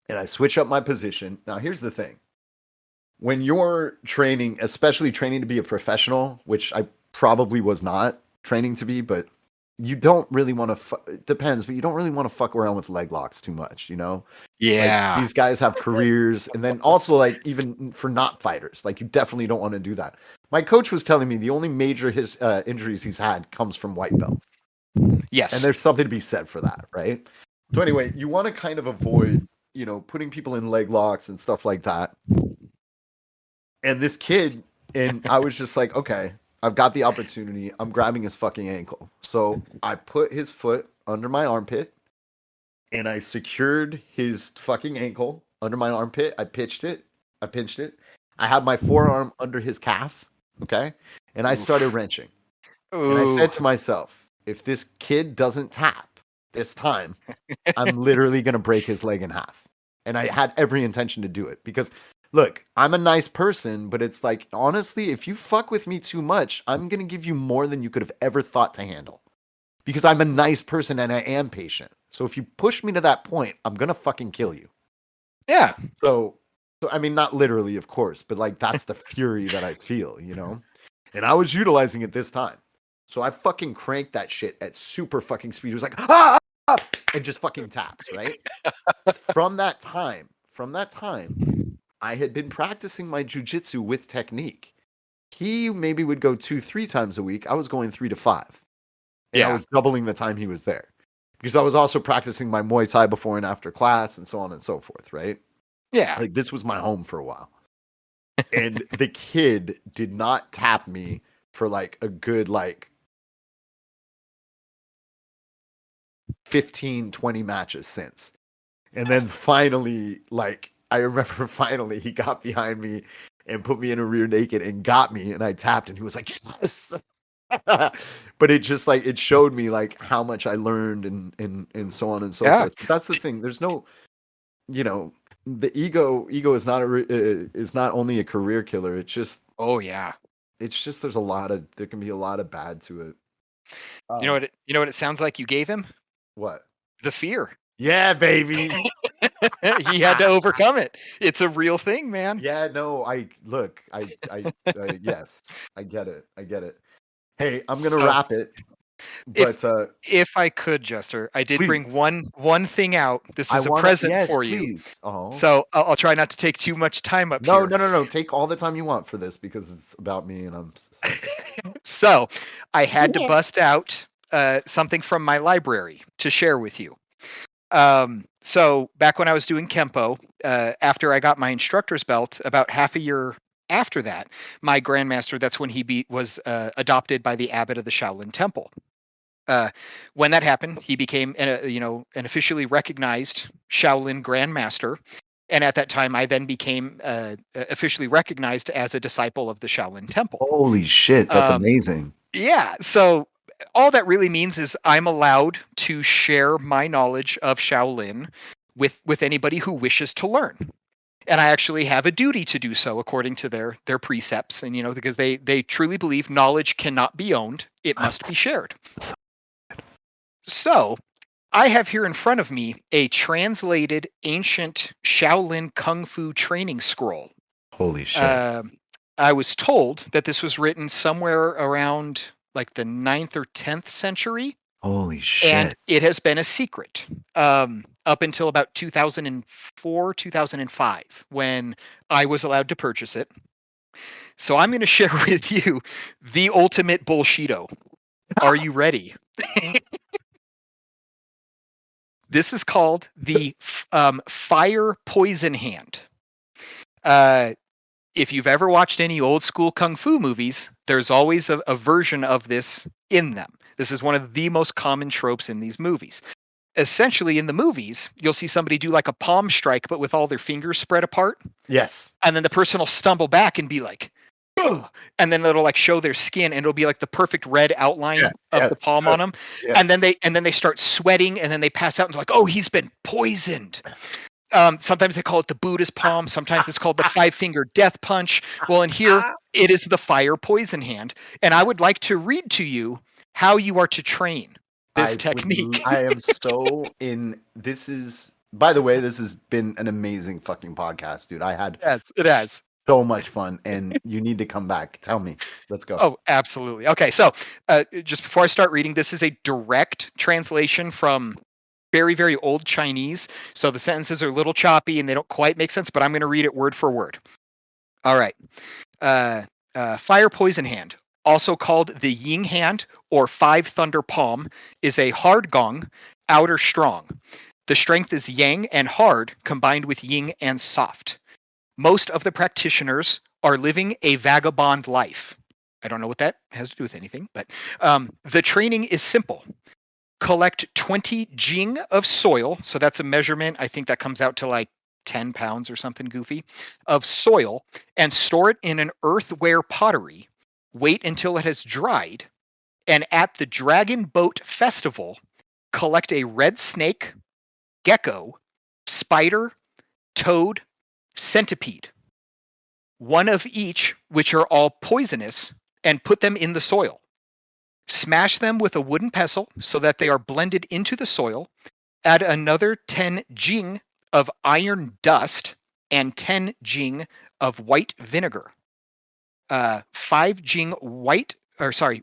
And I switch up my position. Now here's the thing: when you're training, especially training to be a professional, which I probably was not training to be, but you don't really want to, it depends, but you don't really want to fuck around with leg locks too much, Yeah. Like, these guys have careers. And then also, like, even for not fighters, like, you definitely don't want to do that. My coach was telling me the only major injuries he's had comes from white belts. Yes. And there's something to be said for that, right? So anyway, you want to kind of avoid, putting people in leg locks and stuff like that. And this kid, and I was just like, okay, I've got the opportunity. I'm grabbing his fucking ankle. So I put his foot under my armpit and I secured his fucking ankle under my armpit. I pinched it. I had my forearm under his calf. Okay. And I started wrenching. And I said to myself, if this kid doesn't tap this time, I'm literally going to break his leg in half. And I had every intention to do it because, look, I'm a nice person, but it's like, honestly, if you fuck with me too much, I'm going to give you more than you could have ever thought to handle. Because I'm a nice person and I am patient. So if you push me to that point, I'm going to fucking kill you. Yeah. So I mean, not literally, of course, but like that's the fury that I feel, you know? And I was utilizing it this time. So I fucking cranked that shit at super fucking speed. It was like, and just fucking taps, right? From that time, I had been practicing my jujitsu with technique. He maybe would go 2-3 times a week. I was going 3 to 5. And I Yeah. was doubling the time he was there. Because I was also practicing my Muay Thai before and after class and so on and so forth, right? Yeah. Like this was my home for a while. And the kid did not tap me for like a good like 15, 20 matches since. And then finally, like I remember finally he got behind me and put me in a rear naked and got me and I tapped and he was like, yes. But it just like it showed me like how much I learned and so on and so Yeah. forth. But that's the thing. There's no, you know, the ego is not is not only a career killer. It's just Oh yeah. there can be a lot of bad to it. You know what it sounds like you gave him? What? The fear. Yeah, baby. He had to overcome it. It's a real thing, man. Yeah, no, I yes, I get it. Hey, I'm gonna So, wrap it. But If I could, Jester, I did bring Please. one thing out. This is a wanna- present yes, for you. please. Oh. So I'll try not to take too much time up No, here. no. Take all the time you want for this because it's about me and I'm So I had to bust out something from my library to share with you. So back when I was doing Kempo, after I got my instructor's belt, about half a year after that, my grandmaster, that's when he was adopted by the abbot of the Shaolin Temple. When that happened, he became an officially recognized Shaolin Grandmaster. And at that time, I then became officially recognized as a disciple of the Shaolin Temple. Holy shit, that's amazing. Yeah. So all that really means is I'm allowed to share my knowledge of Shaolin with anybody who wishes to learn. And I actually have a duty to do so according to their precepts. And, because they truly believe knowledge cannot be owned. It must be shared. So I have here in front of me a translated ancient Shaolin Kung Fu training scroll. Holy shit. I was told that this was written somewhere around like the 9th or 10th century. Holy shit. And it has been a secret up until about 2004, 2005, when I was allowed to purchase it. So I'm going to share with you the ultimate bullshito. Are you ready? This is called the Fire Poison Hand. If you've ever watched any old school kung fu movies, there's always a version of this in them. This is one of the most common tropes in these movies. Essentially, in the movies, you'll see somebody do like a palm strike, but with all their fingers spread apart. Yes. And then the person will stumble back and be like, ugh! And then it'll like show their skin, and it'll be like the perfect red outline of the palm on them. Yeah. And then they start sweating, and then they pass out and they're like, oh, he's been poisoned. Sometimes they call it the Buddhist palm. Sometimes it's called the 5-finger death punch. Well, and here it is the fire poison hand. And I would like to read to you how you are to train this technique. I am so in. This is, by the way, this has been an amazing fucking podcast, dude. I had It has. so much fun, and you need to come back. Tell me. Let's go. Oh, absolutely. Okay, so just before I start reading, this is a direct translation from very, very old Chinese. So the sentences are a little choppy and they don't quite make sense, but I'm going to read it word for word. All right. Fire Poison Hand, also called the Ying Hand or 5 Thunder Palm, is a hard gong, outer strong. The strength is yang and hard combined with yin and soft. Most of the practitioners are living a vagabond life. I don't know what that has to do with anything, but the training is simple. Collect 20 jing of soil. So that's a measurement. I think that comes out to like 10 pounds or something goofy of soil, and store it in an earthenware pottery. Wait until it has dried. And at the Dragon Boat Festival, collect a red snake, gecko, spider, toad, centipede, one of each, which are all poisonous, and put them in the soil. Smash them with a wooden pestle so that they are blended into the soil. Add another 10 jing of iron dust and 10 jing of white vinegar, 5 jing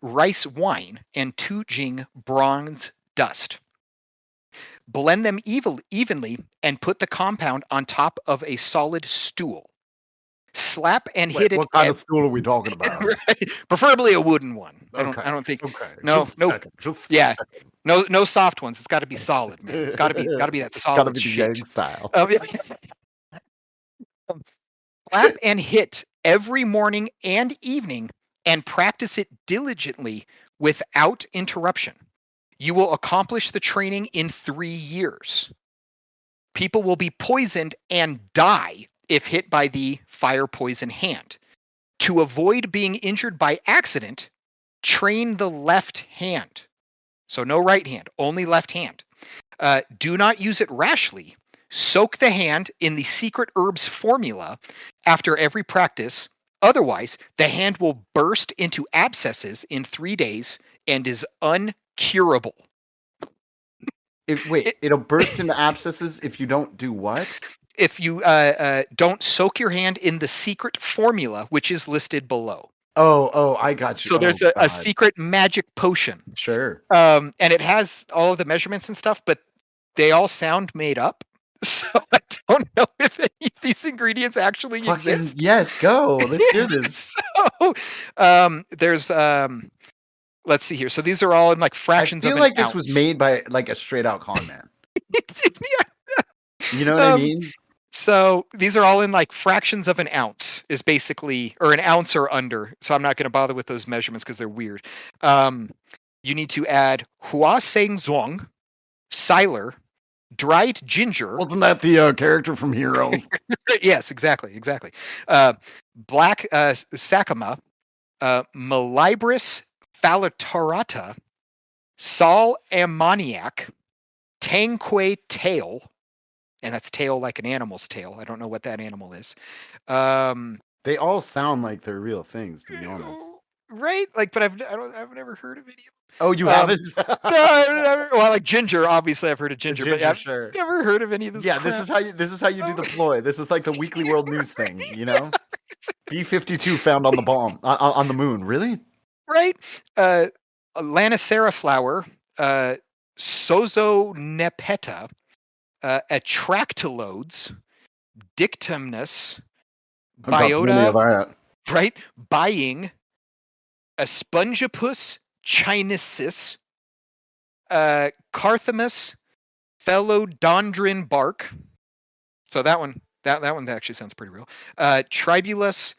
rice wine, and 2 jing bronze dust. Blend them evenly and put the compound on top of a solid stool. Slap and hit it. What kind of stool are we talking about? Right? Preferably a wooden one. Okay. I don't think. Okay. No, Just a no. second, just a Yeah. second. No soft ones. It's got to be solid, man. It's got to be that It's solid gotta be the shit. Yang style. Slap and hit every morning and evening, and practice it diligently without interruption. You will accomplish the training in 3 years. People will be poisoned and die if hit by the fire poison hand. To avoid being injured by accident, train the left hand. So no right hand, only left hand. Do not use it rashly. Soak the hand in the secret herbs formula after every practice. Otherwise, the hand will burst into abscesses in 3 days and is uncurable. It'll burst into abscesses if you don't do what? If you don't soak your hand in the secret formula, which is listed below. Oh, I got you. So there's Oh, a God. secret magic potion. Sure. And it has all of the measurements and stuff, but they all sound made up. So I don't know if any of these ingredients actually Fucking exist. yes, go. Let's hear this. So there's let's see here. So these are all in like I fractions of feel an like this ounce. was made by like a straight out con man. You know what I mean? So these are all in like fractions of an ounce is basically, or an ounce or under. So I'm not going to bother with those measurements because they're weird. You need to add Hua Seng Zhuang, Siler, dried ginger. Wasn't that the character from Heroes? Yes, exactly. Black Sakama, Malibris Phalatorata, Sal Ammoniac, Tangquay tail, and that's tail like an animal's tail. I don't know what that animal is. They all sound like they're real things, to be honest. Right? Like, but I've never heard of any of them. Oh, you haven't? No, I've never, well, like ginger, obviously I've heard of ginger, but I've sure. never heard of any of this. Yeah, crap. this is how you do the ploy. This is like the Weekly World News thing, you know? B-52 found on the bomb on the moon. Really? Right? Lanicera flower, Sozonepeta, Atractylodes, Dictamnus, I've got plenty of Biota, that. right? Buying, Aspongipus chinensis, Carthamus, Philodendron bark. So that one actually sounds pretty real. Tribulus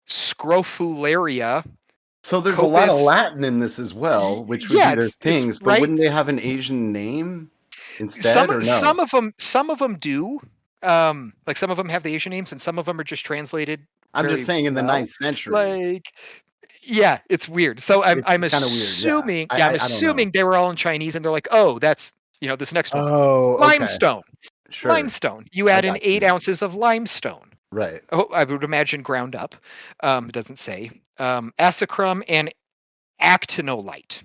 scrofularia. So there's a lot of Copus. Latin in this as well, which would Yeah, be their it's things, but right. wouldn't they have an Asian name instead or no? Some of them do. Like some of them have the Asian names, and some of them are just translated. I'm very just saying in the well. 9th century. Like, yeah, it's weird. So I'm It's kinda weird, yeah. assuming, I I'm don't know. assuming they were all in Chinese, and they're like, oh, that's this next one, Oh, okay. limestone. Sure. Limestone. You add in got you. 8 ounces of limestone. Right. Oh, I would imagine ground up. It doesn't say. Acicrum and actinolite.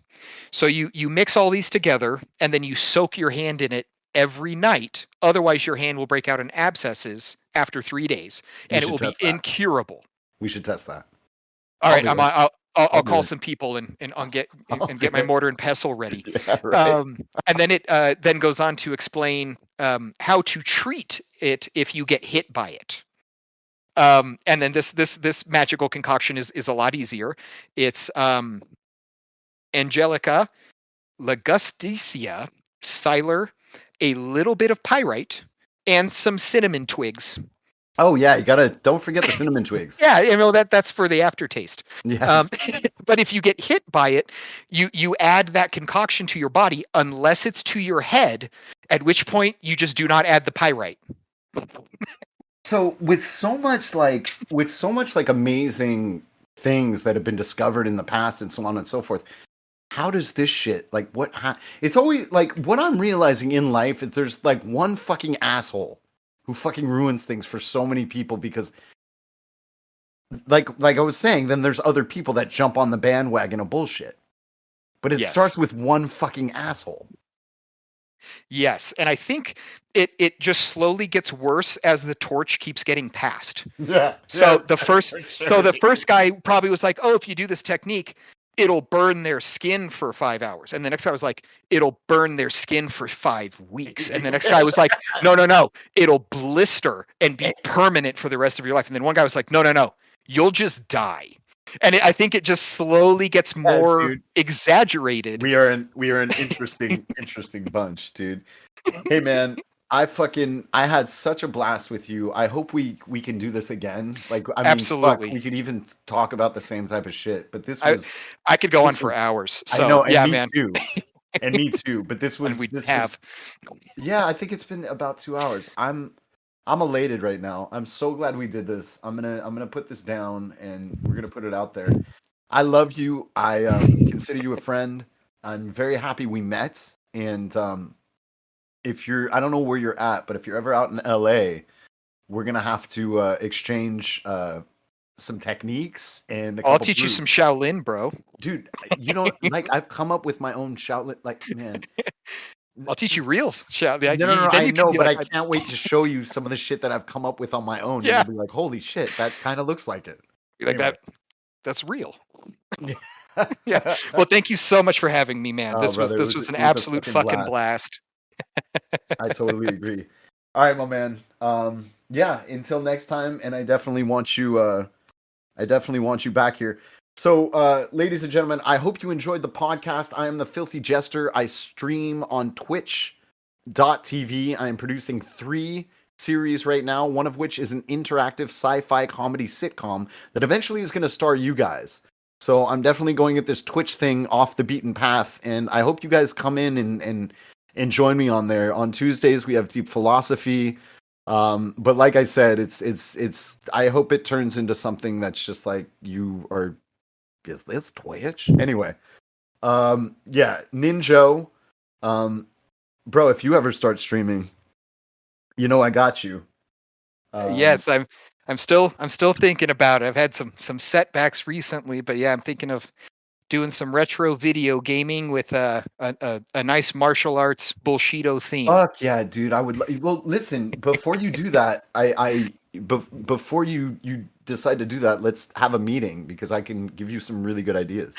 So you mix all these together, and then you soak your hand in it every night. Otherwise, your hand will break out in abscesses after 3 days, and it should will be test that. incurable. We should test that. All I'll right, do it. I'll I'll do call it. some people and get I'll and get do my it. mortar and pestle ready. Yeah, right. And then it then goes on to explain how to treat it if you get hit by it. And then this magical concoction is a lot easier. It's Angelica, Ligusticia, Siler, a little bit of pyrite, and some cinnamon twigs. Oh yeah, don't forget the cinnamon twigs. Yeah, that's for the aftertaste. Yes. But if you get hit by it, you add that concoction to your body unless it's to your head, at which point you just do not add the pyrite. So with so much like amazing things that have been discovered in the past and so on and so forth, how does this shit it's always like what I'm realizing in life is there's like one fucking asshole who fucking ruins things for so many people because like I was saying, then there's other people that jump on the bandwagon of bullshit. But it Yes. starts with one fucking asshole. Yes, and I think it just slowly gets worse as the torch keeps getting passed. Yeah. So yes, the first for so sure. the first guy probably was like, "Oh, if you do this technique, it'll burn their skin for 5 hours." And the next guy was like, "It'll burn their skin for 5 weeks." And the next guy was like, "No, no, no, it'll blister and be permanent for the rest of your life." And then one guy was like, "No, no, no, you'll just die." And I think it just slowly gets more dude. exaggerated. We are an interesting bunch, dude. Hey man, I had such a blast with you. I hope we can do this again. Like I mean, Absolutely. fuck, we could even talk about the same type of shit. But this I- was I could go on this for was- hours. I So know, and yeah, me man. too. And me too. But this was And we this have. was yeah, I think it's been about 2 hours. I'm elated right now. I'm so glad we did this. I'm gonna put this down and we're gonna put it out there. I love you. I consider you a friend. I'm very happy we met. And if you're, I don't know where you're at, but if you're ever out in LA, we're gonna have to exchange some techniques and I'll teach you some Shaolin, bro. dude. You don't like. I've come up with my own Shaolin. Like man, I'll teach you real Shaolin. no, Then I you can know, be but like, I can't wait to show you some of the shit that I've come up with on my own. Yeah. And you'll be like, holy shit, that kind of looks like it. like Anyway. that's real. Yeah. Well, thank you so much for having me, man. Oh, This brother, was an it was a absolute fucking fucking blast. I totally agree. All right, my man. Yeah, until next time, and I definitely want you back here. So, ladies and gentlemen, I hope you enjoyed the podcast. I am the Filthy Jester. I stream on twitch.tv. I am producing 3 series right now, one of which is an interactive sci-fi comedy sitcom that eventually is going to star you guys. So I'm definitely going at this Twitch thing off the beaten path, and I hope you guys come in and join me on there. On Tuesdays we have Deep Philosophy, but like I said, it's. I hope it turns into something that's just like you are. Is this Twitch anyway? Yeah, Ninjo, bro. If you ever start streaming, you know I got you. Yes, I'm still thinking about it. I've had some setbacks recently, but yeah, I'm thinking of doing some retro video gaming with a nice martial arts bullshido theme. Fuck yeah, dude! I would. Well, listen. Before you do that, before you decide to do that, let's have a meeting because I can give you some really good ideas.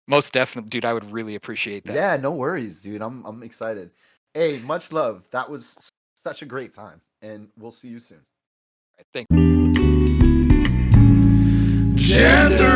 Most definitely, dude. I would really appreciate that. Yeah, no worries, dude. I'm excited. Hey, much love. That was such a great time, and we'll see you soon. Thank Gender